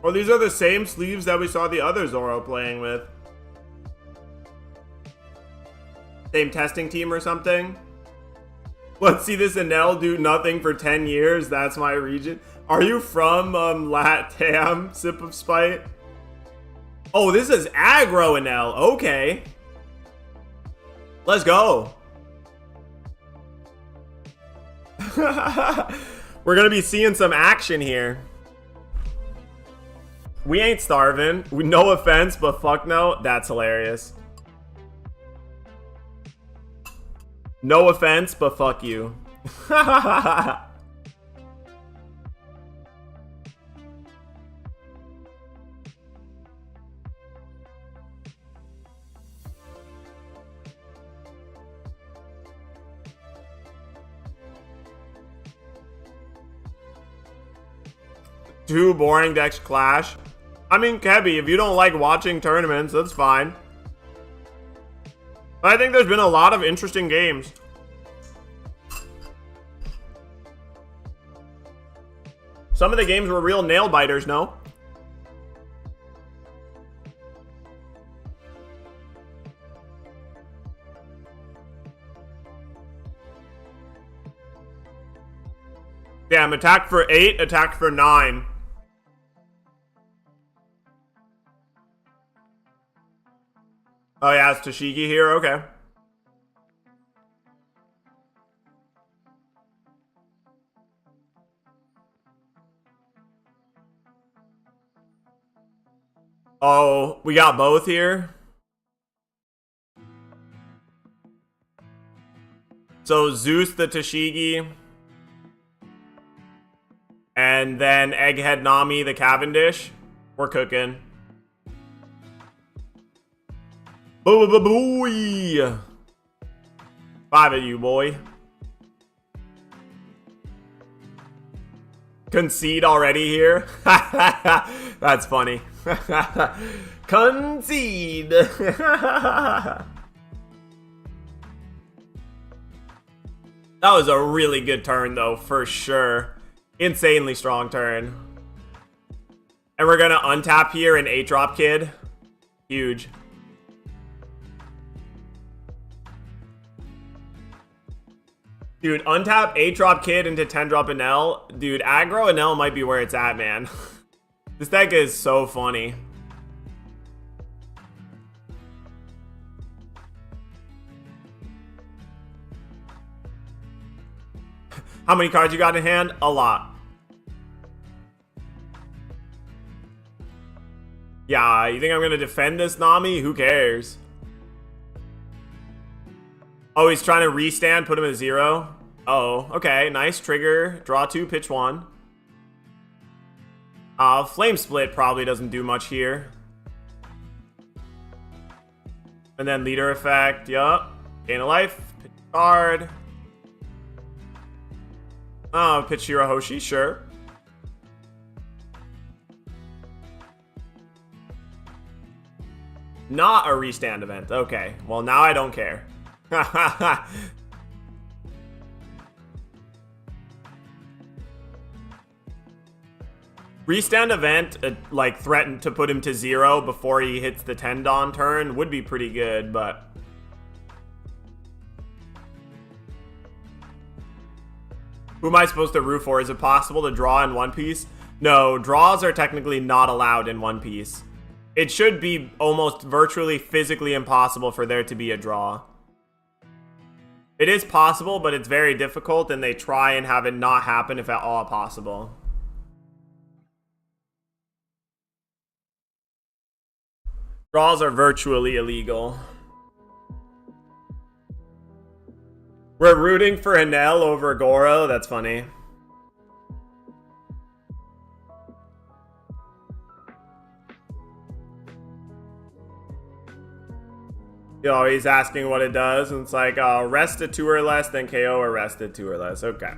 Or these are the same sleeves that we saw the other Zoro playing with. Same testing team or something. Let's see this Enel do nothing for 10 years. That's my region. Are you from Latam, Sip of Spite? Oh, this is aggro Enel. Okay. Let's go. We're going to be seeing some action here. We ain't starving. No offense, but fuck no. That's hilarious. No offense, but fuck you. Two boring decks clash. I mean, Kebby, if you don't like watching tournaments, that's fine. But I think there's been a lot of interesting games. Some of the games were real nail biters, no? Damn, attack for 8, attack for 9. Oh yeah, it's Tashigi here, okay. Oh, we got both here. So Zeus the Tashigi. And then Egghead Nami the Cavendish. We're cooking. Boy. 5 of you, boy. Concede already here? That's funny. Concede. That was a really good turn, though, for sure. Insanely strong turn. And we're gonna untap here an 8-drop kid. Huge. Dude, untap 8-drop kid into 10-drop Enel. Dude, aggro Enel might be where it's at, man. This deck is so funny. How many cards you got in hand? A lot. Yeah, you think I'm gonna defend this, Nami? Who cares? Oh, he's trying to restand, put him at 0. Oh, okay, nice trigger. Draw 2, pitch 1. Flame Split probably doesn't do much here. And then leader effect, yup. Gain a life, pitch a card. Oh, pitch Shirahoshi, sure. Not a restand event. Okay, well now I don't care. Restand event, like, threatened to put him to 0 before he hits the 10 Dawn turn would be pretty good, but... Who am I supposed to root for? Is it possible to draw in One Piece? No, draws are technically not allowed in One Piece. It should be almost virtually physically impossible for there to be a draw. It is possible, but it's very difficult, and they try and have it not happen if at all possible. Draws are virtually illegal. We're rooting for Enel over Goro? That's funny. Yo, he's asking what it does, and it's like, rest at 2 or less, then KO or rest at 2 or less. Okay.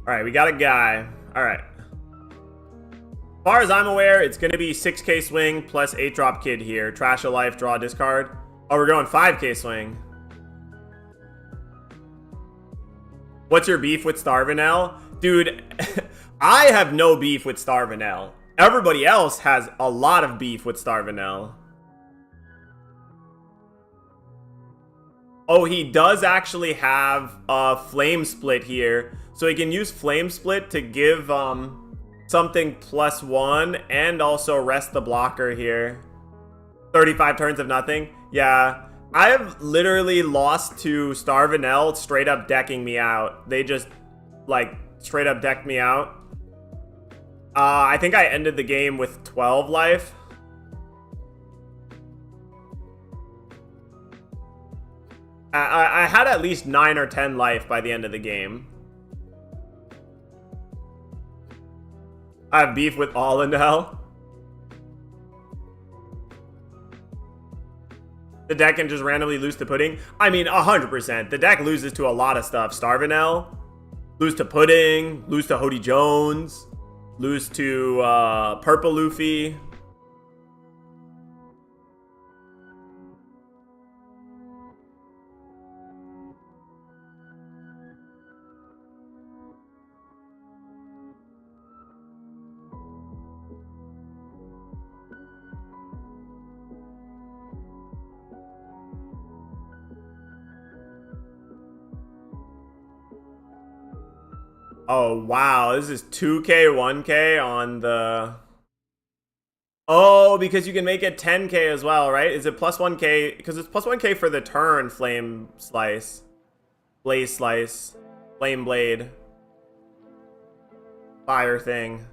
Alright, we got a guy. Alright. As far as I'm aware, it's going to be 6k swing plus 8-drop kid here. Trash a life, draw a discard. Oh, we're going 5k swing. What's your beef with Starvanel? Dude, I have no beef with Starvanel. Everybody else has a lot of beef with Starvanel. Oh, he does actually have a Flame Split here. So he can use Flame Split to give something +1 and also rest the blocker here. 35 turns of nothing. Yeah. I have literally lost to Starvanel straight up decking me out. They just, like, straight up decked me out. I think I ended the game with 12 life. I had at least 9 or 10 life by the end of the game. I have beef with Allenel. The deck can just randomly lose to Pudding. I mean, 100%. The deck loses to a lot of stuff. Starvanel, lose to Pudding, lose to Hody Jones, lose to Purple Luffy. Oh, wow. This is 2k, 1k on the... Oh, because you can make it 10k as well, right? Is it plus 1k? Because it's plus 1k for the turn Flame Slice. Blaze Slice. Flame Blade. Fire thing.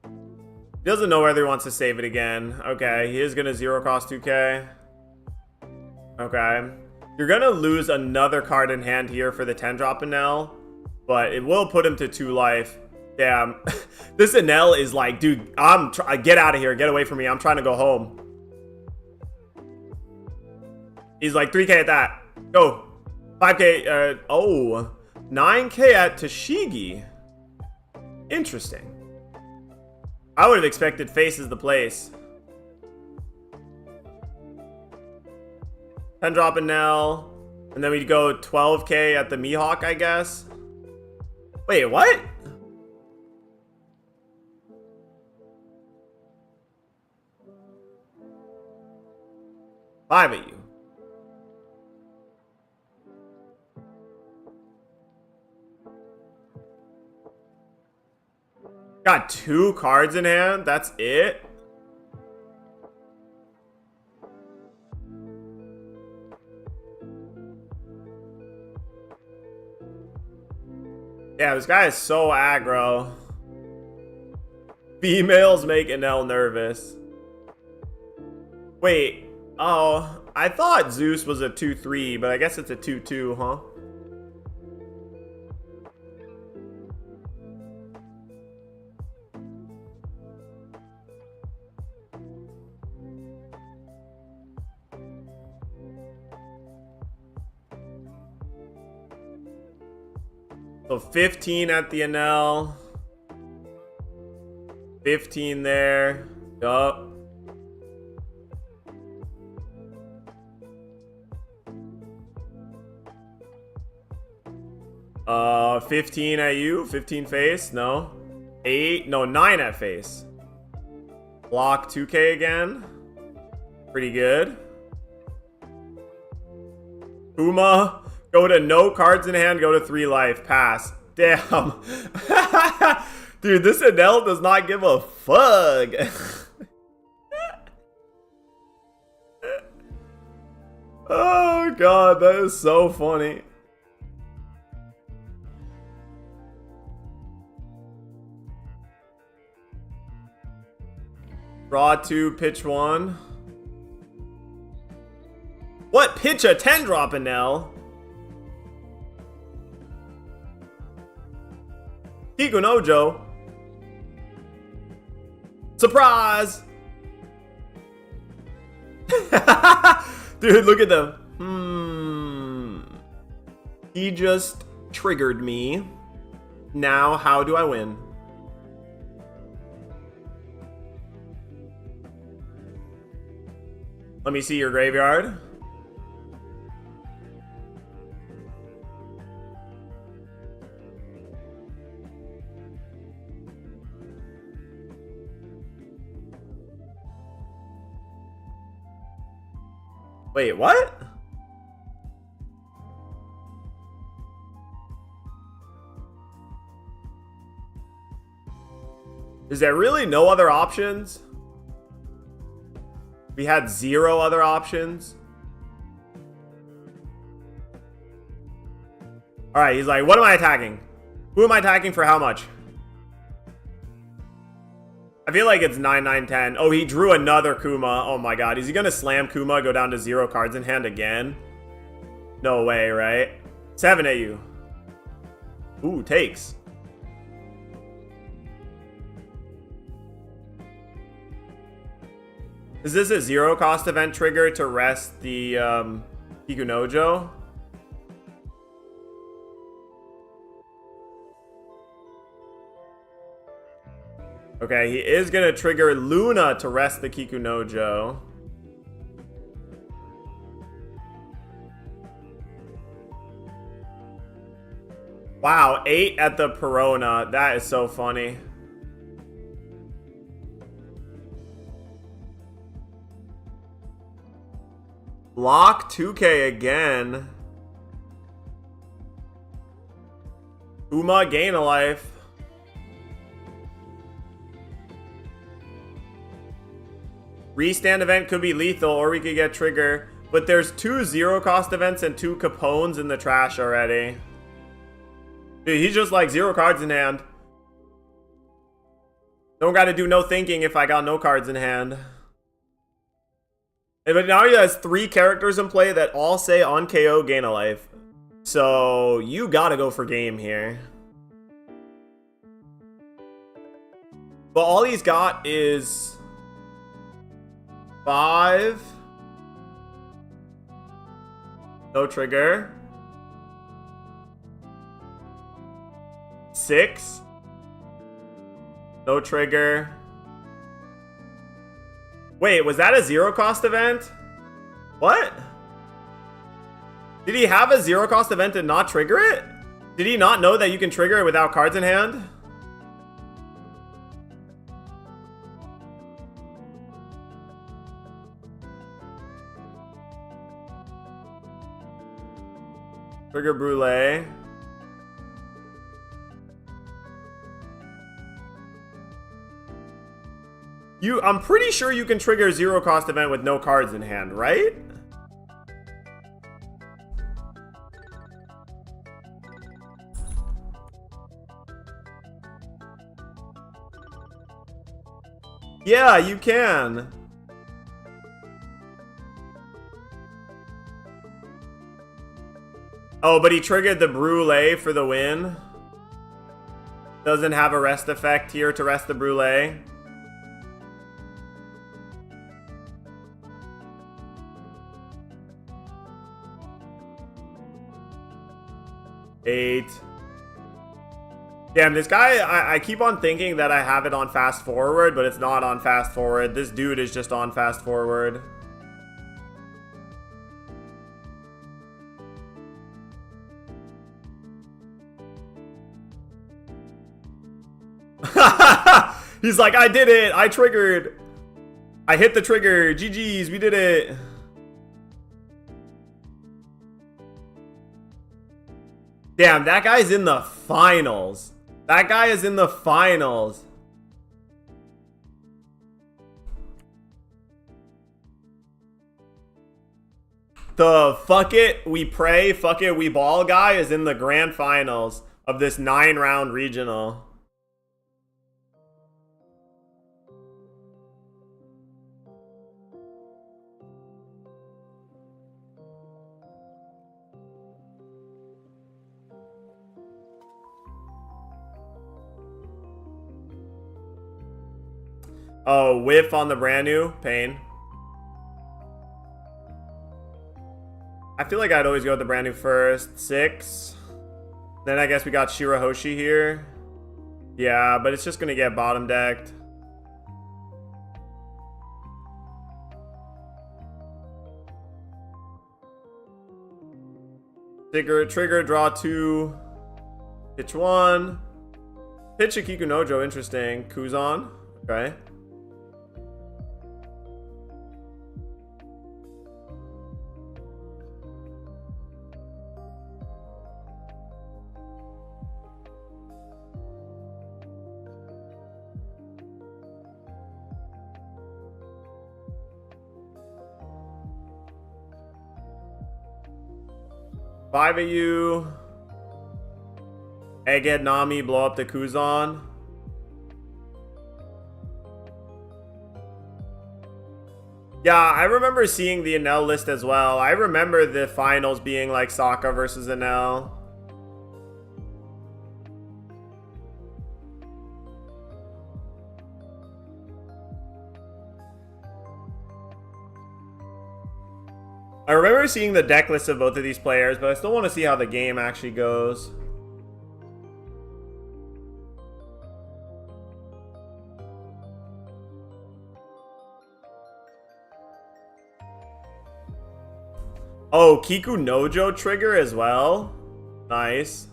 He doesn't know whether he wants to save it again. Okay, he is going to 0 cost 2k. Okay. You're going to lose another card in hand here for the 10-drop Enel, but it will put him to 2 life. Damn. This Enel is like, dude, get out of here. Get away from me. I'm trying to go home. He's like, 3k at that. Go. 5k. Oh. 9K at Toshigi. Interesting. I would have expected face is the place. 10 drop a Nell. And then we'd go 12K at the Mihawk, I guess. Wait, what? Five of you. Got 2 cards in hand? That's it? Yeah, this guy is so aggro. Females make Enel nervous. Wait. Oh, I thought Zeus was a 2-3, but I guess it's a 2-2, huh? So 15 at the Enel. 15 there. Yup. Uh, 15 at you. 15 face. No. 8. No, 9 at face. Block 2K again. Pretty good. Uma. Go to no cards in hand, go to 3 life. Pass. Damn. Dude, this Enel does not give a fuck. Oh, God. That is so funny. Draw 2, pitch 1. What? Pitch a 10 drop Enel? Kikunojo. Surprise! Dude, look at them. He just triggered me. Now, how do I win? Let me see your graveyard. Wait, what? Is there really no other options? We had 0 other options. Alright, he's like, what am I attacking? Who am I attacking for how much? I feel like it's 9, 9, 10. Oh, he drew another Kuma. Oh my god. Is he gonna slam Kuma, go down to 0 cards in hand again? No way, right? 7 at you. Ooh, takes. Is this a 0 cost event trigger to rest the Kikunojo? Okay, he is going to trigger Luna to rest the Kikunojo. Wow, 8 at the Perona. That is so funny. Block 2K again. Uma, gain a life. Restand event could be lethal, or we could get trigger. But there's 2 0 cost events and 2 Capones in the trash already. Dude, he's just like 0 cards in hand. Don't gotta do no thinking if I got no cards in hand. But now he has 3 characters in play that all say on KO gain a life. So you gotta go for game here. But all he's got is 5. No trigger. 6. No trigger. Wait, was that a 0 cost event? What? Did he have a 0 cost event and not trigger it? Did he not know that you can trigger it without cards in hand? Trigger Brulee. I'm pretty sure you can trigger a 0 cost event with no cards in hand, right? Yeah, you can. Oh, but he triggered the Brulee for the win. Doesn't have a rest effect here to rest the Brulee. Eight. Damn, this guy, I keep on thinking that I have it on fast forward, but it's not on fast forward. This dude is just on fast forward. He's like, I did it. I triggered. I hit the trigger. GG's, we did it. Damn, that guy's in the finals. That guy is in the finals. The fuck it, we pray, fuck it, we ball guy is in the grand finals of this 9-round regional. Oh, whiff on the brand new pain. I feel like I'd always go with the brand new first. 6. Then I guess we got Shirahoshi here. Yeah, but it's just gonna get bottom decked. Trigger, draw 2. Pitch 1. Pitch a Kikunojo, interesting. Kuzan, okay. Five of you. Egghead Nami, blow up the Kuzan. Yeah, I remember seeing the Enel list as well. I remember the finals being like Sokka versus Enel. I remember seeing the deck lists of both of these players, but I still want to see how the game actually goes. Oh, Kikunojo trigger as well. Nice.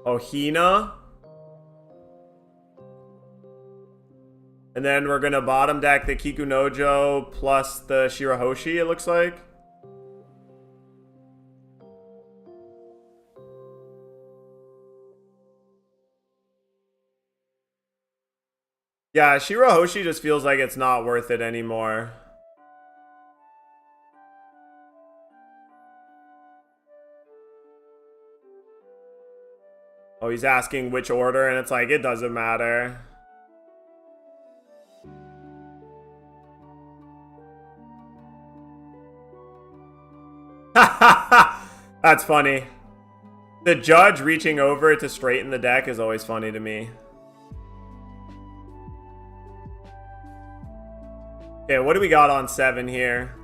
Oh, Hina. And then we're gonna bottom deck the Kikunojo plus the Shirahoshi, it looks like. Yeah, Shirahoshi just feels like it's not worth it anymore. Oh, he's asking which order, and it's like, it doesn't matter. That's funny. The judge reaching over to straighten the deck is always funny to me. Okay, what do we got on 7 here?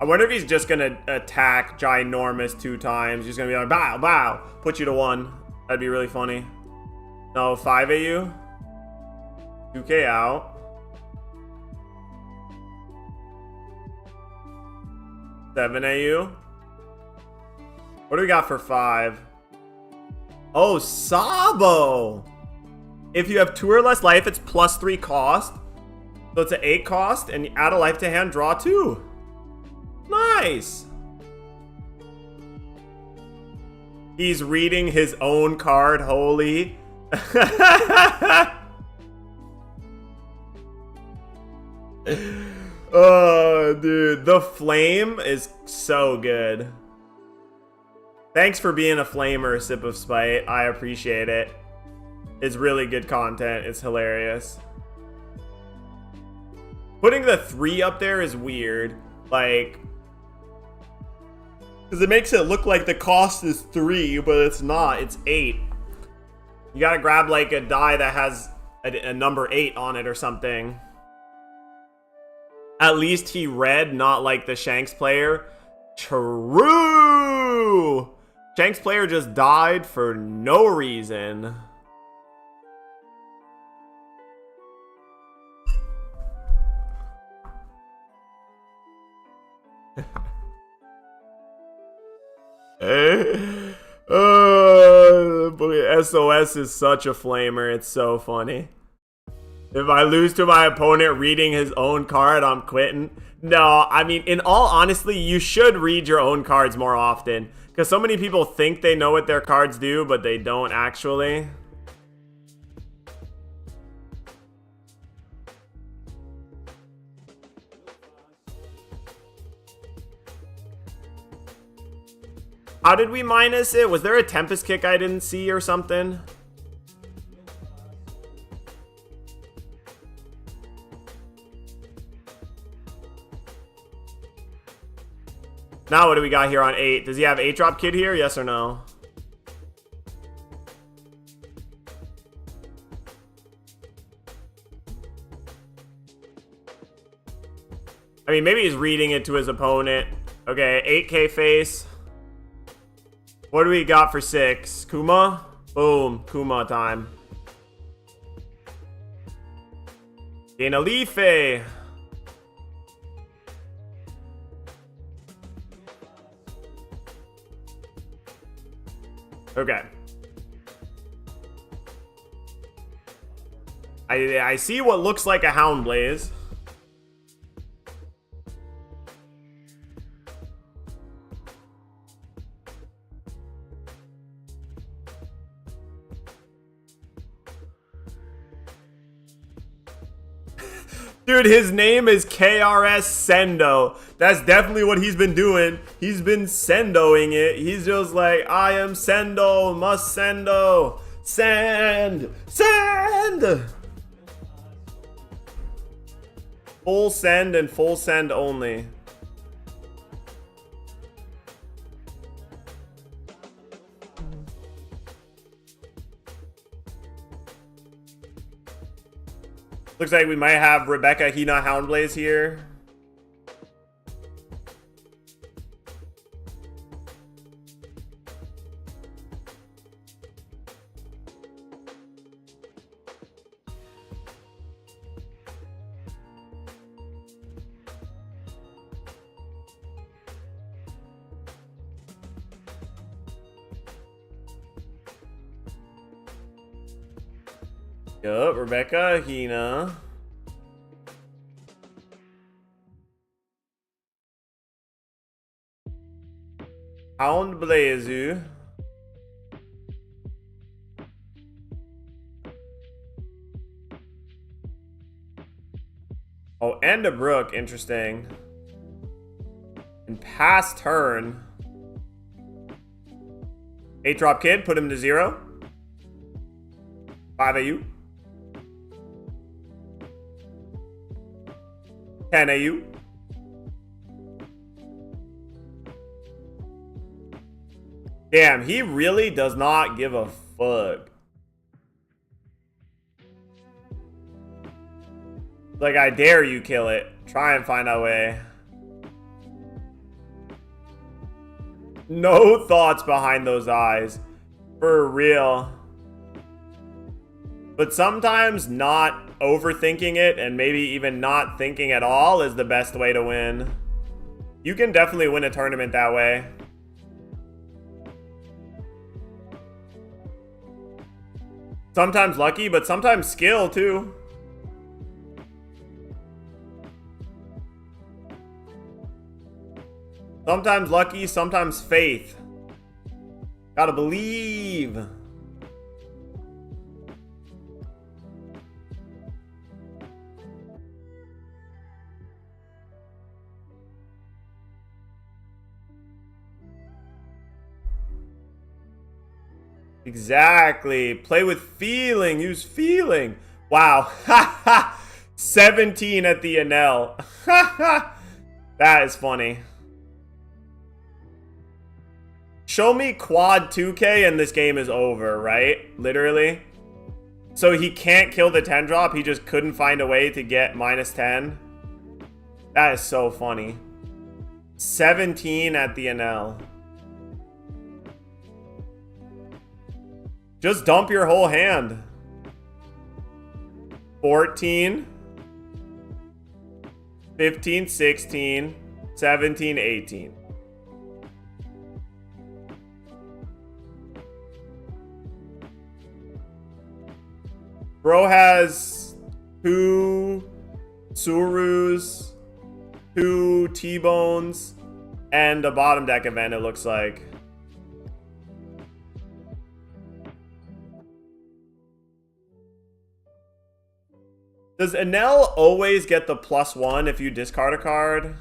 I wonder if he's just gonna attack Ginormous 2 times. He's gonna be like, bow, bow, put you to 1. That'd be really funny. No, 5 AU. 2K out. $7 AU. What do we got for 5? Oh, Sabo! If you have 2 or less life, it's +3 cost. So it's an 8 cost, and you add a life to hand, draw 2. Nice! He's reading his own card, holy. Oh, dude. The flame is so good. Thanks for being a flamer, Sip of Spite. I appreciate it. It's really good content. It's hilarious. Putting the 3 up there is weird. Like, because it makes it look like the cost is 3, but it's not. It's 8. You gotta grab like a die that has a number 8 on it or something. At least he read, not like the Shanks player. True! Shanks player just died for no reason. SOS is such a flamer. It's so funny. If I lose to my opponent reading his own card, I'm quitting. No, I mean, in all honesty, you should read your own cards more often. Because so many people think they know what their cards do, but they don't actually. How did we minus it? Was there a Tempest Kick I didn't see or something? Now what do we got here on 8? Does he have 8-drop kid here? Yes or no? I mean, maybe he's reading it to his opponent. Okay, 8K face. What do we got for 6? Kuma? Boom, Kuma time. Ganalife. Okay. I see what looks like a Hound Blaze. Dude, his name is KRS Sendo. That's definitely what he's been doing. He's been sendoing it. He's just like, I am Sendo, must sendo. Send! Send! Full send and full send only. Looks like we might have Rebecca Hina Houndblaze here. Yup, Rebecca Hina. Hound Blazu. Oh, and a Brook, interesting. And pass turn. 8-drop kid, put him to 0. 5 AU. 10 AU. Damn, he really does not give a fuck. Like, I dare you kill it. Try and find a way. No thoughts behind those eyes. For real. But sometimes not overthinking it and maybe even not thinking at all is the best way to win. You can definitely win a tournament that way. Sometimes lucky, but sometimes skill too. Sometimes lucky, sometimes faith. Gotta believe. Exactly. Play with feeling. Use feeling. Wow. 17 at the NL. That is funny. Show me quad 2K and this game is over, right? Literally. So he can't kill the 10 drop. He just couldn't find a way to get minus 10. That is so funny. 17 at the NL. Just dump your whole hand. 14. 15, 16, 17, 18. Bro has 2 Surus, 2 T-Bones, and a bottom deck event, it looks like. Does Enel always get the +1 if you discard a card?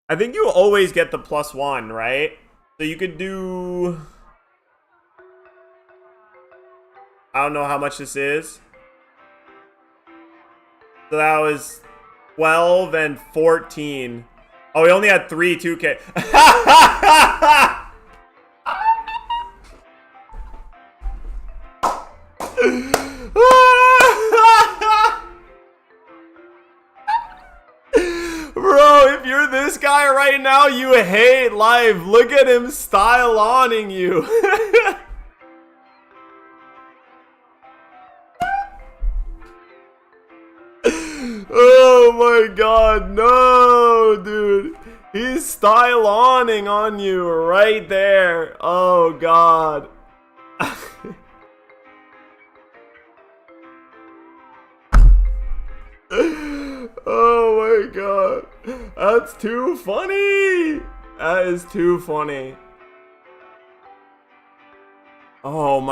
I think you always get the +1, right? So you could do... I don't know how much this is. So that was 12 and 14. Oh, we only had 3 2K. Bro, if you're this guy right now, you hate life. Look at him style-oning you. Oh my god, no, dude. He's style-oning on you right there. Oh god. Oh my god. That's too funny. That is too funny. Oh my